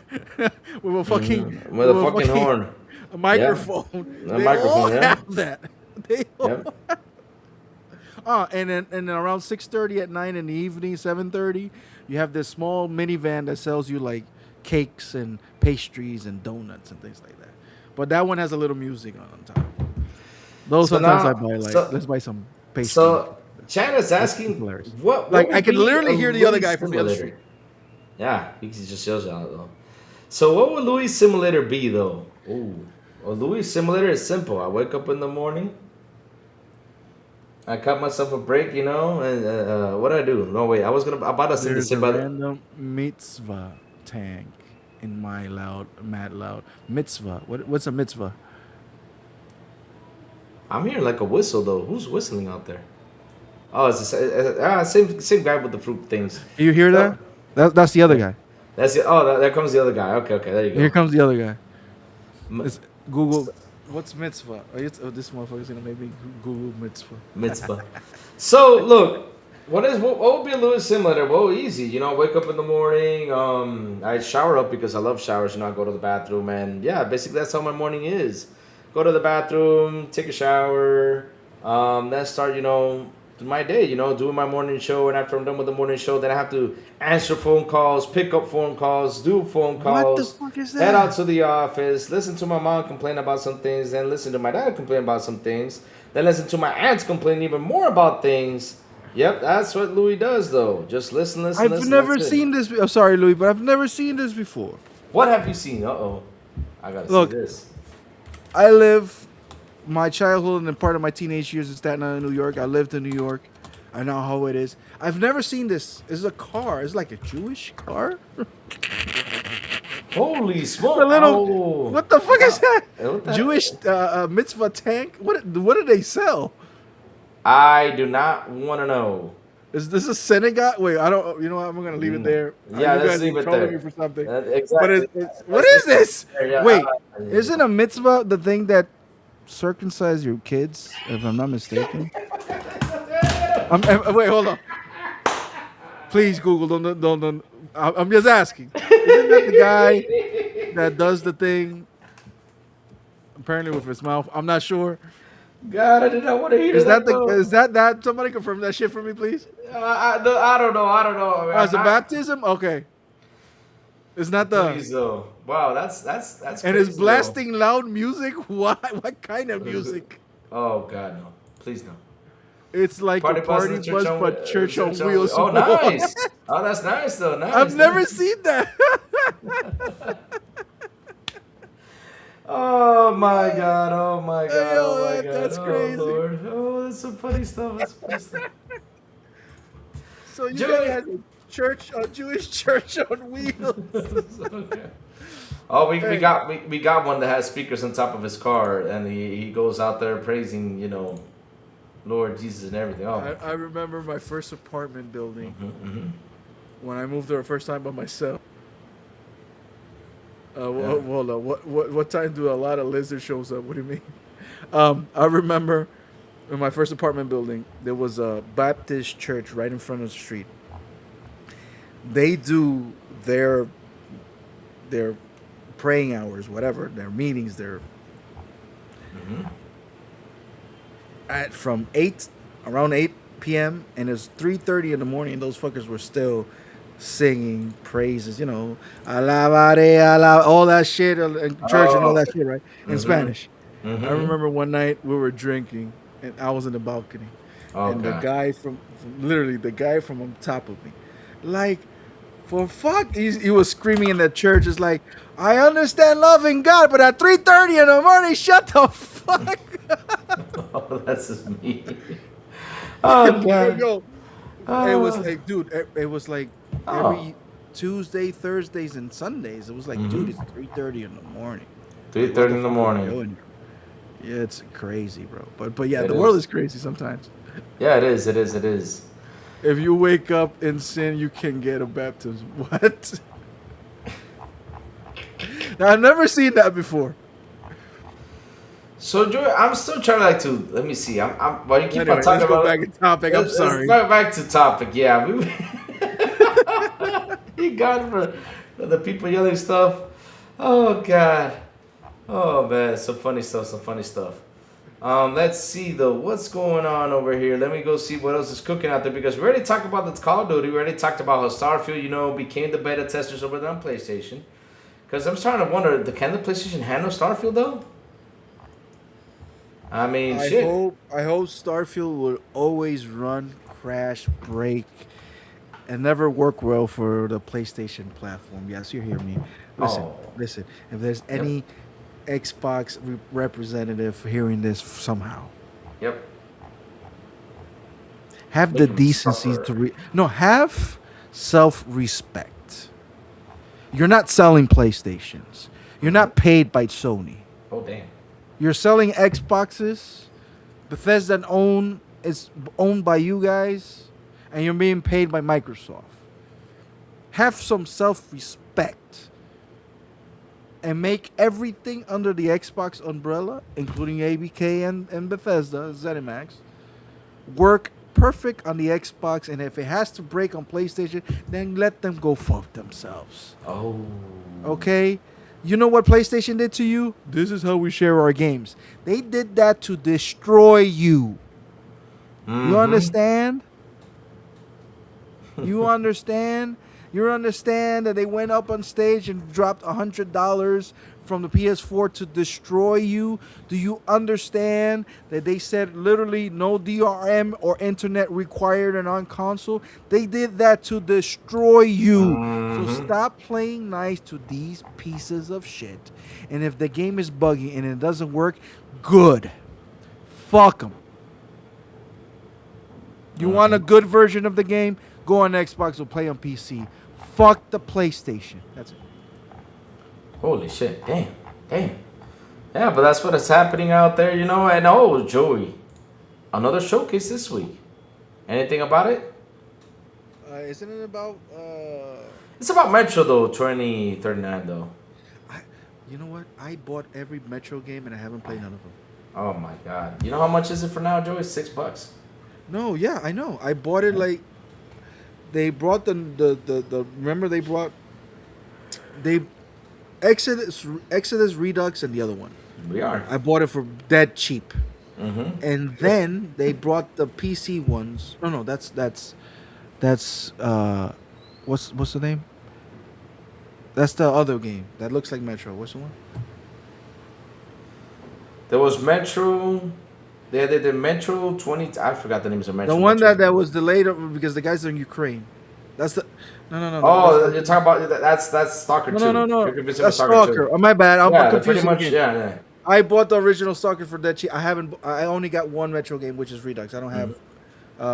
with a fucking horn, a microphone. Yeah. A microphone. Have that. They all and then around 6:30 at night in the evening, 7:30, you have this small minivan that sells you like cakes and pastries and donuts and things like that. But that one has a little music on top. Those sometimes I buy let's buy some pastry. So Chad is asking what I can literally hear the other guy from the other street. Yeah, he just shows out though. So what would Louis' simulator be though? Ooh. Well, Louis' simulator is simple. I wake up in the morning. I cut myself a break, and what did I do? No, wait, I bought us in the random mitzvah tank in my mad loud mitzvah. What's a mitzvah? I'm hearing like a whistle though. Who's whistling out there? Oh, it's the same guy with the fruit things. You hear that? That's the other guy. There comes the other guy. Okay, there you go. Here comes the other guy. It's Google. What's mitzvah? This motherfucker's gonna make me Google mitzvah. So look, what would be a little similar? Well, easy. Wake up in the morning. I shower up because I love showers. I go to the bathroom, and yeah, basically that's how my morning is. Go to the bathroom, take a shower, then start. My day. Doing my morning show, and after I'm done with the morning show, then I have to answer phone calls, pick up phone calls, do phone What the calls, fuck is head out that? to the office, listen to my mom complain about some things, then listen to my dad complain about some things, then listen to my aunts complain even more about things. Yep, that's what Louis does, though. Just listen, listen, I've listen. That's never it. seen this. I'm sorry, Louis, but I've never seen this before. What have you seen? Uh oh, I gotta see Look, this. I live my childhood and part of my teenage years in Staten Island, New York. I lived in New York. I know how it is. I've never seen this. It's a car. It's like a Jewish car. Holy A smoke! little. Oh, What the fuck is that? what Jewish the- mitzvah tank. What do they sell? I do not want to know. Is this a synagogue? Wait, I don't. You know what? I'm gonna leave it there. Yeah, You let's guys leave are it trolling there. me for something. But Exactly. what is this? Yeah, Wait, yeah. isn't a mitzvah the thing that circumcise your kids? If I'm not mistaken. Wait, hold on. Please Google. Don't. I'm just asking. Isn't that the guy that does the thing? Apparently with his mouth. I'm not sure. God, I did not want to hear Is that. that the? Though. Is that? Somebody confirm that shit for me, please. I don't know. I don't know. I mean, Oh, I'm it's a not. baptism. Okay. It's not the. Please, though. Wow, that's And crazy, it's blasting loud music. Why? What kind of though. music? Oh God, no! Please no. It's like Party a bus in party the bus, on but church on wheels. Oh, nice. Oh, that's nice though. Nice. I've never nice. seen that. Oh my God! Oh my God! Hey, yo, Oh my God! that's Oh crazy. Lord! Oh, that's some funny stuff. That's funny stuff. So you Joey- guys had a Jewish church on wheels. Okay. Oh, we Hey. got one that has speakers on top of his car, and he goes out there praising, Lord Jesus and everything. Oh, I remember my first apartment building mm-hmm. when I moved there the first time by myself. Yeah. Hold on. What time do a lot of lizards shows up? What do you mean? I remember in my first apartment building there was a Baptist church right in front of the street. They do their praying hours, whatever, their meetings, their Mm-hmm. at from around 8 p.m. and it's 3:30 in the morning. And those fuckers were still singing praises, alabare, all that shit in church and all that shit, right? In Mhm. Spanish. Mm-hmm. I remember one night we were drinking and I was in the balcony, and the Okay. guy literally the guy from on top of me, like, for fuck, he was screaming in the church. It's like, I understand loving God, but at 3:30 in the morning, shut the fuck. Oh, that's just me. Oh God. Yo, it was Oh. like, dude, it was like Oh. every Tuesday, Thursdays, and Sundays. It was like, dude, it's 3:30 in the morning. Like, what 3:30 the in the fuck are we morning. doing here? Yeah, it's crazy, bro. But yeah, It the world is. is crazy sometimes. Yeah, it is. It is. It is. If you wake up in sin, you can get a baptism. What? Now, I've never seen that before. So, Joey, I'm still trying to let me see. While you keep Anyway, on talking let's go about back to topic. I'm let's sorry. go back to topic. Yeah, you got it for the people yelling stuff. Oh God. Oh man, some funny stuff. Some funny stuff. Let's see though, what's going on over here. Let me go see what else is cooking out there because we already talked about the Call of Duty. We already talked about how Starfield, became the beta testers over there on PlayStation. Because I'm starting to wonder, can the PlayStation handle Starfield though? I mean, I shit. hope Starfield will always run, crash, break, and never work well for the PlayStation platform. Yes, you hear me. Listen, Oh. listen. If there's any Xbox representative hearing this somehow, Yep. have Make the them decency suffer. have self-respect. You're not selling PlayStations. You're not paid by Sony. Oh damn. You're selling Xboxes. Bethesda is owned by you guys, and you're being paid by Microsoft. Have some self-respect and make everything under the Xbox umbrella, including ABK and Bethesda, ZeniMax, work perfect on the Xbox, and if it has to break on PlayStation, then let them go fuck themselves. Oh. Okay? You know what PlayStation did to you? This is how we share our games. They did that to destroy you. You understand? You understand? You understand that they went up on stage and dropped $100 from the PS4 to destroy you? Do you understand that they said literally no DRM or internet required and on console? They did that to destroy you. So stop playing nice to these pieces of shit. And if the game is buggy and it doesn't work, good. Fuck them. You want a good version of the game? Go on Xbox or play on PC. Fuck the PlayStation. That's it. Holy shit. Damn. Damn. Yeah, but that's what is happening out there, you know. And oh, Joey, another showcase this week. Anything about it? Isn't it about... It's about Metro, though, 2039, though. You know what? I bought every Metro game and I haven't played none of them. Oh, my God. You know how much is it for now, Joey? $6. No, yeah, I know. I bought it like... They brought the remember they brought... Exodus Redux and the other one. We are. I bought it for dead cheap. Mm-hmm. And then they brought the PC ones. No, that's what's the name? That's the other game that looks like Metro. What's the one? There was Metro. They did the Metro 20. I forgot the names of Metro. The one Metro. that was delayed because the guys are in Ukraine. That's the no. Oh, you're talking about that's Stalker 2. No. You're confusing That's with Stalker 2. Stalker. Oh, my bad. I'm Yeah, confusing pretty much. again. Yeah. I bought the original Stalker for that cheap. I only got one Metro game, which is Redux. I don't have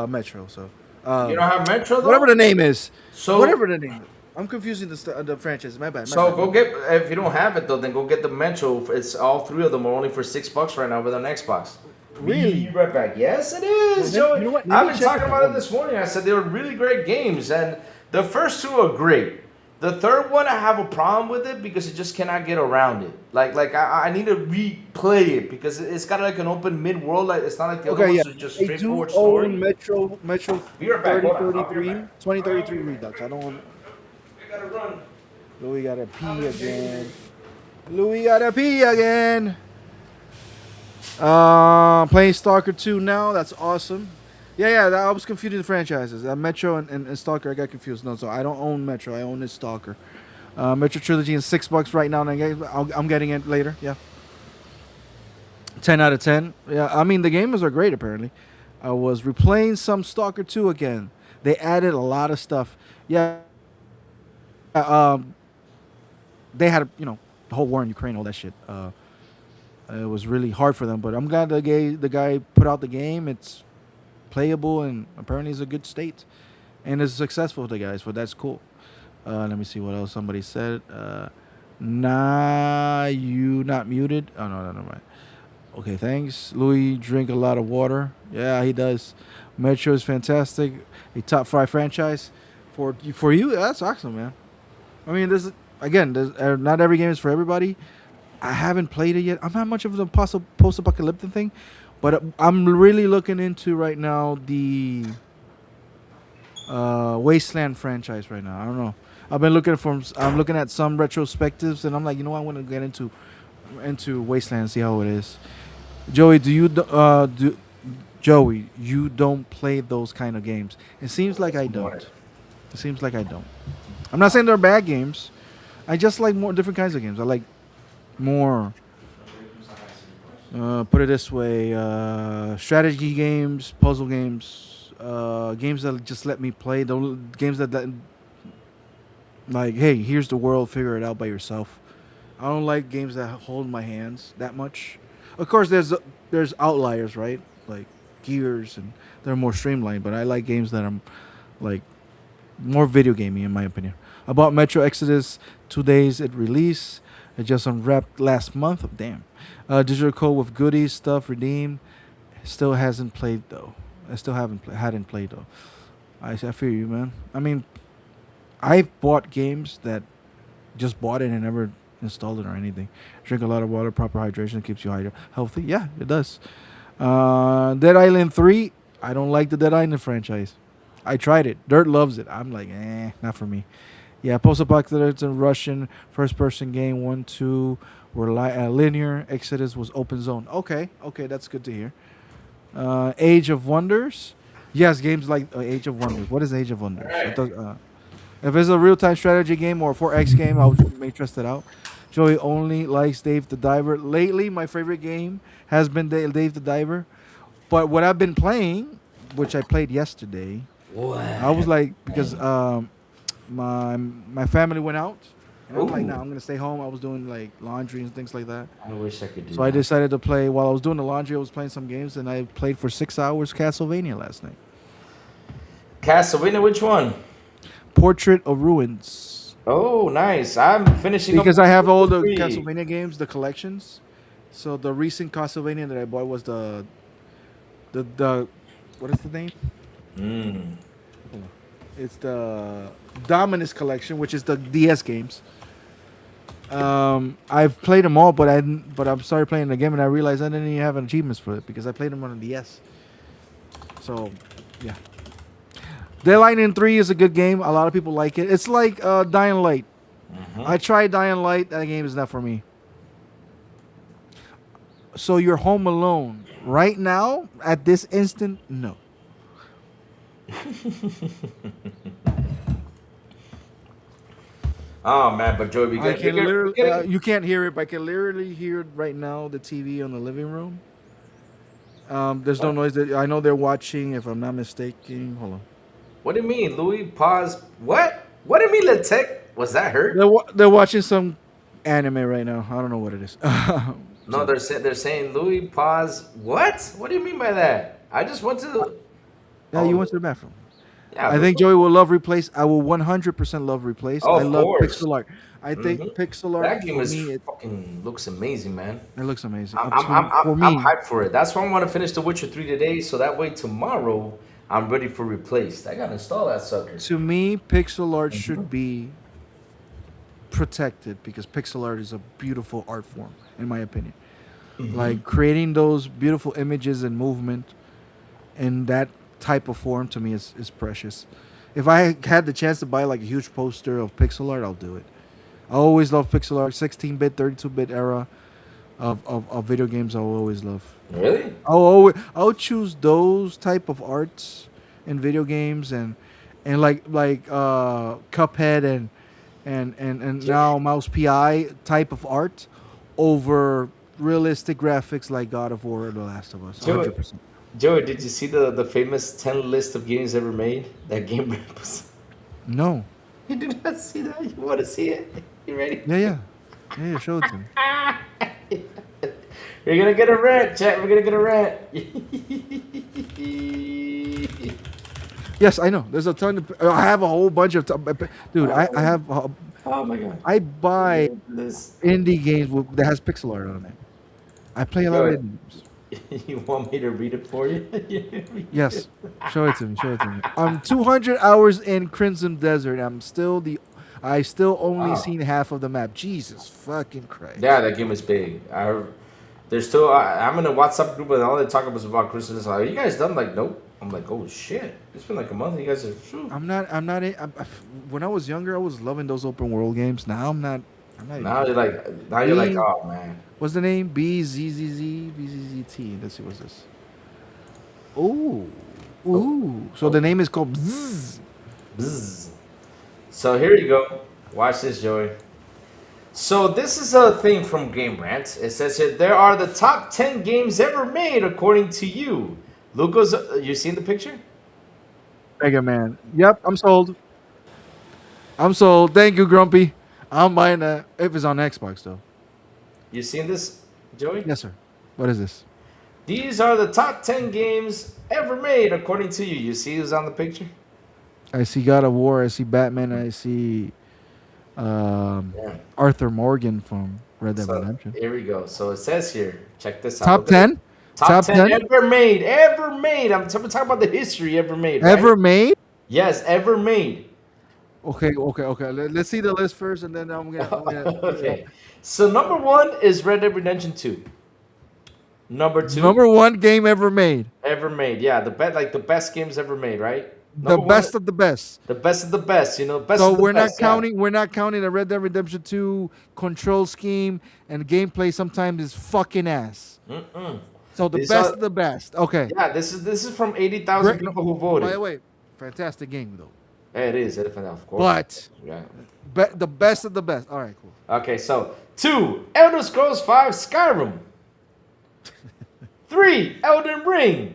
Metro, so You don't have Metro though. whatever the name is. So whatever the name is. I'm confusing the franchise. My bad. So go get, if you don't have it though, then go get the Metro. It's all three of them are only for $6 right now with an Xbox. Really? Be right back. Yes, it is, Joey. You know what? I've been talking about it this morning. I said they were really great games, and the first two are great. The third one, I have a problem with it because it just cannot get around it. Like I need to replay it because it's got like an open mid world. Like it's not like the other ones are just straightforward story. Metro Be right back. Hold on. 2033 Redux. I don't want. I gotta run. Louis got to pee again. Louis got to pee again. Playing Stalker 2 now. That's awesome. Yeah. I was confusing the franchises. Metro and Stalker, I got confused. No, so I don't own Metro. I own this Stalker. Metro Trilogy is $6 right now. And I'm getting it later. Yeah. 10 out of 10. Yeah, I mean, the gamers are great, apparently. I was replaying some Stalker 2 again. They added a lot of stuff. Yeah. They had, the whole war in Ukraine, all that shit. It was really hard for them, but I'm glad the guy put out the game. It's playable, and apparently it's a good state. And it's successful, the guys, so that's cool. Let me see what else somebody said. Nah, you not muted. Oh, no, never mind. Okay, thanks. Louis drink a lot of water. Yeah, he does. Metro is fantastic. A top 5 franchise. For you, that's awesome, man. I mean, not every game is for everybody. I haven't played it yet. I'm not much of a post-apocalyptic thing, but I'm really looking into right now the Wasteland franchise right now. I don't know. I'm looking at some retrospectives, and I'm like, I want to get into Wasteland and see how it is. Joey, Joey, you don't play those kind of games. It seems like I don't. I'm not saying they're bad games. I just like more different kinds of games. I like more, put it this way, strategy games, puzzle games, games that just let me play. Those games that like, hey, here's the world, figure it out by yourself. I don't like games that hold my hands that much. Of course, there's outliers, right? Like Gears, and they're more streamlined. But I like games that are like more video gamey, in my opinion. I bought Metro Exodus 2 days it released. It just unwrapped last month. Oh, damn. Digital code with goodies, stuff redeemed. Still hasn't played though. I still hadn't played though. I feel you, man. I mean, I've bought games that just bought it and never installed it or anything. Drink a lot of water. Proper hydration keeps you healthy. Yeah, it does. Dead Island 3. I don't like the Dead Island franchise. I tried it. Dirt loves it. I'm like, not for me. Yeah, post-apocalyptic and Russian first-person game 1, 2 were linear. Exodus was open zone. Okay, that's good to hear. Age of Wonders. Yes, games like Age of Wonders. What is Age of All Wonders? right. If it's a real-time strategy game or a 4X game, I may trust it out. Joey only likes Dave the Diver. Lately, my favorite game has been Dave the Diver. But what I've been playing, which I played yesterday, What? I was like, because my family went out, and I'm like, Ooh. nah, I'm gonna stay home. I was doing like laundry and things like that. I wish I could do So I decided to play. While I was doing the laundry, I was playing some games, and I played for 6 hours Castlevania last night. Castlevania, which one? Portrait of Ruins. Oh, nice. I'm finishing Because up I have all the 3. Castlevania games, the collections. So the recent Castlevania that I bought was the what is the name? Mm. It's the Dominus collection, which is the DS games. I've played them all, but I'm started playing the game and I realized I didn't even have achievements for it because I played them on the DS. So, yeah. Dead Island 3 is a good game. A lot of people like it. It's like Dying Light. I tried Dying Light. That game is not for me. So you're home alone right now at this instant? No. Oh man, but Joey, I can literally, you can't hear it, but I can literally hear it right now. The TV on the living room. There's no noise. I know they're watching. If I'm not mistaken, hold on. what do you mean, Louis? Pause. What? What do you mean, Letech? Was that her? They're watching some anime right now. I don't know what it is. No, they're saying Louis. Pause. What? What do you mean by that? I just went to the. Yeah, you went to the bathroom. Yeah, I think Joey will love Replace. I will 100% love Replace. Oh, I of love course. pixel art. I think pixel art that game for is me, fucking looks amazing, man. it looks amazing. I'm, To- I'm, I'm, for I'm, me, I'm hyped for it. That's why I want to finish The Witcher 3 today, so that way tomorrow I'm ready for Replaced. I gotta install that sucker. to me, pixel art should be protected because pixel art is a beautiful art form, in my opinion. Like creating those beautiful images and movement in that type of form to me is precious. If I had the chance to buy like a huge poster of pixel art, I'll do it. I always love pixel art, 16-bit, 32-bit era of video games. I'll always love. Really? I'll choose those type of arts in video games and like Cuphead and now Mouse PI type of art over realistic graphics like God of War or The Last of Us. Joey, 100%. Joey, did you see the famous 10 list of games ever made? That game was. No. You did not see that? You want to see it? You ready? Yeah. Show it to me. You're gonna get a rant, chat. We're gonna get a rant. Yes, I know. There's a ton of. I have a whole bunch of. Dude, I have. Oh my god. I buy This. indie games that has pixel art on it. I play a lot of indie games. You want me to read it for you? Yes, show it to me. I'm 200 hours in Crimson Desert. I still only Wow. seen half of the map. Jesus fucking Christ. Yeah, that game is big. There's still. I'm in a WhatsApp group and all they talk about Christmas. Like, are you guys done? Like, nope. I'm like, oh shit. It's been like a month. You guys are. Phew. I'm not. When I was younger, I was loving those open world games. Now I'm not. Now you're like, oh man. What's the name? BZZT. Let's see, what's this? Ooh. So the name is called Bzzz. Bzzz. So here you go. Watch this, Joey. So this is a thing from Game Rant. It says here, there are the top 10 games ever made according to you. Lucas, you seen the picture? Mega Man. Yep, I'm sold. Thank you, Grumpy. I'm buying that if it's on Xbox though. You seen this, Joey? Yes, sir. What is this? These are the top 10 games ever made according to you. You see who's on the picture? I see God of War. I see Batman. I see Arthur Morgan from Red Dead Redemption. Here we go. So it says here, check this out. Top 10? Top 10 ever made. Ever made. I'm talking about the history ever made. Right? Ever made? Yes, ever made. Okay. Let's see the list first, and then I'm gonna Okay. So number 1 is Red Dead Redemption 2. Number two, Number one game ever made. ever made. Yeah, the best games ever made, right? The Number one, best of the best. the best of the best. You know, best So of the we're not best. Yeah. counting. We're not counting the Red Dead Redemption 2 control scheme and gameplay. Sometimes is fucking ass. So the These best are of the best. Okay. yeah. This is from 80,000 Great. No, people who by the voted. way, fantastic game though. Yeah, it is. Of course. But Yeah. the best of the best. All right, cool. Okay, so 2, Elder Scrolls 5 Skyrim. 3, Elden Ring.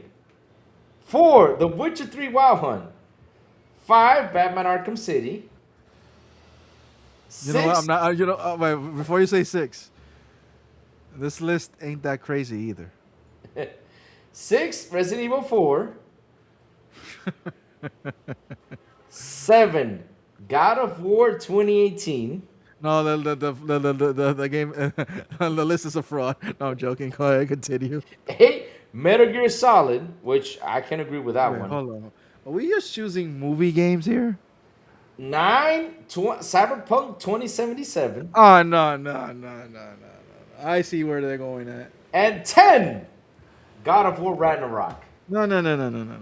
4, The Witcher 3 Wild Hunt. 5, Batman Arkham City. You know what? 6, I'm not. Wait, before you say 6, this list ain't that crazy either. 6, Resident Evil 4. 7, God of War 2018. No, the game, the list is a fraud. No, I'm joking. Go ahead, continue. 8, Metal Gear Solid, which I can agree with that Wait, one. hold on. Are we just choosing movie games here? 9, Cyberpunk 2077. Oh no. I see where they're going at. And 10, God of War Ragnarok. No. No, no, no, no, no.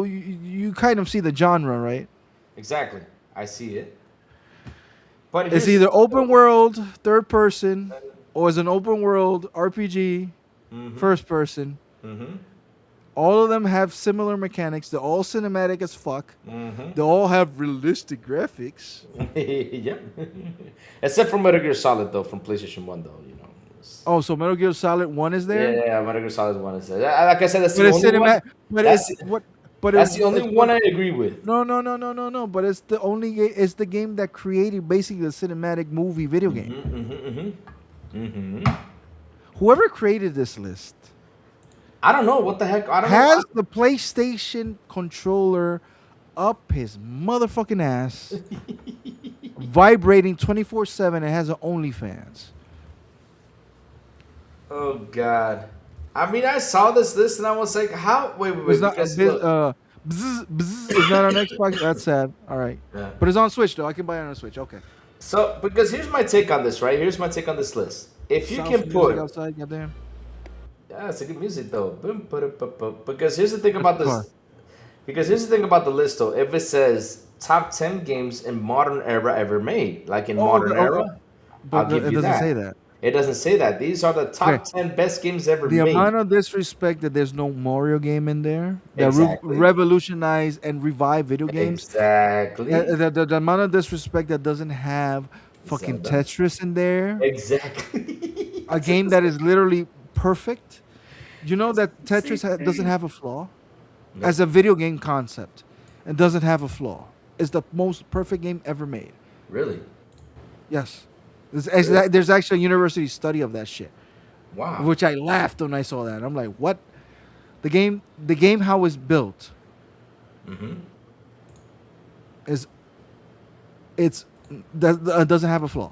You kind of see the genre, right? Exactly. I see it. But It's either open world, third person, or it's an open world RPG, first person. All of them have similar mechanics. They're all cinematic as fuck. They all have realistic graphics. yeah. Except for Metal Gear Solid, though, from PlayStation 1, though, you know. Oh, so Metal Gear Solid 1 is there? Yeah, Metal Gear Solid 1 is there. Like I said, that's But the it's only one. cinematic. But That's, it's what? But that's it's, the only it's one what- I agree with. No. But it's the only. It's the game that created basically the cinematic movie video game. Whoever created this list I don't know. What the heck? I don't know. has the PlayStation controller up his motherfucking ass, vibrating 24/7, and has an OnlyFans. Oh, God. I mean, I saw this list and I was like, how? Wait. It's not. Because, look, It's not on Xbox. That's sad. All right, Yeah. but it's on Switch though. I can buy it on Switch. Okay. So, because here's my take on this, right? Here's my take on this list. If you Sound can some put. music outside, goddamn. Yeah, it's a good music, though. Because here's the thing about Car. this. Because here's the thing about the list, though. If it says top 10 games in modern era ever made, like in modern era, But I'll give it you doesn't that. say that. It doesn't say that. These are the top Okay. 10 best games ever The made. amount of disrespect that there's no Mario game in there that Exactly. revolutionized and revived video games. Exactly. The amount of disrespect that doesn't have fucking Zelda. Tetris in there. Exactly. A game that is literally perfect. You know that Tetris doesn't have a flaw? As a video game concept. It doesn't have a flaw. It's the most perfect game ever made. Really? Yes. There's actually a university study of that shit. Wow. Which I laughed when I saw that. I'm like, what? The game how it's built is doesn't have a flaw.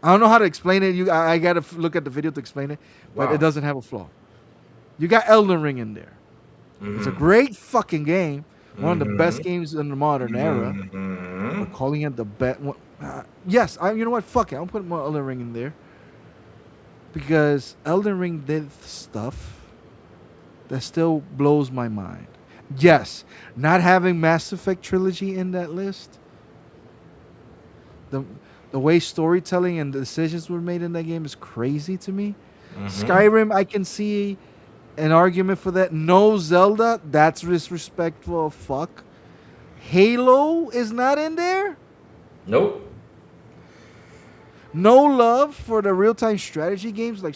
I don't know how to explain it. I gotta look at the video to explain it, but Wow. it doesn't have a flaw. You got Elden Ring in there. It's a great fucking game. One of the best games in the modern era. We're calling it the best. Yes, you know what? Fuck it. I'm putting more Elden Ring in there because Elden Ring did stuff that still blows my mind. Yes, not having Mass Effect trilogy in that list. The way storytelling and the decisions were made in that game is crazy to me. Skyrim, I can see an argument for that. No Zelda, that's disrespectful. Fuck. Halo is not in there. Nope. No love for the real-time strategy games like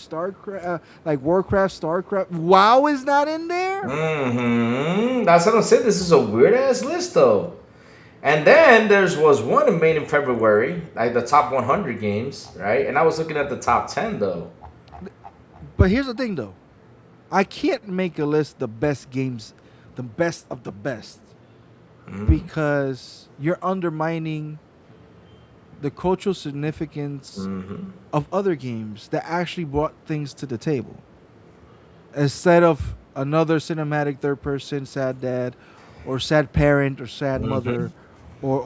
like Warcraft, StarCraft. WoW is not in there. That's what I'm saying. This is a weird ass list, though. And then was one made in February, like the top 100 games, right? And I was looking at the top 10, though. But here's the thing, though. I can't make a list the best games, the best of the best, because you're undermining the cultural significance of other games that actually brought things to the table. Instead of another cinematic third person, sad dad, or sad parent, or sad mother, or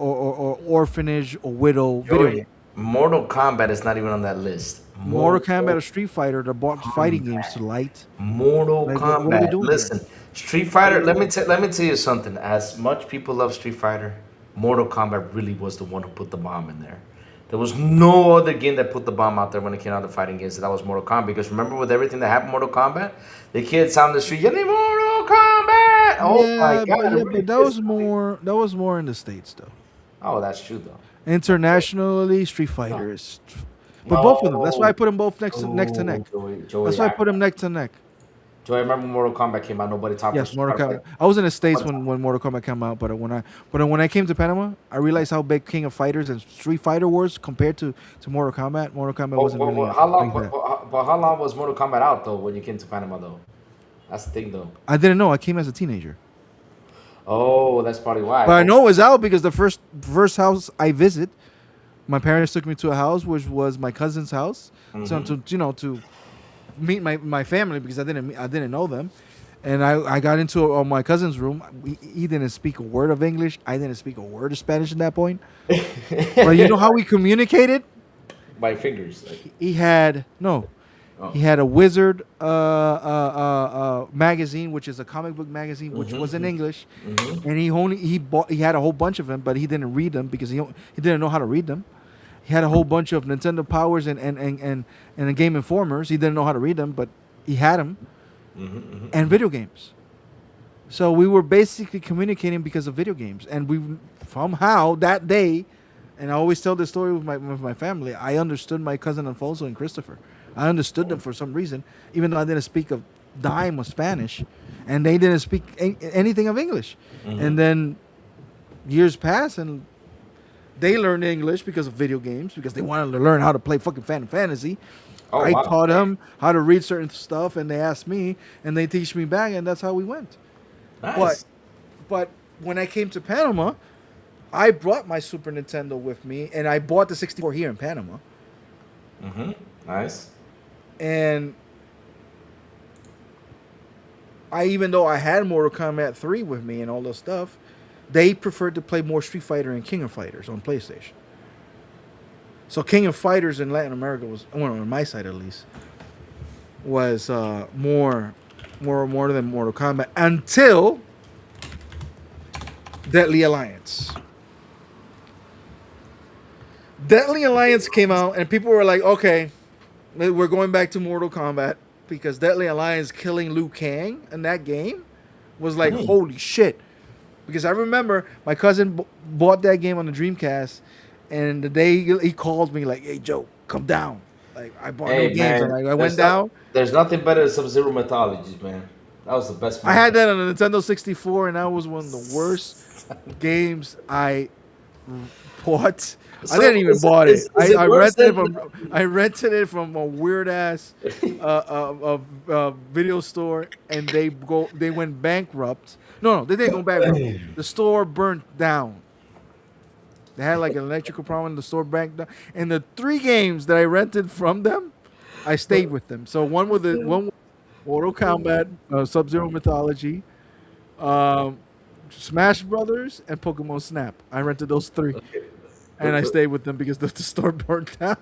orphanage, or widow video game. Mortal Kombat is not even on that list. Mortal Kombat or Street Fighter that brought fighting games to light. Mortal Like, what are we Kombat. doing here? Listen, Street Fighter. Let me tell you something. As much people love Street Fighter, Mortal Kombat really was the one who put the bomb in there. There was no other game that put the bomb out there when it came out to fighting games. That was Mortal Kombat. Because remember, with everything that happened, Mortal Kombat, the kids out on the street yelling Mortal Kombat. Oh my God! it really But that pissed was me. more. That was more in the States, though. Oh, that's true though. Internationally, Street Fighter is. But both of them. That's why I put them both next to neck. Joey, That's why I put them neck to neck. Joey, I remember when Mortal Kombat came out. Nobody talked about Yes, Street Mortal Fighter. Kombat. I was in the States when Mortal Kombat came out, but when I came to Panama, I realized how big King of Fighters and Street Fighter was compared to Mortal Kombat. Mortal Kombat wasn't really How long? like that. But how long was Mortal Kombat out though when you came to Panama though? That's the thing though. I didn't know. I came as a teenager, Oh, that's probably why. but I know it was out because the first house I visit, my parents took me to a house which was my cousin's house, so to meet my family because I didn't know them. And I got into my cousin's room. He didn't speak a word of English. I didn't speak a word of Spanish at that point. But you know how we communicated? By fingers. Like, He had no. oh. He had a Wizard magazine, which is a comic book magazine, which was in English, and he had a whole bunch of them, but he didn't read them because he didn't know how to read them. He had a whole bunch of Nintendo Powers and the Game Informers. He didn't know how to read them, but he had them. And video games. So we were basically communicating because of video games, and we somehow that day, and I always tell this story with my family. I understood my cousin Alfonso and Christopher. I understood them for some reason, even though I didn't speak a dime of Spanish, and they didn't speak anything of English. And then years pass, and they learned English because of video games because they wanted to learn how to play fucking Final Fantasy. Oh, I wow. taught them how to read certain stuff, and they asked me, and they teach me back, and that's how we went. Nice. But when I came to Panama, I brought my Super Nintendo with me, and I bought the 64 here in Panama. Nice. And even though I had Mortal Kombat 3 with me and all this stuff, they preferred to play more Street Fighter and King of Fighters on PlayStation. So King of Fighters in Latin America was, well, on my side at least, was more than Mortal Kombat until Deadly Alliance. Deadly Alliance came out, and people were like, okay, we're going back to Mortal Kombat because Deadly Alliance killing Liu Kang in that game was like, holy shit. Because I remember my cousin bought that game on the Dreamcast, and the day he called me like, hey, Joe, come down. Like, I bought no games. And I went down. There's nothing better than Sub-Zero Mythologies, man. That was the best. I had that on the Nintendo 64, and that was one of the worst games I bought. So I didn't even bought it. I worse rented it from a weird ass video store, and they went bankrupt. No, they didn't go bankrupt. The store burnt down. They had like an electrical problem. The store burnt down, and the 3 games that I rented from them, I stayed with them. So one with Mortal Kombat, Sub-Zero Mythology, Smash Brothers, and Pokemon Snap. I rented those 3. And I stayed with them because the store burnt down.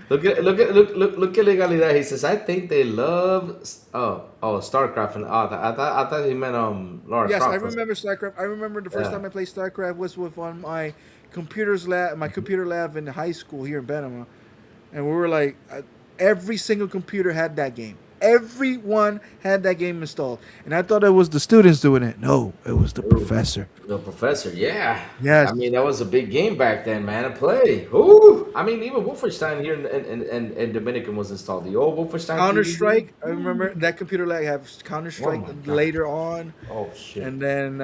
Look at legalidad. He says, I think they love StarCraft, and I thought he meant Lara Yes, Croft. I remember StarCraft. I remember the first time I played StarCraft was with on my computer lab in high school here in Panama, and we were like, every single computer had that game. Everyone had that game installed, and I thought it was the students doing it. No, it was the professor. The professor, yeah. Yes. I mean, that was a big game back then, man, to play. Ooh. I mean, even Wolfenstein here in Dominican was installed. The old Wolfenstein. Counter-Strike. I remember that computer lab have Counter-Strike later on. Oh, shit. And then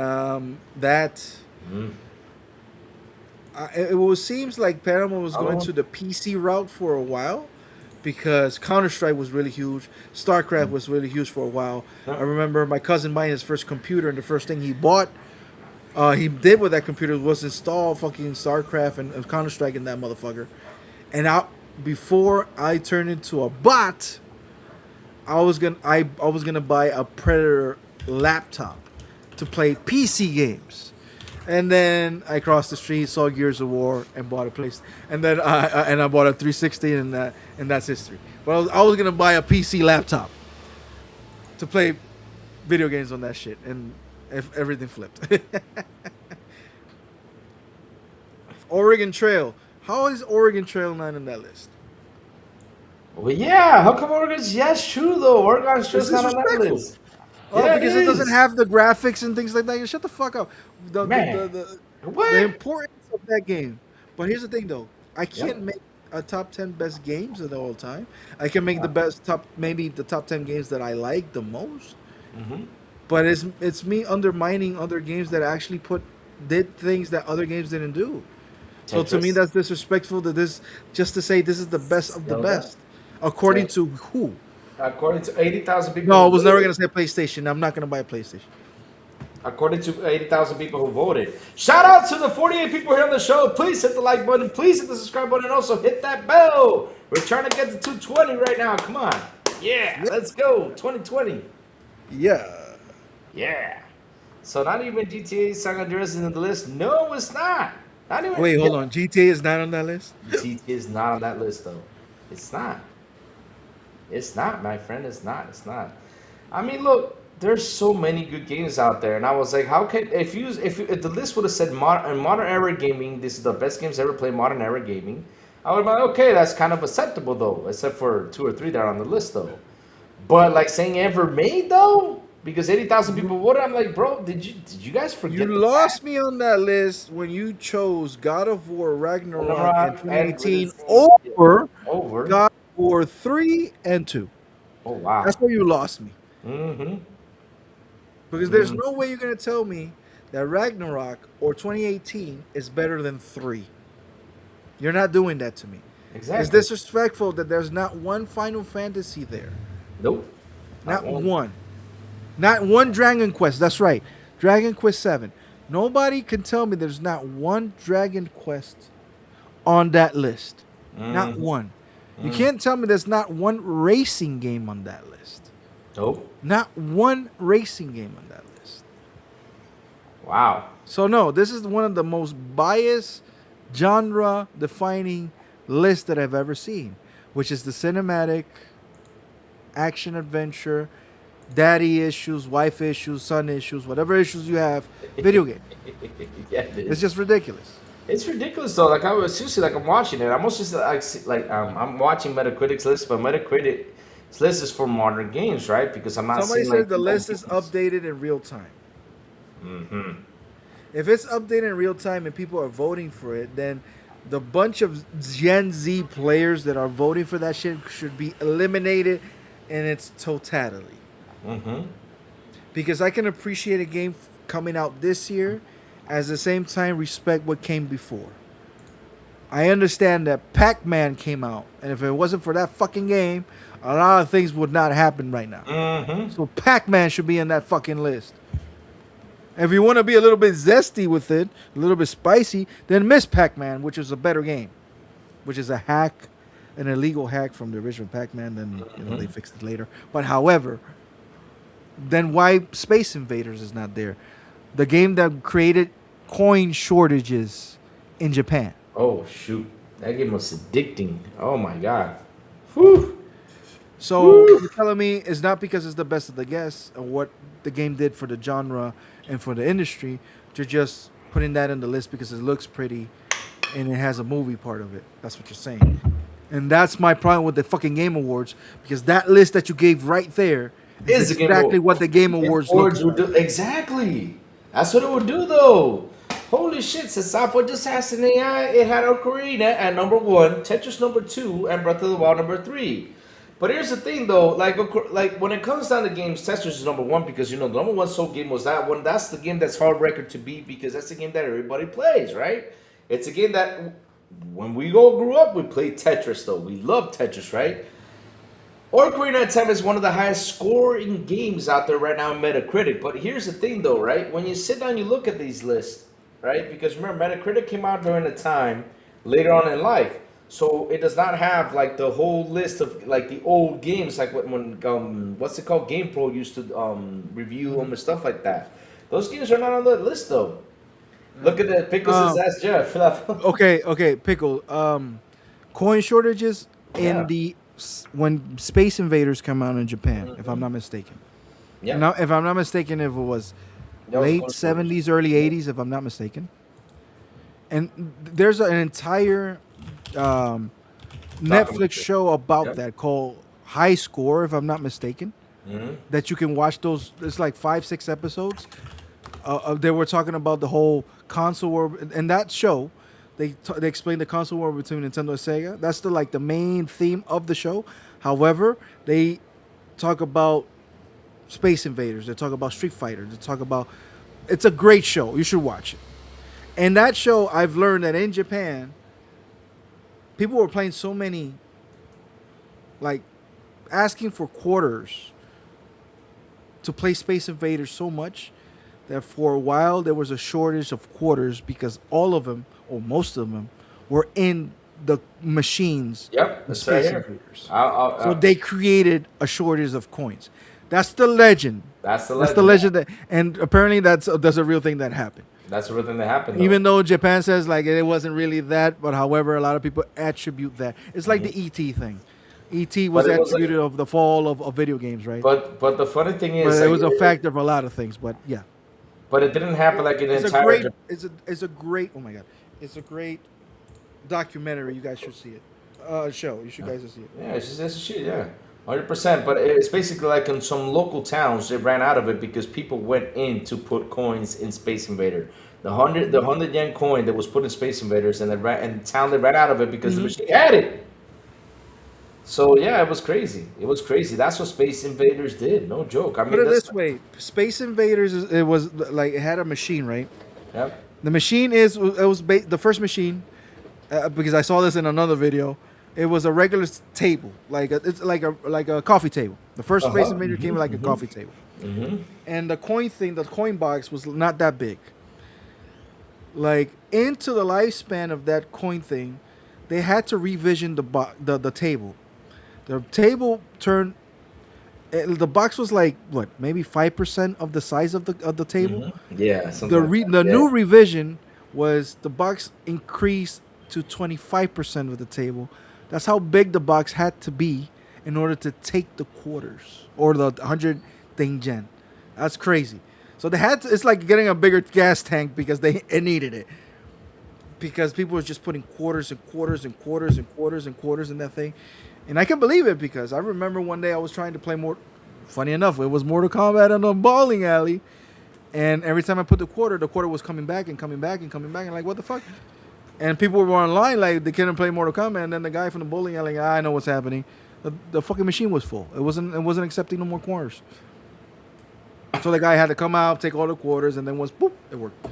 it seems like Panama was going to the PC route for a while because Counter-Strike was really huge. StarCraft was really huge for a while. I remember my cousin buying his first computer, and the first thing he bought, he did with that computer was install fucking StarCraft and Counter-Strike in that motherfucker. And before I turned into a bot, I was gonna buy a Predator laptop to play PC games. And then I crossed the street, saw Gears of War, and bought a place. And then I bought a 360, and that's history. But I was gonna buy a PC laptop to play video games on that shit, and if everything flipped. Oregon Trail. How is Oregon Trail not on that list? Well, yeah. How come Oregon's? Yes, true though. Oregon's It's just not on that disrespectful. list. Oh, Yeah, because it doesn't is. have the graphics and things like that. You shut the fuck up. The, the, the, Man, the, the what? importance of that game. But here's the thing, though. I Yep. can't make a top 10 best games of the whole time. I can make the best maybe the top 10 games that I like the most. Mm-hmm. But it's me undermining other games that actually did things that other games didn't do. So to me, Tetris. that's disrespectful to this, just to say this is the best of the Zelda. best. According So, to who? according to 80,000 people No, I who was never voted, going to say PlayStation. I'm not going to buy a PlayStation. according to 80,000 people who voted. Shout out to the 48 people here on the show. Please hit the like button. Please hit the subscribe button. And also hit that bell. We're trying to get to 220 right now. Come on. Yeah, let's go. 2020. Yeah. Yeah. So not even GTA San Andreas is in the list. No, it's not. Not even. Wait, hold on. GTA is not on that list? GTA is not on that list though. It's not. It's not, my friend. It's not. It's not. I mean, look. There's so many good games out there, and I was like, how can if the list would have said modern era gaming, this is the best games ever played modern era gaming, I would have been like, okay, that's kind of acceptable though, except for 2 or 3 that are on the list though. But like saying ever made though, because 80,000 people voted, I'm like, bro, did you guys forget You the lost me on that list when you chose God of War Ragnarok in fact? And 2018 Resident over over? God of War 3 and 2. Oh wow. That's where you lost me. Mm-hmm. Because there's no way you're going to tell me that Ragnarok or 2018 is better than 3. You're not doing that to me. Exactly. It's disrespectful that there's not one Final Fantasy there. Nope. Not one. Not one Dragon Quest. That's right. Dragon Quest 7. Nobody can tell me there's not one Dragon Quest on that list. Not one. You can't tell me there's not one racing game on that list. Nope. Not one racing game on that list. Wow. So no, this is one of the most biased genre defining lists that I've ever seen, which is the cinematic action adventure, daddy issues, wife issues, son issues, whatever issues you have, video game. Yeah, it is. It's just ridiculous. It's ridiculous though. Like I was seriously like I'm watching it. I'm also just I'm watching Metacritic's list, but Metacritic's list is for modern games, right? Because I'm not Somebody seeing said like the old list is games. updated in real time. Mm-hmm. If it's updated in real time and people are voting for it, then the bunch of Gen Z players that are voting for that shit should be eliminated in its totality. Mm-hmm. Because I can appreciate a game coming out this year, at the same time respect what came before. I understand that Pac-Man came out, and if it wasn't for that fucking game, a lot of things would not happen right now. Mm-hmm. So Pac-Man should be in that fucking list. If you want to be a little bit zesty with it, a little bit spicy, then Miss Pac-Man, which is a better game, which is a hack, an illegal hack from the original Pac-Man. Then they fixed it later. But however, then why Space Invaders is not there? The game that created coin shortages in Japan. Oh shoot, that game was addicting. Oh my god. Whew. So you're telling me it's not because it's the best of the guests or what the game did for the genre and for the industry. You're just putting that in the list because it looks pretty and it has a movie part of it. That's what you're saying. And that's my problem with the fucking Game Awards, because that list that you gave right there is Is the Game exactly Award- what the Game Awards look would do. Exactly. That's what it would do though. Holy shit, since Software just asked an AI, it had Ocarina at number 1, Tetris number 2, and Breath of the Wild number 3. But here's the thing though, like when it comes down to games, Tetris is number 1 because the number 1 sold game was that one. That's the game that's hard record to beat because that's the game that everybody plays, right? It's a game that when we all grew up, we played Tetris though. We love Tetris, right? Ocarina of Time is one of the highest scoring games out there right now in Metacritic. But here's the thing though, right? When you sit down, you look at these lists, right? Because remember, Metacritic came out during a time later on in life. So it does not have like the whole list of like the old games, like when what's it called? GamePro used to review them and stuff like that. Those games are not on the list though. Look at that. Pickles Um, says that's Jeff. okay, pickle. Coin shortages in Yeah. the when Space Invaders come out in Japan, if I'm Mm-hmm. not mistaken. Yep. Now, if I'm not mistaken, if it was That was late coin shortage. '70s, early '80s, if I'm not mistaken, and there's an entire um, Netflix Documentary. show about Yep. that called High Score, if I'm not mistaken. Mm-hmm. That you can watch those. It's like 5, 6 episodes. They were talking about the whole console war in that show. They explained the console war between Nintendo and Sega. That's the main theme of the show. However, they talk about Space Invaders. They talk about Street Fighter. They talk about. It's a great show. You should watch it. In that show, I've learned that in Japan, people were playing so many, like, asking for quarters to play Space Invaders so much that for a while there was a shortage of quarters because all of them, or most of them, were in the machines Yep. in It's right Space here. Invaders. So I'll, they created a shortage of coins. That's the legend. that's the That's the legend. legend, and apparently that's a real thing that happened. That's the real thing that happened. Though. Even though Japan says like it wasn't really that, but however, a lot of people attribute that. It's like the ET thing. ET was But it was attributed of the fall of video games, right? But the funny thing But is, it like, was a factor of a lot of things. But yeah, but it didn't happen like an it's a entire. great, it's a great. Oh my god, it's a great documentary. You guys should see it. Show. You should guys see it. Yeah, it's shit. Yeah, 100%. But it's basically like in some local towns they ran out of it because people went in to put coins in Space Invader. The hundred yen coin that was put in Space Invaders, and the town they ran out of it because the machine had it. So yeah, it was crazy. It was crazy. That's what Space Invaders did. No joke. I Put mean, it that's this way: Space Invaders. It was like it had a machine, right? yeah. The machine is it was the first machine because I saw this in another video. It was a regular table, it's like a coffee table. The first Space Uh-huh. Invader came like a coffee table, and the coin box was not that big. Like into the lifespan of that coin thing, they had to revision the table. The table turned. The box was like what, maybe 5% of the size of the table. Yeah. The new revision was the box increased to 25% of the table. That's how big the box had to be in order to take the quarters or the 100 thing gen. That's crazy. So they had to, it's like getting a bigger gas tank because it needed it. Because people were just putting quarters and quarters and quarters and quarters and quarters in that thing. And I can believe it because I remember one day I was trying to play more. Funny enough, it was Mortal Kombat in a bowling alley. And every time I put the quarter was coming back and coming back and coming back. And like, what the fuck? And people were online like they couldn't play Mortal Kombat. And then the guy from the bowling alley, I know what's happening. The fucking machine was full. It wasn't accepting no more quarters. So the guy had to come out, take all the quarters, and then once boop, it worked.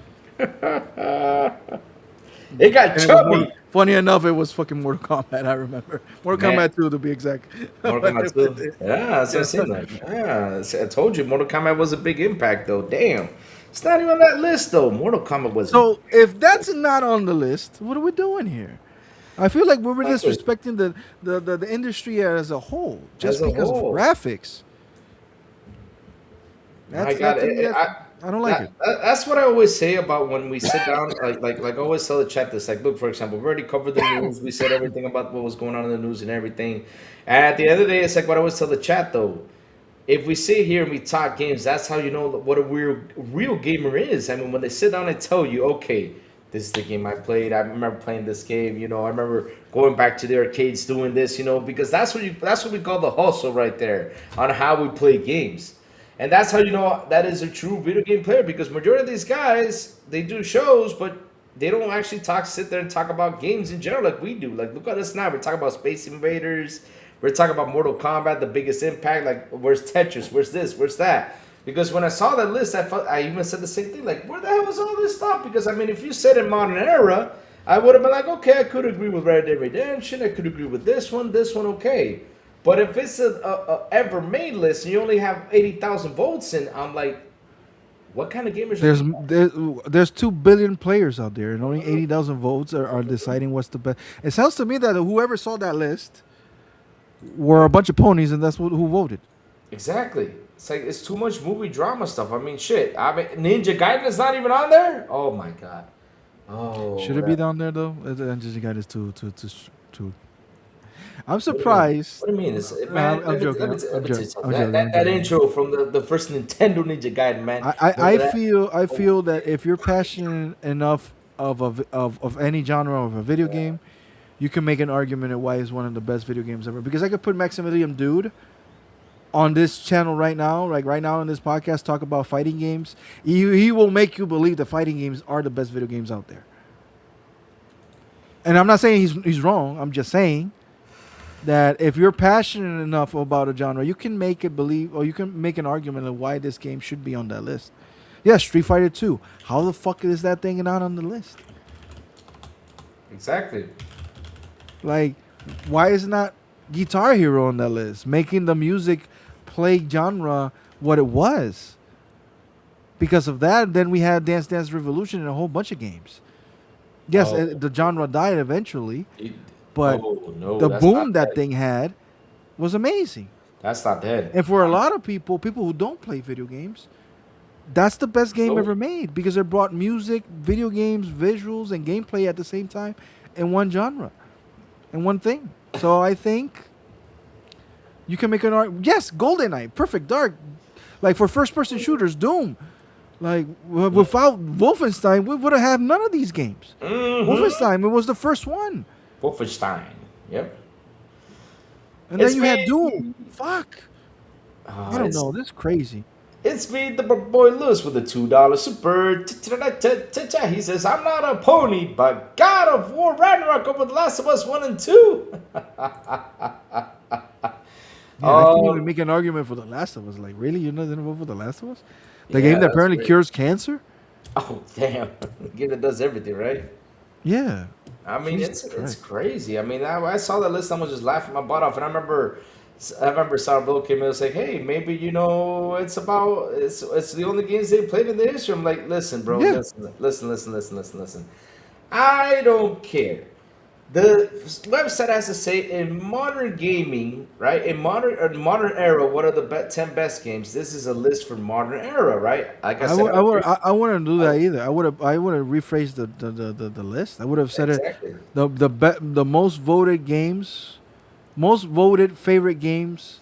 It got And chubby. funny enough, it was fucking Mortal Kombat. I remember Mortal Man. Kombat 2 to be exact. Mortal Kombat 2. Yeah, that's what I said. Like, yeah, I told you Mortal Kombat was a big impact, though. Damn. It's not even on that list, though. Mortal Kombat was. So if that's not on the list, what are we doing here? I feel like we're disrespecting the industry as a whole just As a because whole. of graphics. I got it. I don't like it. That's what I always say about when we sit down. Like I always tell the chat this. Like, look, for example, we already covered the news. We said everything about what was going on in the news and everything. And at the end of the day, it's like what I always tell the chat though. If we sit here and we talk games, that's how you know what a real gamer is. I mean, when they sit down and tell you, okay, this is the game I played. I remember playing this game. You know, I remember going back to the arcades doing this. You know, because that's what we call the hustle right there on how we play games. And that's how you know that is a true video game player because majority of these guys, they do shows, but they don't actually sit there and talk about games in general like we do. Like, look at us now. We're talking about Space Invaders. We're talking about Mortal Kombat, the biggest impact. Like, where's Tetris? Where's this? Where's that? Because when I saw that list, I even said the same thing. Like, where the hell was all this stuff? Because, I mean, if you said in modern era, I would have been like, okay, I could agree with Red Dead Redemption. I could agree with this one, okay. But if it's a ever made list and you only have 80,000 votes in, I'm like, what kind of gamers? There's 2 billion players out there, and only 80,000 votes are deciding what's the best. It sounds to me that whoever saw that list were a bunch of ponies, and that's who voted. Exactly. It's like it's too much movie drama stuff. I mean, shit. I mean, Ninja Gaiden is not even on there. Oh my god. Should Oh, it be that. down there though? And just got is too. I'm What do you mean? surprised. What do you mean? It's, I'm, man, I'm joking. let me tell you something. I'm That, joking. that, I'm that joking. intro from the first Nintendo Ninja Gaiden, man. I Remember that? feel Oh, that if you're passionate enough of any genre of a video game, you can make an argument of why it's one of the best video games ever. Because I could put Maximilian Dude on this channel right now, like right now in this podcast, talk about fighting games. He will make you believe that fighting games are the best video games out there. And I'm not saying he's wrong. I'm just saying that if you're passionate enough about a genre, you can make it believe, or you can make an argument of why this game should be on that list. Yeah, Street Fighter 2. How the fuck is that thing not on the list? exactly. Like, why is not Guitar Hero on that list? Making the music play genre what it was. Because of that, then we had Dance Dance Revolution and a whole bunch of games. Yes, Oh, the genre died eventually, it- but oh no, the that's not boom that dead. thing had was amazing. That's not dead. And for a lot of people who don't play video games, that's the best game Nope. ever made because it brought music, video games, visuals, and gameplay at the same time in one genre, in one thing. So I think you can make an argument. Yes, GoldenEye, Perfect Dark, like for first-person shooters, Doom. Like without Wolfenstein, we would have had none of these games. Wolfenstein, it was the first one, Wolfenstein. Yep. and then It's you had me. Doom. Fuck, Oh, I don't know. This is crazy. It's me, the boy Lewis, with a $2 super. He says, I'm not a pony, but God of War Ragnarok over The Last of Us 1 and 2. Yeah, I can't Oh, even make an argument for The Last of Us. Like, really, you're not gonna vote for The Last of Us? The yeah, game that that's apparently great. cures cancer? Oh, damn. The game that does everything, right? Yeah. I mean, Jesus it's Christ. crazy. I mean, I saw that list, I was just laughing my butt off. And I remember Sarah Bill came in and was like, hey, maybe, it's the only games they played in the history. I'm like, listen, bro, Yeah. listen. I don't care. The website has to say in modern gaming, right? In modern era, what are the 10 best games? This is a list for modern era, right? Like I said, I wouldn't do that either. I would have rephrased the list. I would have said it exactly. the most voted games, most voted favorite games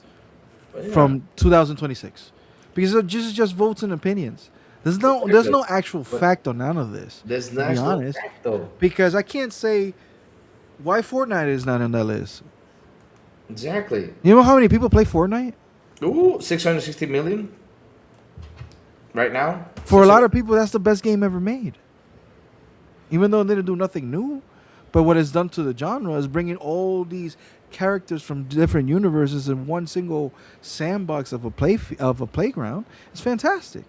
But yeah, from 2026. Because it just votes and opinions. There's no actual But fact on none of this. there's To be national honest. fact though. Because I can't say why Fortnite is not on that list. Exactly. You know how many people play Fortnite? Ooh, 660 million right now. For a lot of people, that's the best game ever made. Even though it didn't do nothing new, but what it's done to the genre is bringing all these characters from different universes in one single sandbox of a playground. It's fantastic.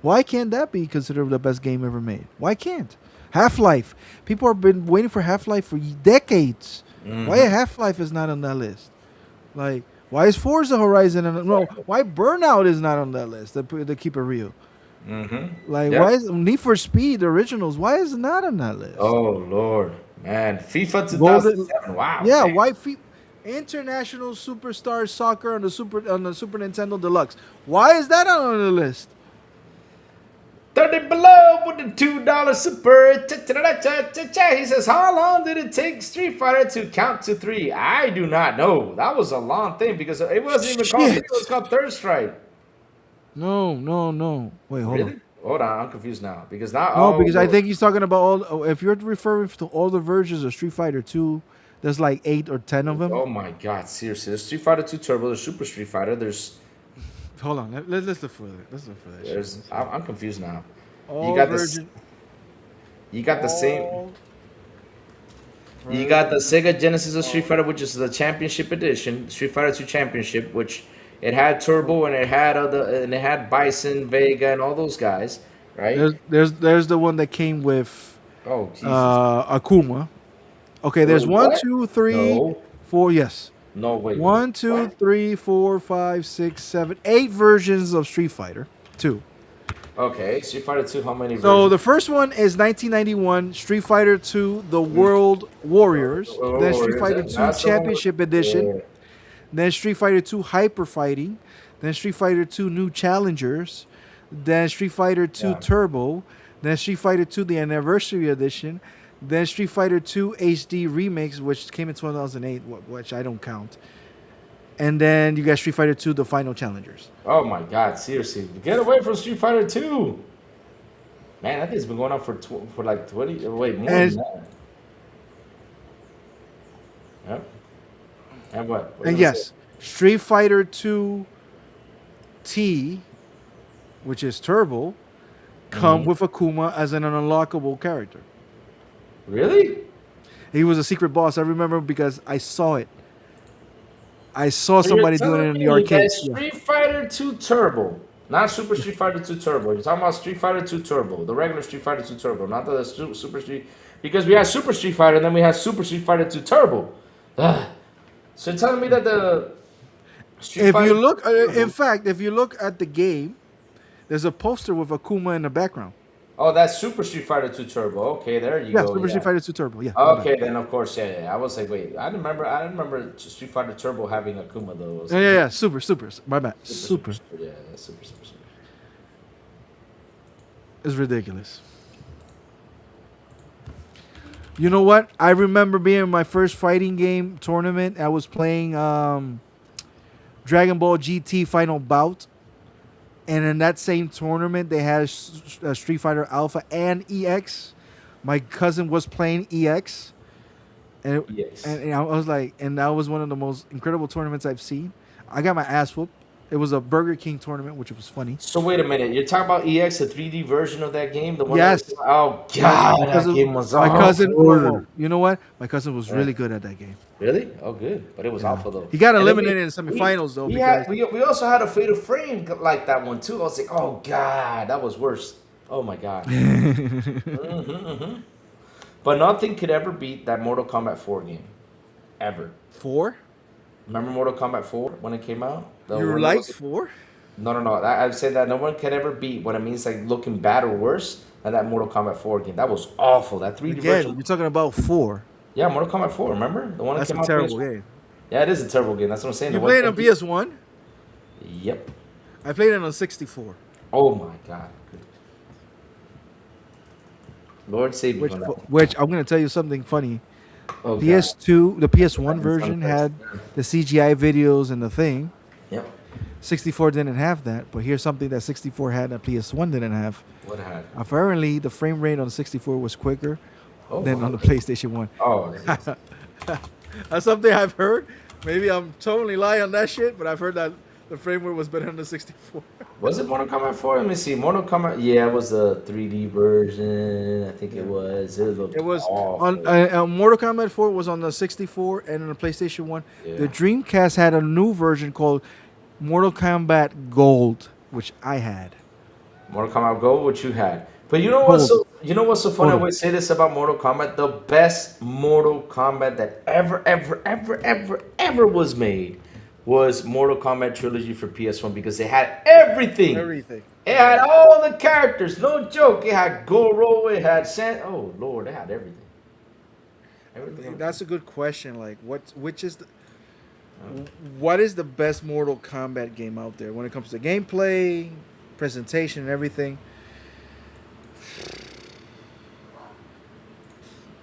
Why can't that be considered the best game ever made? Why can't? Half-Life. People have been waiting for Half-Life for decades. Why Half-Life is not on that list? Like, why is Forza Horizon why Burnout is not on that list? To keep it real. Like, Yep. why is Need for Speed the originals? Why is it not on that list? Oh Lord, man, FIFA Golden, 2007. Wow. yeah, man. why International Superstar Soccer on the Super Nintendo Deluxe? Why is that not on the list? 30 below with the $2 super. He says, how long did it take Street Fighter to count to 3? I do not know. That was a long thing because it wasn't even called 3, it was called Third Strike. No. Wait, hold on. Really? Hold on, I'm confused now because now. No, Oh, because I Lord. think he's talking about all. If you're referring to all the versions of Street Fighter 2, there's like 8 or 10 of them. Oh my God, seriously. There's Street Fighter 2 Turbo, there's Super Street Fighter, Hold on, let's look for that. Let's look for that. shit. I'm confused now. All You got version, you got the same. all You got the Sega Genesis of Street Fighter, which is the Championship Edition, Street Fighter 2 Championship, which it had Turbo and it had Bison, Vega, and all those guys, right? There's the one that came with Oh Jesus! Akuma. Okay, there's Wait, one, what? two, three, No, four. Yes, no wait. 1, 2, What? 3, 4, 5, 6, 7, 8 versions of Street Fighter 2. Okay, Street Fighter 2. How many? So versions? the first one is 1991 Street Fighter 2: The World Warriors. Then Street Warriors, Fighter that's 2 the one with- Championship Edition. yeah. then Street Fighter 2 Hyper Fighting, then Street Fighter 2 New Challengers, then Street Fighter 2 Yeah. Turbo, then Street Fighter 2 the Anniversary Edition, then Street Fighter 2 HD Remix, which came in 2008, which I don't count. And then you got Street Fighter 2 the Final Challengers. Oh my God! Seriously, get away from Street Fighter 2. Man, that thing's been going on for like 20. Wait, more And than that. Yep. And what? What and does it yes, say? Street Fighter 2 T, which is Turbo, come with Akuma as an unlockable character. Really? He was a secret boss. I remember because I saw it. I saw So you're somebody doing it telling in me the arcade. that Street Fighter 2 Turbo, not Super Street Fighter 2 Turbo. You're talking about Street Fighter 2 Turbo, the regular Street Fighter 2 Turbo, not the Super Street. Because we had Super Street Fighter, and then we had Super Street Fighter 2 Turbo. Ugh. So you're telling me that the Street If Fighter you look, 2 Turbo- in fact, if you look at the game, there's a poster with Akuma in the background. Oh, that's Super Street Fighter 2 Turbo. Okay, there you Yeah, go. Super Yeah. Street Fighter 2 Turbo. Yeah. my bad. Okay, then of course, yeah. I was like, wait, I remember Street Fighter Turbo having Akuma though. It was Yeah, like, yeah, yeah. Super. My bad. Super. Yeah, super. It's ridiculous. You know what? I remember being in my first fighting game tournament. I was playing Dragon Ball GT Final Bout. And in that same tournament, they had Street Fighter Alpha and EX. My cousin was playing EX. And, Yes. and I was like, and that was one of the most incredible tournaments I've seen. I got my ass whooped. It was a Burger King tournament, which was funny. So wait a minute, you're talking about EX, the 3D version of that game, the one. Yes. Oh God, My that cousin- game was my awful. cousin, you know what? My cousin was really good at that game. Really? Oh, good, but it was awful though. He got And then eliminated in semifinals though. We, Because we also had a Fatal Frame like that one too. I was like, oh God, that was worse. Oh my God. But nothing could ever beat that Mortal Kombat 4 game, ever. 4? Remember Mortal Kombat 4 when it came out? The You one that like was- 4? No. I've said that no one can ever beat what it means like looking bad or worse than that Mortal Kombat 4 game. That was awful. That 3D Again, version. you're talking about 4. Yeah, Mortal Kombat 4. Remember the one That's that came a out? terrible PS1? game. Yeah, it is a terrible game. That's what I'm saying. You The one played on that- PS1? Yep. I played it on 64. Oh my God. Lord save me Which, from that one. which I'm going to tell you something funny. Oh, God. PS2, the PS1 That's version unfair. had the CGI videos and the thing. Yep. 64 didn't have that, but here's something that 64 had that PS1 didn't have. What had? Apparently, the frame rate on the 64 was quicker Oh, than on the PlayStation 1. Oh, That's something I've heard. Maybe I'm totally lying on that shit, but I've heard that the frame rate was better on the 64. was it Mortal Kombat 4? Let me see. Mortal Kombat. Yeah, it was the 3D version. I think it was. It looked It was awful. on Mortal Kombat 4 was on the 64 and on the PlayStation 1. Yeah. The Dreamcast had a new version called Mortal Kombat Gold, which I had. Mortal Kombat Go, what you had. But you know what's so funny? I Hold. always say this about Mortal Kombat. The best Mortal Kombat that ever was made was Mortal Kombat Trilogy for PS1 because it had everything. Everything. It had all the characters, no joke. It had Goro, it had oh Lord, it had everything. Everything. That's a good question. Like, what is the best Mortal Kombat game out there when it comes to gameplay, presentation, and everything?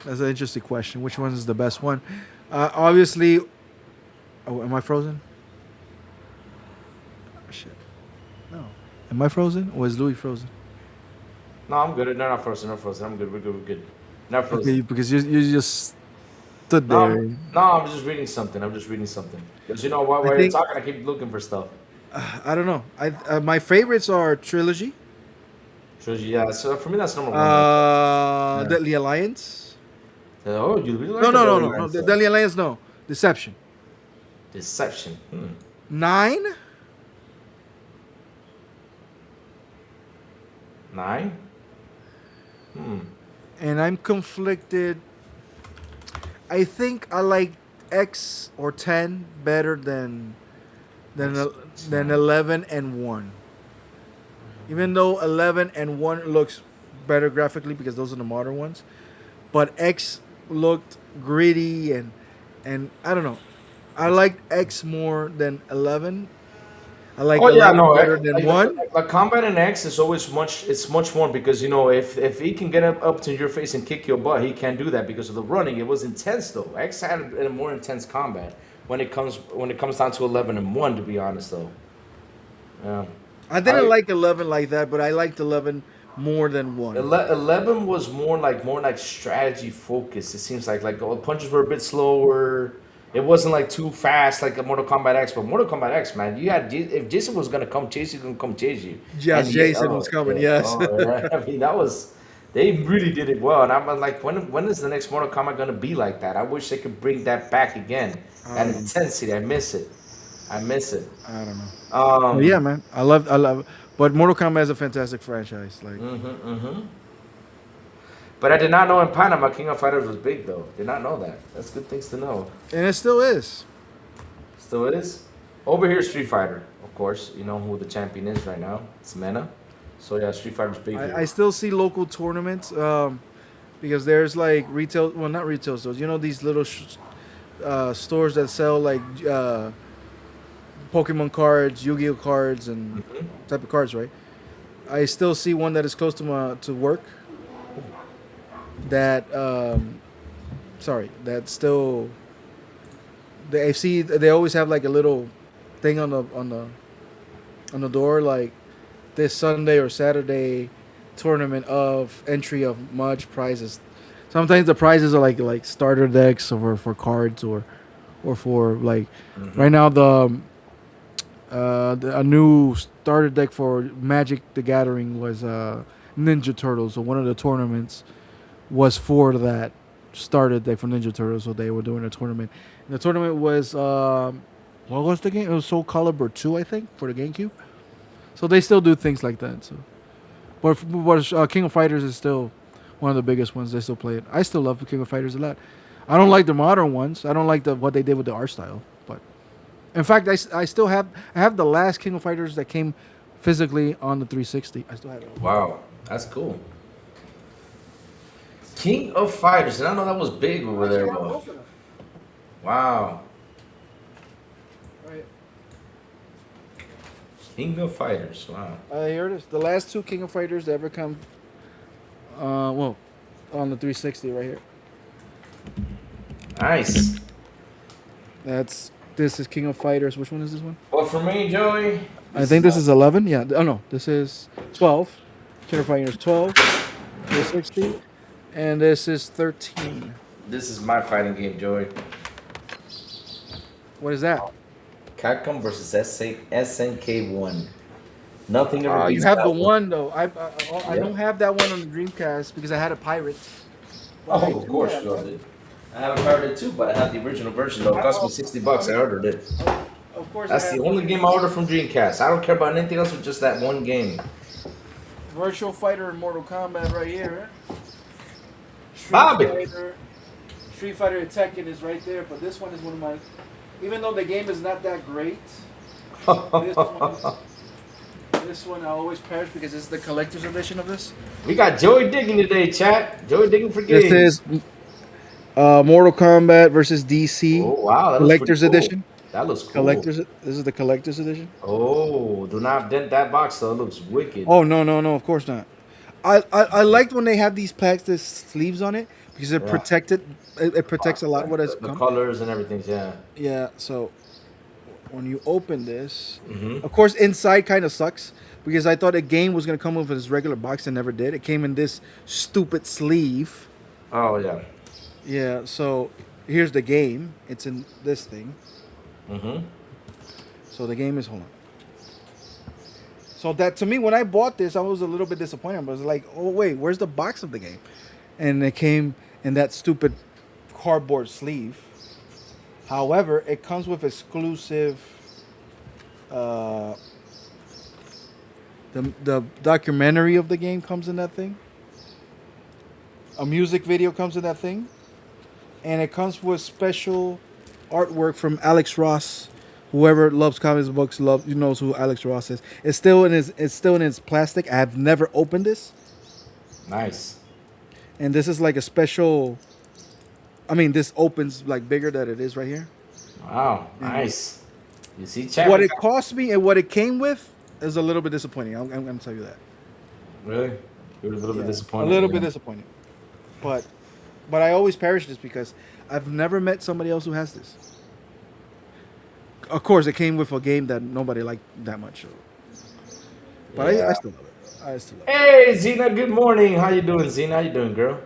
That's an interesting question. Which one is the best one? Obviously. Oh, am I frozen? Oh, shit. No. Am I frozen or is Louis frozen? No, I'm good. No, not frozen. I'm good. We're good. Not frozen. Okay, because you just stood No, there. no, I'm just reading something. Because you know while I you're think- talking, I keep looking for stuff. I don't know. My favorites are Trilogy, Trilogy, yeah. So for me, that's number one. Yeah. Deadly Alliance. Oh, you really like No, the no, no, Deadly no, no. Alliance, Deadly Alliance, no. Deception. Deception. 9. 9. And I'm conflicted. I think I like X or 10 better than 11 and 1. Even though 11 and 1 looks better graphically because those are the modern ones, but X looked gritty and I don't know. I like X more than 11. I like Oh yeah, 11 no, better than one. like combat in X is always much. It's much more because if he can get up to your face and kick your butt, he can't do that because of the running. It was intense though. X had a more intense combat when it comes down to 11 and 1. To be honest though, yeah. I didn't I like 11 like that, but I liked 11 more than one. 11 was more like strategy focused. It seems like the punches were a bit slower. It wasn't like too fast like a Mortal Kombat X, but Mortal Kombat X, man, you had if Jason was gonna come chase you, gonna come chase you. Yes, And yeah, Jason was oh coming. yeah, Yes. oh yeah. I mean that was they really did it well, and I'm like, when is the next Mortal Kombat gonna be like that? I wish they could bring that back again. That intensity, I miss it. I miss it. I don't know. But yeah, Um, man, I love. But Mortal Kombat is a fantastic franchise. Like, but I did not know in Panama King of Fighters was big though. Did not know that. That's good things to know. and it still is. Still is. Over here, Street Fighter, of course. You know who the champion is right now. It's Mena. So yeah, Street Fighter's big here. I still see local tournaments because there's like retail, well, not retail stores. You know these little stores that sell like Pokemon cards, Yu-Gi-Oh cards, and type of cards, right? I still see one that is close to work. That sorry, that still. I see they always have like a little thing on the door like this Sunday or Saturday tournament of entry of much prizes. Sometimes the prizes are like starter decks or for cards or for like right now a new starter deck for Magic the Gathering was Ninja Turtles. So one of the tournaments was for that starter deck for Ninja Turtles. So they were doing a tournament. And the tournament was what was the game? It was Soul Calibur 2, I think, for the GameCube. So they still do things like that. So, but King of Fighters is still one of the biggest ones. They still play it. I still love King of Fighters a lot. I don't like the modern ones. I don't like what they did with the art style. But in fact, I still have the last King of Fighters that came physically on the 360. I still have it. Wow, that's cool. King of Fighters. Did I know that was big over there, bro? Wow. Right. King of Fighters. Wow. Here it is. The last two King of Fighters that ever come. Well, on the 360 right here. Nice. This is King of Fighters. Which one is this one? Well, for me, Joey. I think this is 11. Yeah. Oh no, this is 12. King of Fighters 12, 360, and this is 13. This is my fighting game, Joey. What is that? Capcom versus SNK1. Nothing ever You beats have that the one though. I don't have that one on the Dreamcast because I had a pirate. But I Oh, of do course, have you that. did. I haven't ordered it too, but I have the original version though. It cost me $60. I ordered it. Of course, That's the only game I ordered from Dreamcast. I don't care about anything else with just that one game. Virtual Fighter and Mortal Kombat right here. Bobby. Street Fighter and Tekken is right there, but this one is one of my. Even though the game is not that great, this one I always perish because it's the collector's edition of this. We got Joey Digging today, chat. Joey Digging for games. This is Mortal Kombat versus DC Oh wow, that looks collector's pretty cool. edition. That looks cool. Collector's. This is the collector's edition. Oh, do not dent that box though. It looks wicked. Oh no, of course not. I liked when they have these plastic sleeves on it because it Yeah. protected. It protects a lot of what has The come. colors and everything. Yeah. Yeah, so when you open this, Mhm. of course, inside kind of sucks because I thought a game was gonna come with this regular box and never did. It came in this stupid sleeve. Oh yeah. Yeah, so here's the game. It's in this thing. Mhm. So the game is hold on. So that to me, when I bought this, I was a little bit disappointed. I was like, oh wait, where's the box of the game? And it came in that stupid cardboard sleeve. However, it comes with exclusive. The documentary of the game comes in that thing. A music video comes in that thing, and it comes with special artwork from Alex Ross. Whoever loves comics books knows who Alex Ross is. It's still in its plastic. I have never opened this, Nice. and this is like a special. I mean, this opens like bigger than it is right here. Wow, nice. You see, chat. What it cost me and what it came with is a little bit disappointing. I'm going to tell you that. Really? You were a little bit Yeah, disappointed. a little yeah. bit disappointing. But I always perish this because I've never met somebody else who has this. Of course, it came with a game that nobody liked that much. So. But Yeah. I still love it. I still love it. Hey, Zena. Good morning. How you doing, Zena? How you doing, girl?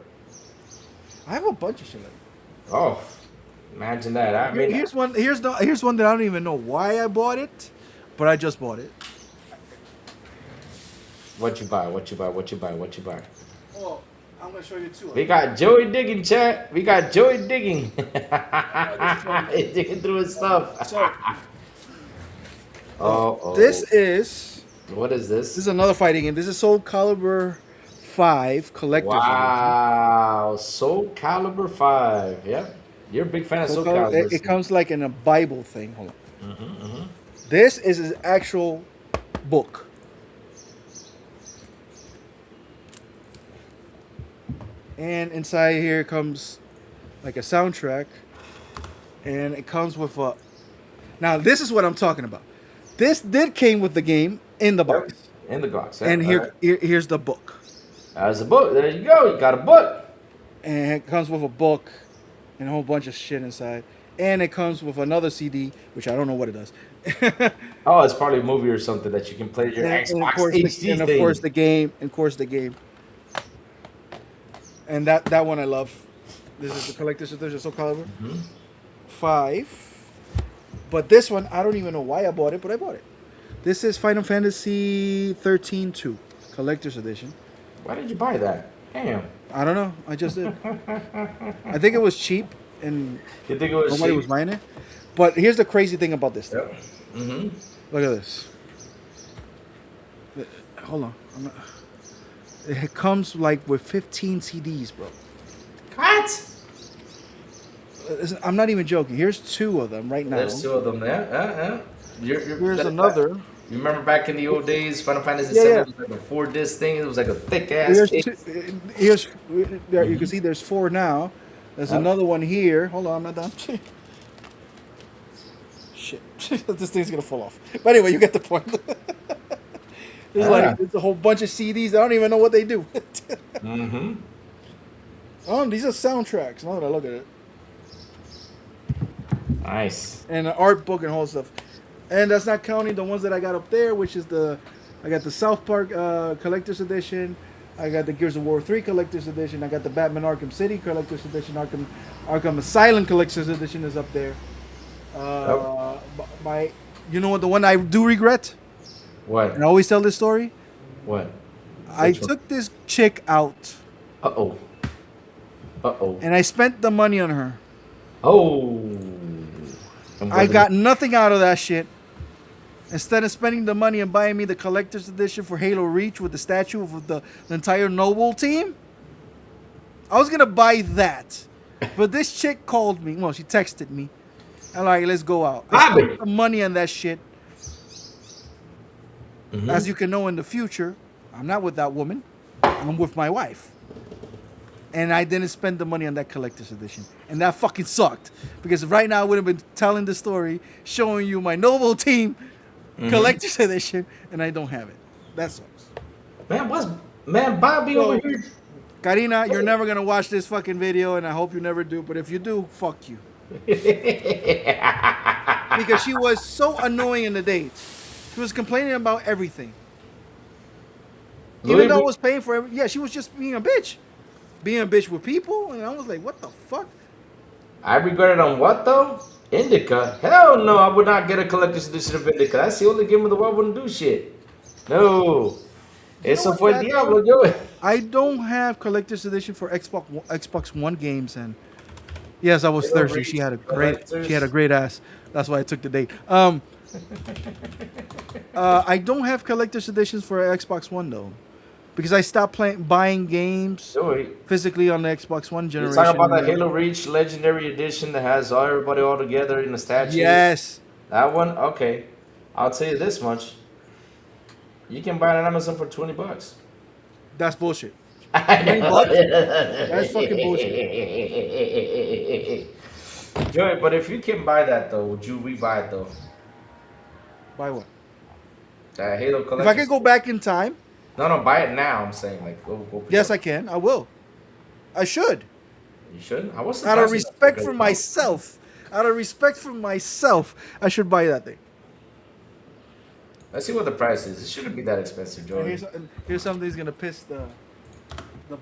I have a bunch of shit like that. Oh, imagine that. I mean, Here's one. Here's one that I don't even know why I bought it, but I just bought it. what you buy? What you buy? What you buy? What you buy? Oh, I'm gonna show you two. We got Joey digging, chat. We got Joey digging. He's digging through his stuff. So Oh, this is what is this is another fighting game. This is Soul Calibur 5 Collector's Wow, Soul Calibur 5. Yep. You're a big fan of Soul Edition. Calibur. It comes like in a Bible thing. Hold on. Mm-hmm. This is his actual book. And inside here comes like a soundtrack. And it comes with a... Now, this is what I'm talking about. This did came with the game in the box. In the box. And here's the book. There's a book. There you go. You got a book. And it comes with a book and a whole bunch of shit inside. And it comes with another CD, which I don't know what it does. Oh, it's probably a movie or something that you can play your Xbox HD and of thing. course the game. And that one I love. This is the collector's edition, Soul Calibur 5. But this one, I don't even know why I bought it, but I bought it. This is Final Fantasy 13-2, collector's edition. Why did you buy that? Damn. I don't know. I just did. I think it was cheap, and You think it was nobody cheap? was buying it. But here's the crazy thing about this thing. Yep. Mm-hmm. Look at this. Hold on. It comes like with 15 CDs, bro. What? I'm not even joking. Here's 2 of them right now. There's 2 of them there. Here's another. You remember back in the old days, Final Fantasy Yeah, 7 yeah. was like a 4-disc thing. It was like a thick ass Here's case. there. You can see there's 4 now. There's another one here. Hold on, I'm not done. Shit, this thing's gonna fall off. But anyway, you get the point. There's a whole bunch of CDs. I don't even know what they do. Mm-hmm. Oh, these are soundtracks. Now that I look at it, Nice. and an art book and whole stuff. And that's not counting the ones that I got up there, which is I got the South Park Collector's Edition. I got the Gears of War 3 Collector's Edition. I got the Batman Arkham City Collector's Edition. Arkham Asylum Collector's Edition is up there. You know what? The one I do regret, What? and I always tell this story. What? I took this chick out, Uh-oh. Uh-oh. and I spent the money on her. Oh. I got nothing out of that shit. Instead of spending the money and buying me the collector's edition for Halo Reach with the statue of the entire Noble team, I was gonna buy that. But this chick called me. Well, she texted me. I'm like, let's go out. I spent the money on that shit. As you can know, in the future, I'm not with that woman. I'm with my wife. And I didn't spend the money on that collector's edition. And that fucking sucked. Because right now I would have been telling the story, showing you my Noble team collector's edition, and I don't have it. That sucks. Man, Bobby over here. Karina, you're never going to watch this fucking video, and I hope you never do. But if you do, fuck you. Because she was so annoying in the date. She was complaining about everything. Even though I was paying for everything. Yeah, she was just being a bitch. Being a bitch with people, and I was like, what the fuck? I regret it on what, though? Indica? Hell no, I would not get a collector's edition of Indica. That's the only game in the world I wouldn't do shit. No. Eso fue el diablo, yo. I don't have collector's edition for Xbox One games, and yes, I was thirsty. She had a great ass. That's why I took the date. I don't have collector's editions for Xbox One though, because I stopped buying games physically on the Xbox One generation. You're talking about the Halo Reach Legendary Edition that has everybody all together in the statue? Yes. That one? Okay. I'll tell you this much. You can buy it on Amazon for $20. That's bullshit. $20? That's fucking bullshit. Joey, but if you can buy that though, would you rebuy it though? Buy what? That Halo If I collection. could go back in time, No, no, buy it now. I'm saying like go. Pick yes, up. I can. I will. I should. You should. I was Out of surprised. respect for myself. Out of respect for myself, I should buy that thing. Let's see what the price is. It shouldn't be that expensive, Joey. Here's something that's gonna piss the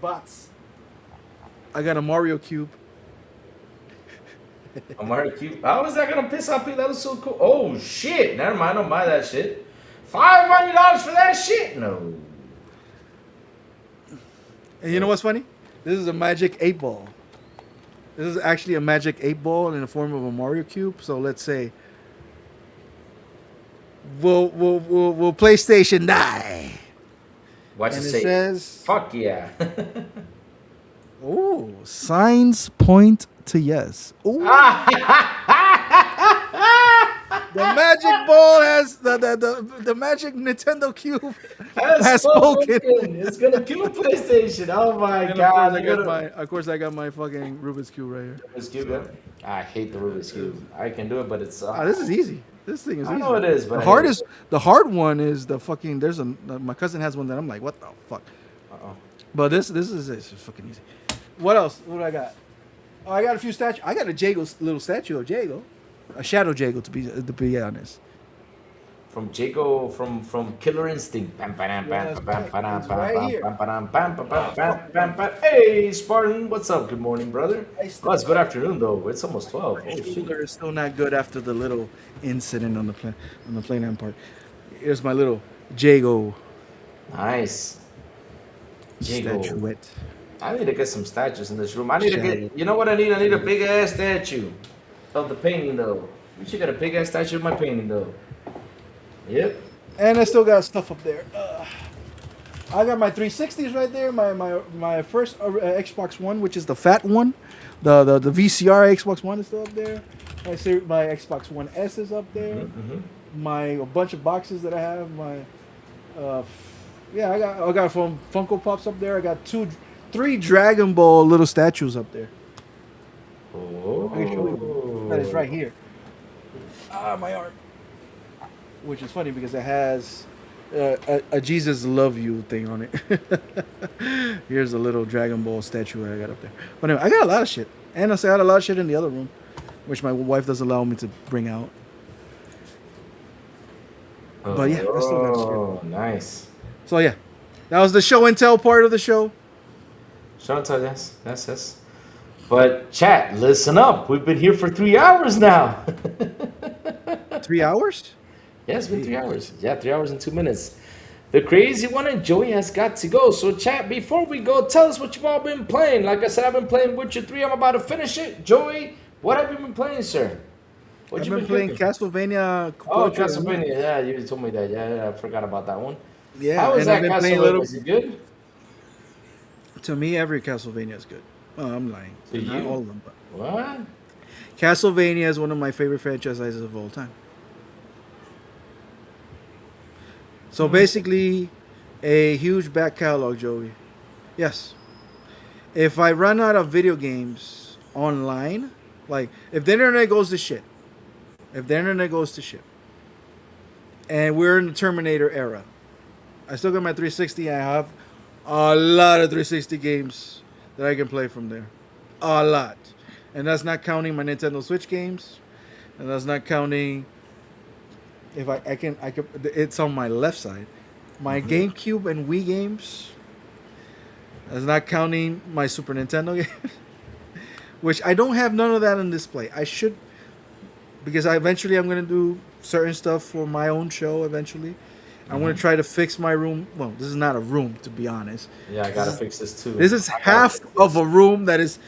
bots. I got a Mario cube. A Mario Cube. How is that gonna piss off people? That was so cool. Oh shit! Never mind. Don't buy that shit. $500 for that shit? No. And you know what's funny? This is a magic 8-ball. This is actually a magic 8-ball in the form of a Mario cube. So let's say, will PlayStation die? Watch And it it say. says, Fuck yeah. "Oh, signs point to yes." Ooh. The magic ball has the magic Nintendo cube has spoken. It's gonna kill PlayStation. Oh my And god. of course, I got my fucking Rubik's cube right here. Rubik's Cube, yeah. I hate the Rubik's Cube. I can do it, but it's. This is easy. This thing is easy. I know it is, but The hard one is the fucking. My cousin has one that I'm like, what the fuck? Uh-oh. But this is it's just fucking easy. What else? What do I got? Oh, I got a few statues. I got a little statue of Jago, a shadow Jago to be honest. From Jago, from Killer Instinct. Bam, bam, bam, Yes, bam, bam, bam, it's bam, right bam, here. bam, bam, bam, bam, bam, bam, bam, bam. Hey, Spartan, what's up? Good morning, brother. Oh, it's good afternoon though. It's almost 12. Oh shit. Shoulder is still not good after the little incident on the plane part. Here's my little Jago Nice. Jago. statuette. I need to get some statues in this room. I need to get. You know what I need? I need a big ass statue of the painting though. We should get a big ass statue of my painting though. Yep. And I still got stuff up there. I got my 360s right there. My first Xbox One, which is the fat one. The VCR Xbox One is still up there. My Xbox One S is up there. A bunch of boxes that I have. I got from Funko Pops up there. I got 3 Dragon Ball little statues up there. Oh. I can show you. That is right here. My arm. Which is funny because it has a Jesus love you thing on it. Here's a little Dragon Ball statue I got up there. But anyway, I got a lot of shit. And I got a lot of shit in the other room, which my wife does allow me to bring out. But yeah, I still got shit. Oh, nice. So yeah, that was the show and tell part of the show. Shout out to yes. But chat, listen up. We've been here for 3 hours now. 3 hours? Yeah, it's been 3 hours. Yeah, 3 hours and 2 minutes. The crazy one and Joey has got to go. So chat, before we go, tell us what you've all been playing. Like I said, I've been playing Witcher 3. I'm about to finish it. Joey, what have you been playing, sir? What I've you been playing cooking? Castlevania. Oh, Castlevania. Yeah, you told me that. Yeah, I forgot about that one. Yeah, How is and I've that been playing Castlevania? Is it good? To me, every Castlevania is good. Oh, I'm lying. To Not you? all of them, but What? Castlevania is one of my favorite franchises of all time. So basically, a huge back catalog, Joey. Yes. If I run out of video games online, like if the internet goes to shit, and we're in the Terminator era, I still got my 360. I have a lot of 360 games that I can play from there. A lot. And that's not counting my Nintendo Switch games. And that's not counting if I can it's on my left side. My GameCube and Wii games. That's not counting my Super Nintendo games. Which I don't have none of that on display. I should, because I'm gonna do certain stuff for my own show eventually. I'm gonna try to fix my room. Well, this is not a room, to be honest. Yeah, I gotta fix this too. This is half of a room that is.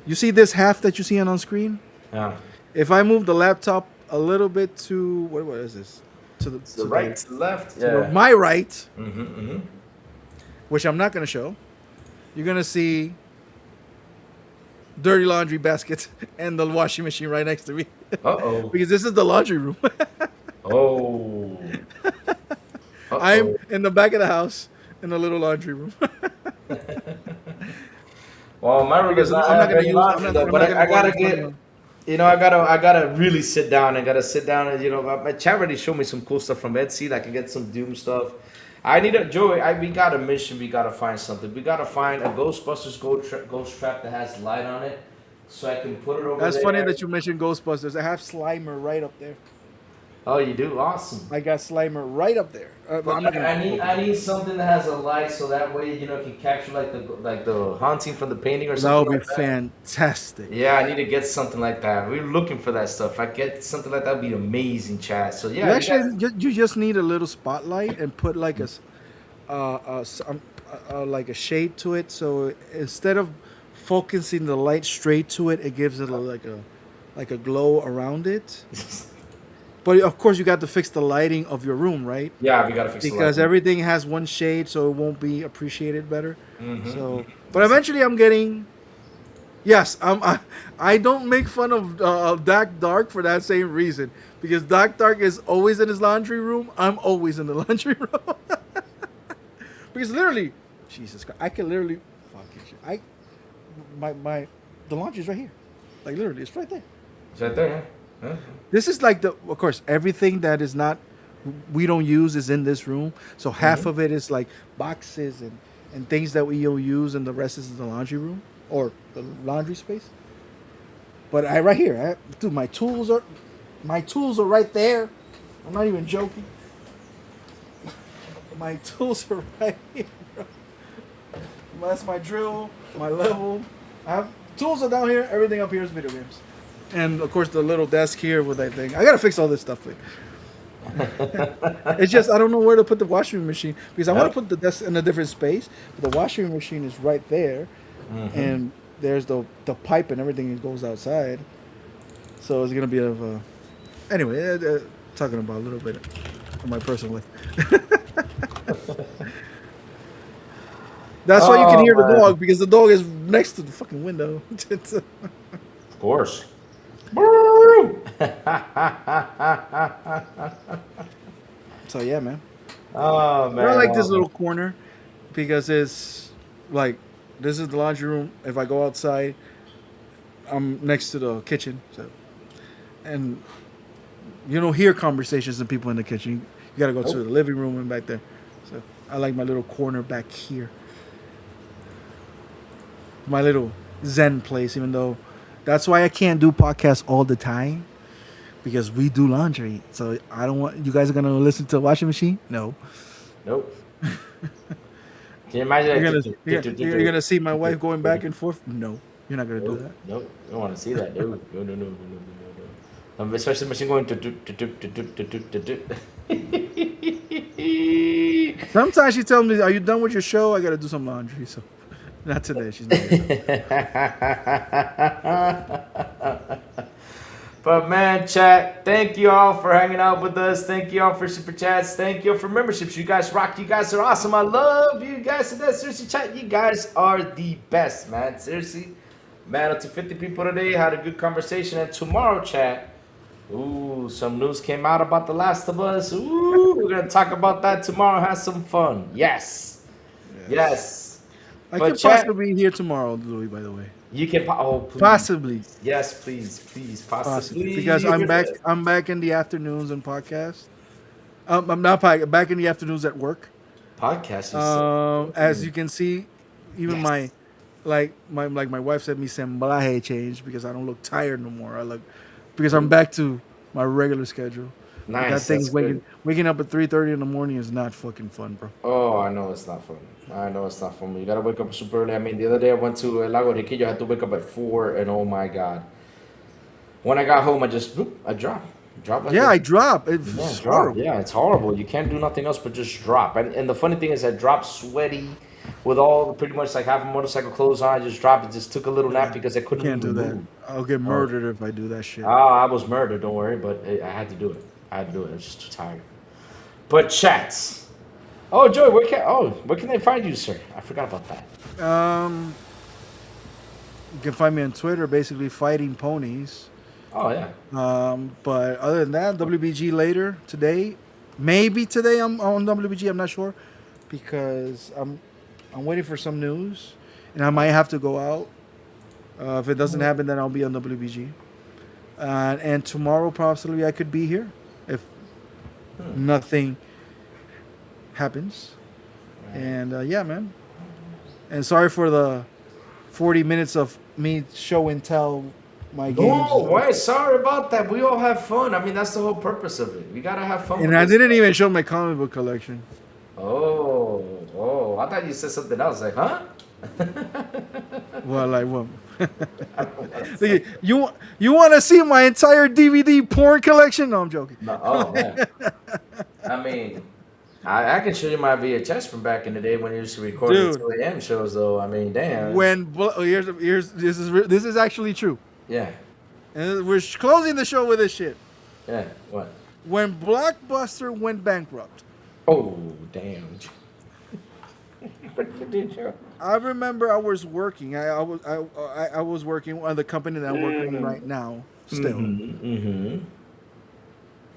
You see this half that you see on screen? Yeah. If I move the laptop a little bit to what is this? To the right, to the left. to Yeah. my right, Mm-hmm. which I'm not gonna show. You're gonna see dirty laundry baskets and the washing machine right next to me. Uh-oh. Because this is the laundry room. Oh. I'm in the back of the house in the little laundry room. Well, my room is not. I'm not gonna use. But I gotta get. I gotta really sit down. I gotta sit down and my chat already showed me some cool stuff from Etsy. Like I can get some Doom stuff. I need a Joey. We got a mission. We gotta find something. We gotta find a Ghostbusters ghost trap that has light on it, so I can put it over That's there. funny that you mentioned Ghostbusters. I have Slimer right up there. Oh, you do? Awesome. I got Slimer right up there. But I'm not gonna. I need something that has a light, so that way it can capture like the haunting from the painting or That something would be like that. fantastic. Yeah, I need to get something like that. We're looking for that stuff. If I get something like that, would be amazing, chat. So yeah, You you guys, actually, you just need a little spotlight and put like like a shade to it. So instead of focusing the light straight to it, it gives it like a glow around it. But of course, you got to fix the lighting of your room, right? yeah, we gotta fix the Because lighting. everything has one shade, so it won't be appreciated better. Mhm. So, but eventually, I'm getting. Yes, I don't make fun of Doc Dark for that same reason. Because Doc Dark is always in his laundry room. I'm always in the laundry room. Because literally, Jesus Christ, I can literally fucking shit. The laundry's right here. Like literally, it's right there. Is that there? Huh? This is like of course, everything that is not we don't use is in this room. So half of it is like boxes and things that we don't use, and the rest is in the laundry room or the laundry space. But right here, dude, my tools are right there. I'm not even joking. My tools are right here. Bro. That's my drill, my level. I have tools are down here. Everything up here is video games. And of course the little desk here with that thing. I gotta fix all this stuff. It's just I don't know where to put the washing machine because I want to put the desk in a different space. But the washing machine is right there, and there's the pipe and everything that goes outside. So it's gonna be anyway. Talking about a little bit of my personal life. That's why you can hear the dog because the dog is next to the fucking window. Of course. So yeah, man. Oh man. I like this little corner because it's like this is the laundry room. If I go outside, I'm next to the kitchen. So, and you don't hear conversations and people in the kitchen. You gotta go to the living room and back there. So I like my little corner back here. My little zen place, even though that's why I can't do podcasts all the time because we do laundry. So I don't want you guys are gonna listen to a washing machine. No. Nope. Can you imagine? You're gonna see my wife going back and forth. No, you're not gonna do that. Nope. I don't want to see that. No. Especially the machine going Sometimes she tells me, "Are you done with your show? I gotta do some laundry." So, not today. She's not. But man, chat, thank you all for hanging out with us. Thank you all for super chats. Thank you all for memberships. You guys rock. You guys are awesome. I love you guys. And that seriously, chat, you guys are the best, man. Seriously, man, up to 50 people today. Had a good conversation. And tomorrow, chat. Ooh, some news came out about The Last of Us. Ooh, we're gonna talk about that tomorrow. Have some fun. Yes. I But could chat, possibly be here tomorrow, Louis. By the way, you can. Oh, please. possibly, Yes, please, possibly. because I'm back. I'm back in the afternoons and podcast. I'm not back in the afternoons at work. Podcast. As you can see, even my wife said me semblaje changed because I don't look tired no more. I look because I'm back to my regular schedule. Nice. That thing's That's good. waking up at 3:30 in the morning is not fucking fun, bro. Oh, I know it's not fun. You gotta wake up super early. I mean, the other day I went to El Lago Riquillo. I had to wake up at 4, and oh my god. When I got home, I just I dropped. Like Yeah, this. I drop. It's Yeah, horrible. yeah, it's horrible. You can't do nothing else but just drop. And the funny thing is, I dropped sweaty, with all pretty much like half a motorcycle clothes on. I just dropped it. Just took a little nap because I couldn't Can't do even that. move. I'll get murdered if I do that shit. I was murdered. Don't worry, but I had to do it. I was just too tired. But chats. Oh, Joey, where can they find you, sir? I forgot about that. You can find me on Twitter, basically fighting ponies. Oh yeah. But other than that, WBG later today. Maybe today I'm on WBG. I'm not sure because I'm waiting for some news, and I might have to go out. If it doesn't happen, then I'll be on WBG. And tomorrow possibly I could be here if nothing happens. And yeah, man. And sorry for the 40 minutes of me show and tell my games. No, why? Sorry about that. We all have fun. I mean, that's the whole purpose of it. We gotta have fun. And with I this didn't stuff. even show my comic book collection. Oh, I thought you said something else. Like, huh? Well, like, well, you want to see my entire DVD porn collection? No, I'm joking. No, oh man. I mean, I can show you my VHS from back in the day when you used to record the Dude. 2 a.m. shows. Though, I mean, damn. Here's this is actually true. Yeah, And we're closing the show with this shit. yeah. What? When Blockbuster went bankrupt, Oh, damn. What you did, Joe? I remember I was working. I was working on the company that I'm working right now still. Mm-hmm.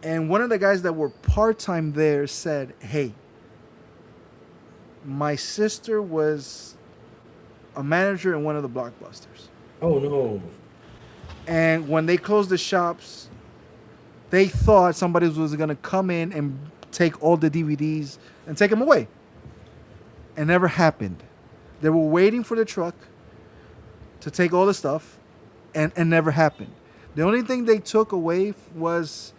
And one of the guys that were part-time there said, "Hey, my sister was a manager in one of the Blockbusters. Oh no. And when they closed the shops, they thought somebody was going to come in and take all the DVDs and take them away. It never happened. They were waiting for the truck to take all the stuff, and it never happened. The only thing they took away was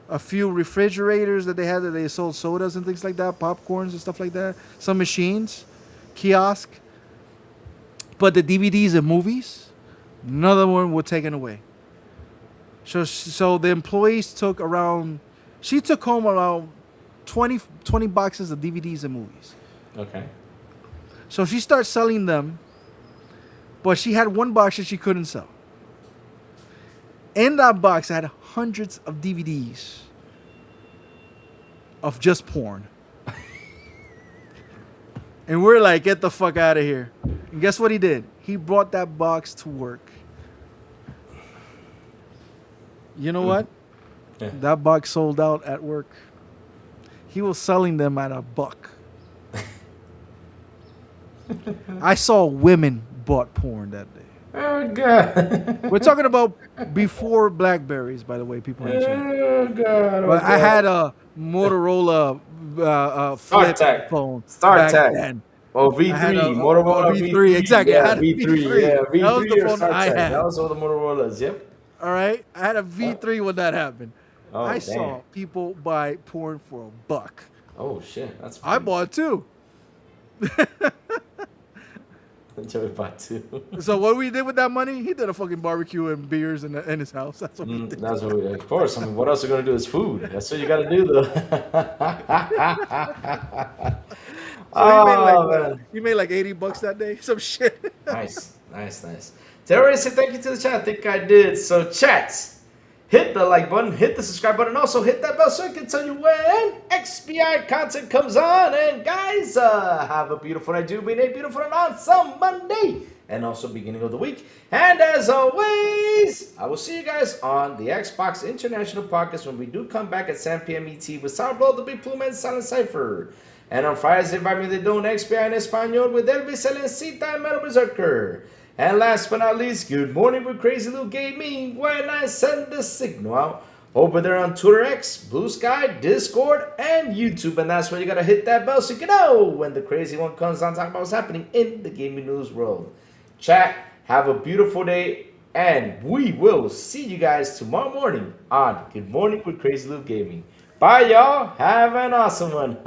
a few refrigerators that they had that they sold sodas and things like that, popcorns and stuff like that, some machines, kiosk. But the DVDs and movies, none of them were taken away. So the employees took around, she took home around 20 boxes of DVDs and movies. Okay. So she started selling them, but she had one box that she couldn't sell. In that box had hundreds of DVDs of just porn. And we're like, get the fuck out of here. And guess what he did? He brought that box to work. You know what? Yeah. That box sold out at work. He was selling them at $1. I saw women bought porn that day. Oh god. We're talking about before Blackberries, by the way, people in the chat. Oh god. But I had a Motorola flip StarTAC. phone StarTAC. back then. Oh, V3, I had a Motorola V3, exactly. I Yeah, had a V3, V3. yeah, V3 That was the or phone I StarTAC. had. That was all the Motorola's, yep. All right, I had a V3 when that happened. Oh, I damn. saw people buy porn for $1. Oh shit, that's I bought two. Joey bought two. So what we did with that money, he did a fucking barbecue and beers in his house. That's what we did. That's what of course. I mean, what else are we gonna do is food. That's what you gotta do, though. He made like $80 that day. Some shit. Nice. Did I already say thank you to the chat? I think I did. So, chats, hit the like button, hit the subscribe button, also hit that bell so I can tell you when XBI content comes on. And guys, have a beautiful night. Do be a beautiful and awesome Monday, and also beginning of the week. And as always, I will see you guys on the Xbox International Podcast when we do come back at 7 p.m. ET with Soundblow, The Big Plume, and Silent Cypher. And on Fridays, invite me to do an XBI en Español with Elvis Elencita and Metal Berserker. And last but not least, good morning with Crazy Little Gaming when I send the signal out over there on Twitter X, Blue Sky, Discord, and YouTube. And that's where you gotta hit that bell so you can know when the crazy one comes on talking about what's happening in the gaming news world. Chat, have a beautiful day, and we will see you guys tomorrow morning on Good Morning with Crazy Little Gaming. Bye, y'all. Have an awesome one.